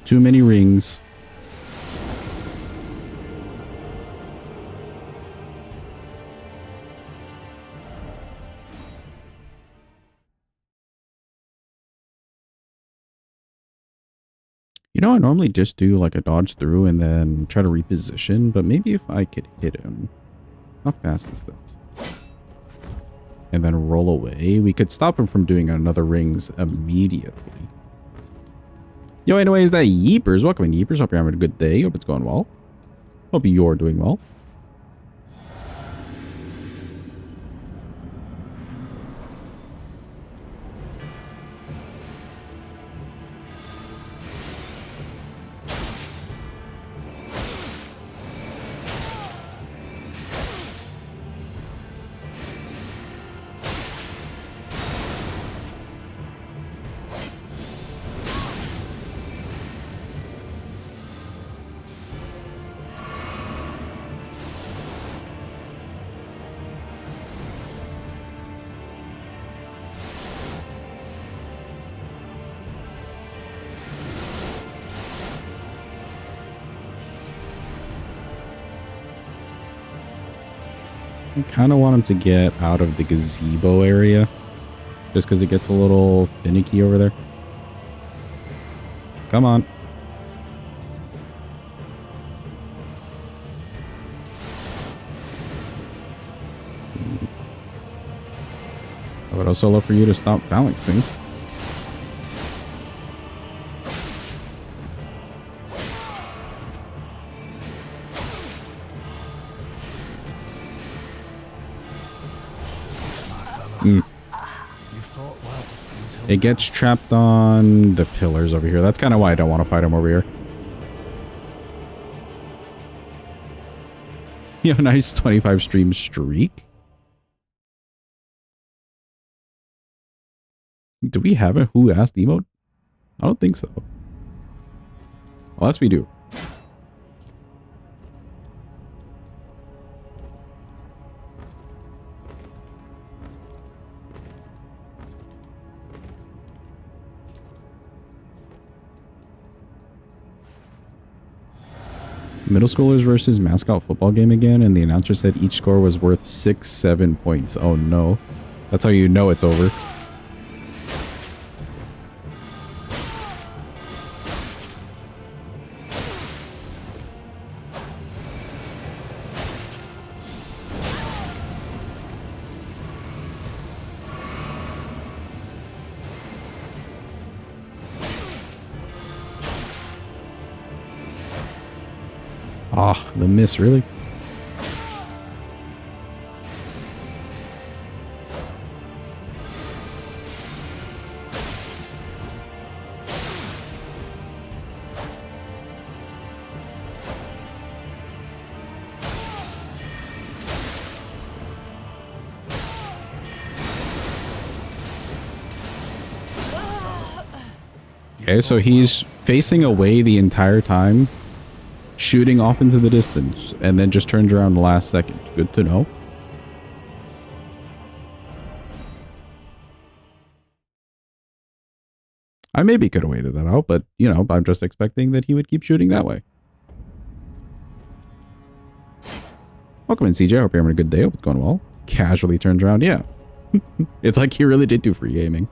Too many rings. You know, I normally just do like a dodge through and then try to reposition, but maybe if I could hit him. How fast is this? And then roll away. We could stop him from doing another rings immediately. Yo, anyways, that Yeepers. Welcome in, Yeepers. Hope you're having a good day. Hope it's going well. Hope you're doing well. I kind of want him to get out of the gazebo area. Just because it gets a little finicky over there. Come on. I would also love for you to stop balancing. It gets trapped on the pillars over here. That's kind of why I don't want to fight him over here. Yo, nice 25 stream streak. Do we have a Who Asked emote? I don't think so. Unless we do. Middle schoolers versus mascot football game again, and the announcer said each score was worth 6-7 points. Oh no. That's how you know it's over. Ah, the miss, really? Okay, so he's facing away the entire time, shooting off into the distance, and then just turns around the last second. Good to know. I maybe could have waited that out, but, you know, I'm just expecting that he would keep shooting that way. Welcome in, CJ. Hope you're having a good day. Hope it's going well. Casually turns around. Yeah. It's like he really did do free gaming.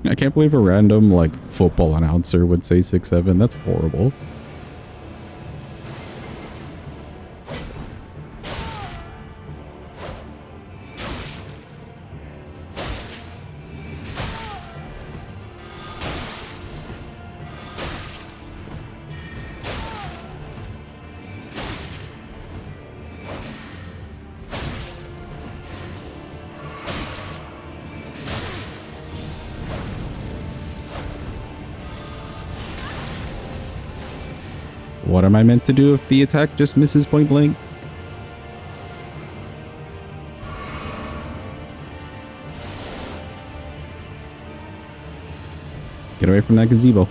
I can't believe a random, like, football announcer would say 6'7". That's horrible. What am I meant to do if the attack just misses point blank? Get away from that gazebo.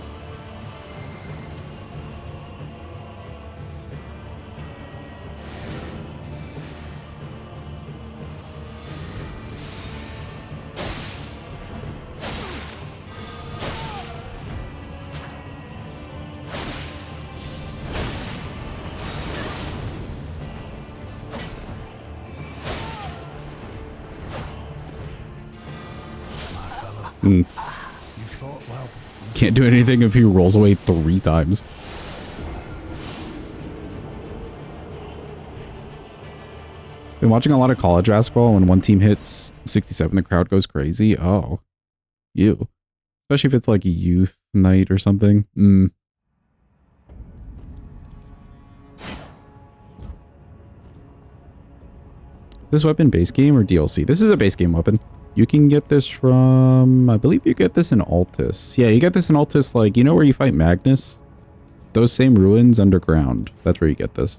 You fought well. Can't do anything if he rolls away 3 times. Been watching a lot of college basketball. When one team hits 67, the crowd goes crazy. Oh, you. Especially if it's like a youth night or something. This weapon base game or DLC? This is a base game weapon. You can get this from, I believe you get this in Altus. Yeah, you get this in Altus, like, you know where you fight Magnus? Those same ruins underground. That's where you get this.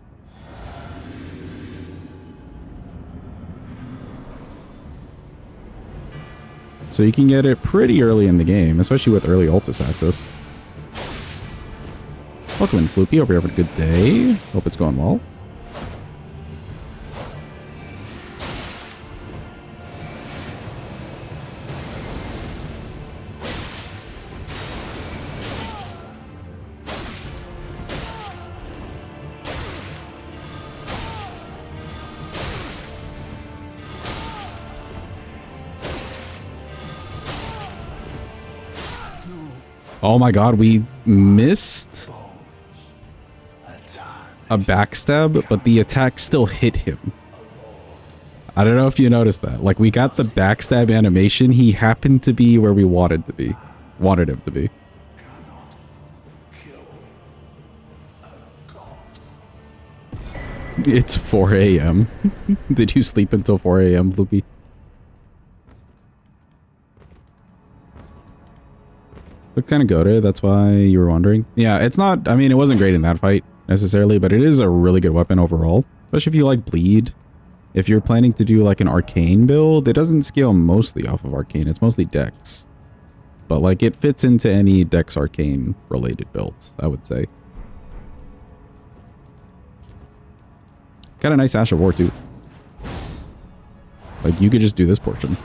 So you can get it pretty early in the game, especially with early Altus access. Welcome in, Floopy. Hope you're having a good day. Hope it's going well. Oh my god, we missed a backstab, but the attack still hit him. I don't know if you noticed that. Like, we got the backstab animation. He happened to be where we wanted to be. Wanted him to be. It's 4 a.m. Did you sleep until 4 a.m., Loopy? Look kind of goated, that's why you were wondering. Yeah, it's not, I mean, it wasn't great in that fight necessarily, but it is a really good weapon overall. Especially if you like bleed. If you're planning to do like an arcane build, it doesn't scale mostly off of arcane, it's mostly dex. But like it fits into any dex arcane related builds, I would say. Got a nice Ash of War too. Like you could just do this portion.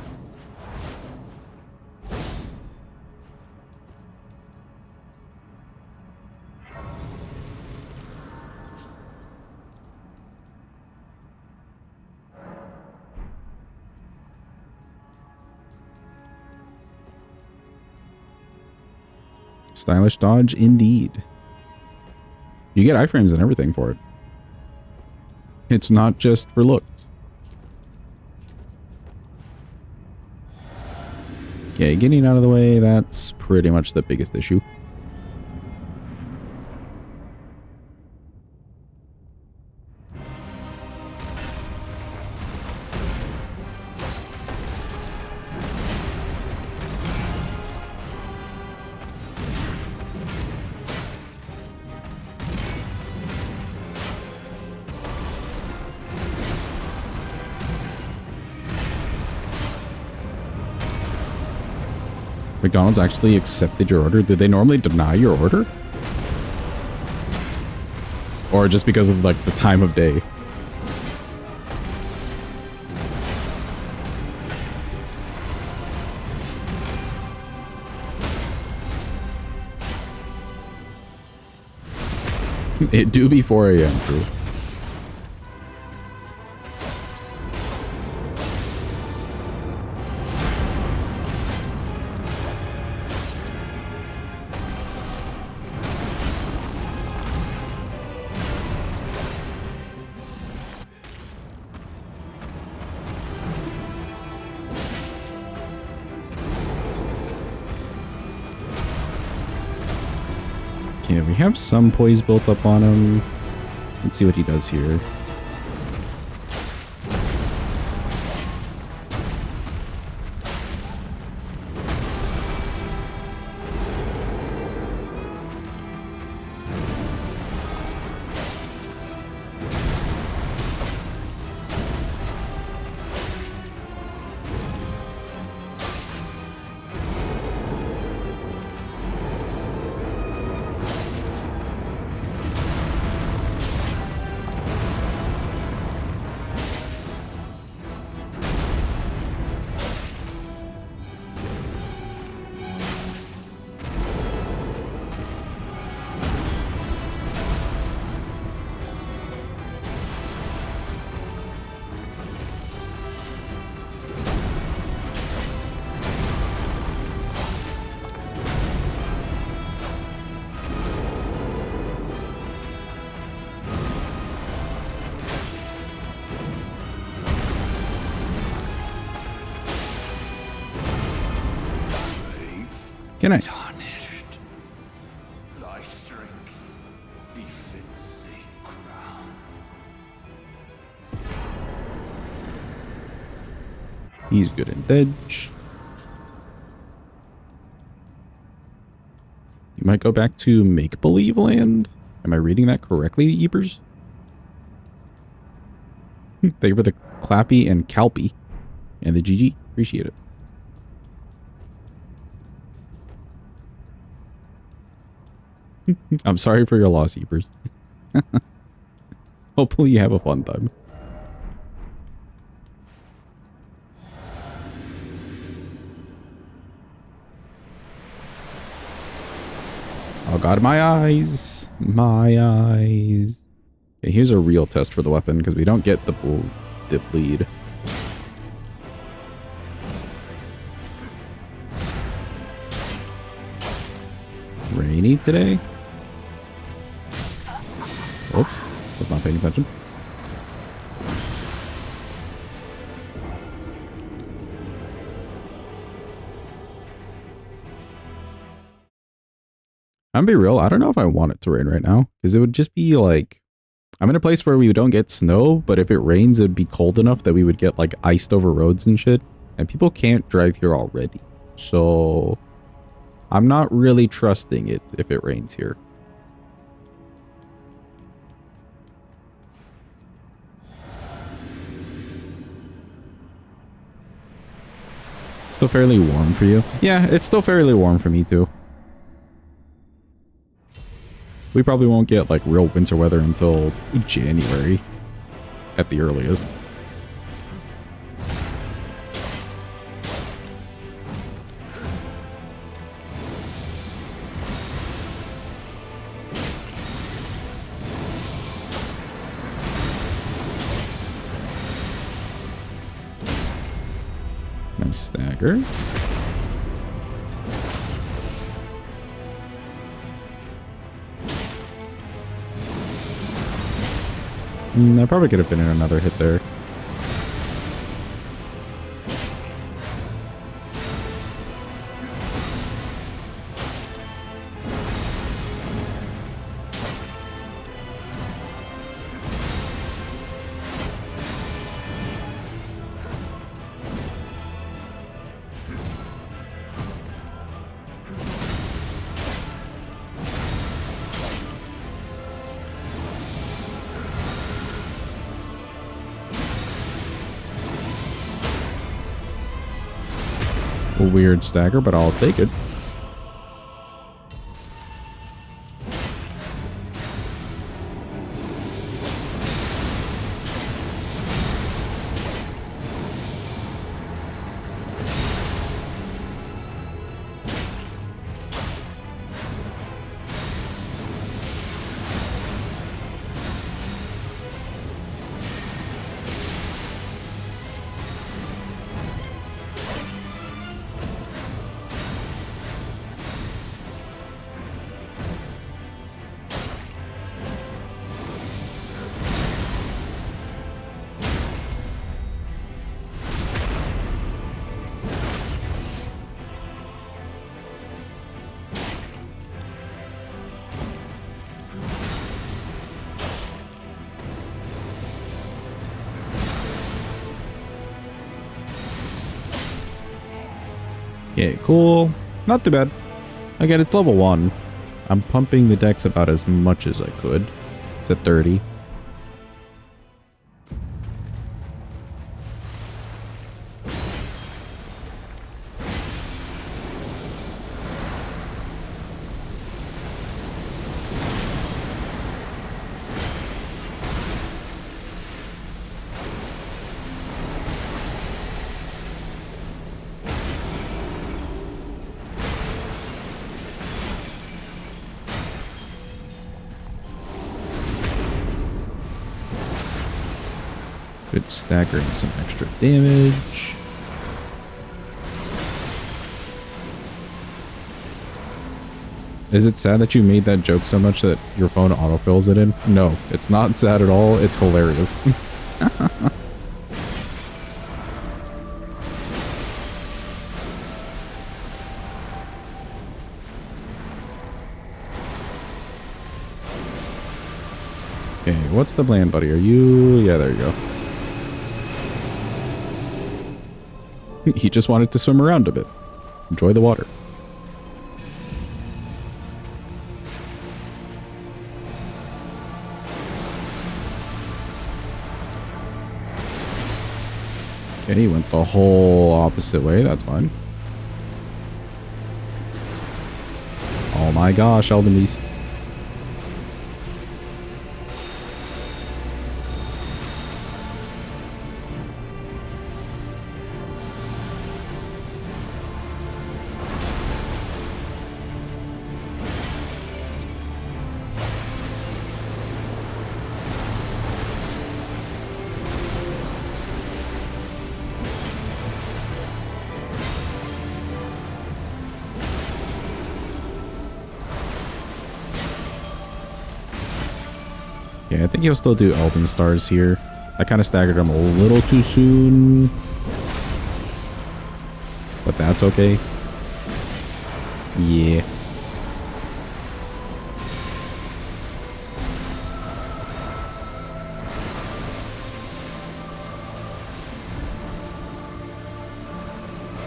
Stylish dodge indeed. You get iframes and everything for it. It's not just for looks. Okay, getting out of the way, that's pretty much the biggest issue. McDonald's actually accepted your order? Did they normally deny your order? Or just because of like the time of day? It do be 4 a.m. True. Okay, we have some poise built up on him. Let's see what he does here. Okay, nice. Tarnished. Thy strength befits a crown. He's good in dodge. You might go back to Make-Believe Land. Am I reading that correctly, Eepers? Thank you for the Clappy and Calpy. And the GG. Appreciate it. I'm sorry for your loss, Eepers. Hopefully you have a fun time. Oh god, my eyes. My eyes. Okay, here's a real test for the weapon, because we don't get the bleed. Rainy today? Oops. Was not paying attention. I'm gonna be real, I don't know if I want it to rain right now. Because it would just be like... I'm in a place where we don't get snow, but if it rains, it'd be cold enough that we would get like iced over roads and shit. And people can't drive here already. So... I'm not really trusting it if it rains here. Still fairly warm for you? Yeah, it's still fairly warm for me too. We probably won't get like real winter weather until January at the earliest. Nice stagger. I probably could have been in another hit there. A weird stagger, but I'll take it. Okay, cool. Not too bad. Again, it's level 1. I'm pumping the dex about as much as I could. It's at 30. Good stagger and some extra damage. Is it sad that you made that joke so much that your phone autofills it in? No, it's not sad at all. It's hilarious. Okay, what's the plan, buddy? Are you... Yeah, there you go. He just wanted to swim around a bit. Enjoy the water. Okay, he went the whole opposite way. That's fine. Oh my gosh, Elden Beast. Okay, I think he'll still do Elven Stars here. I kind of staggered him a little too soon. But that's okay. Yeah.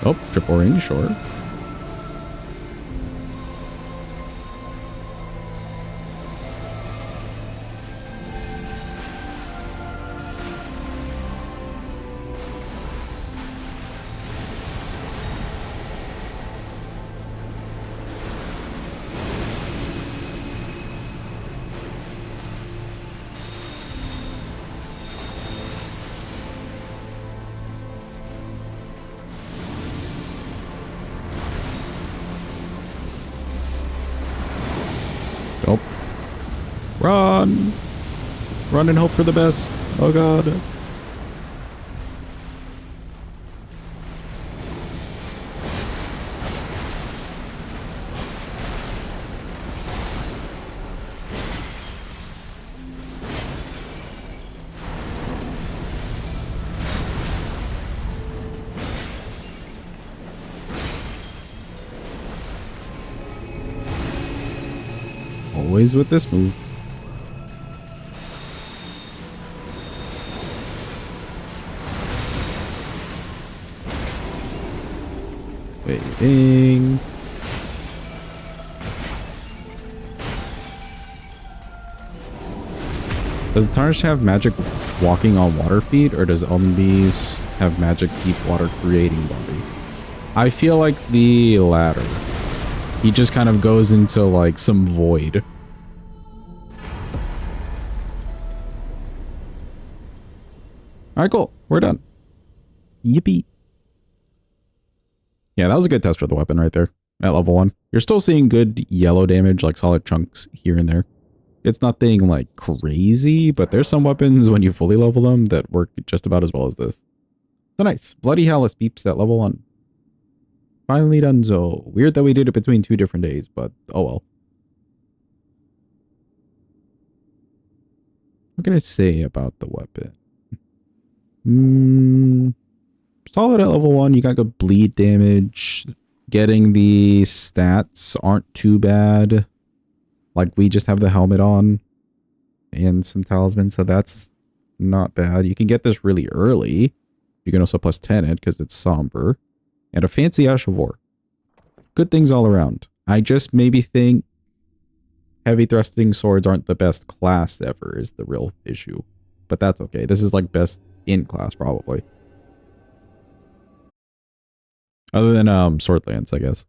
Oh, triple ring, sure. Nope. Run! Run and hope for the best. Oh god. Always with this move. Waiting. Does the Tarnish have magic walking on water feet, or does Elden Beast have magic deep water creating body? I feel like the latter. He just kind of goes into like some void. Alright, cool. We're done. Yippee. Yeah, that was a good test for the weapon right there at level 1. You're still seeing good yellow damage, like solid chunks here and there. It's nothing like crazy, but there's some weapons when you fully level them that work just about as well as this. So nice. Bloody Helice beeps at level 1. Finally done, so weird that we did it between 2 different days, but oh well. What can I say about the weapon? Solid at level 1. You got good bleed damage. Getting the stats aren't too bad. Like, we just have the helmet on and some talisman, so that's not bad. You can get this really early. You can also plus 10 it because it's somber. And a fancy Ash of War. good things all around. I just maybe think heavy thrusting swords aren't the best class ever is the real issue. But that's okay. This is like best in class probably. Other than sword lance, I guess.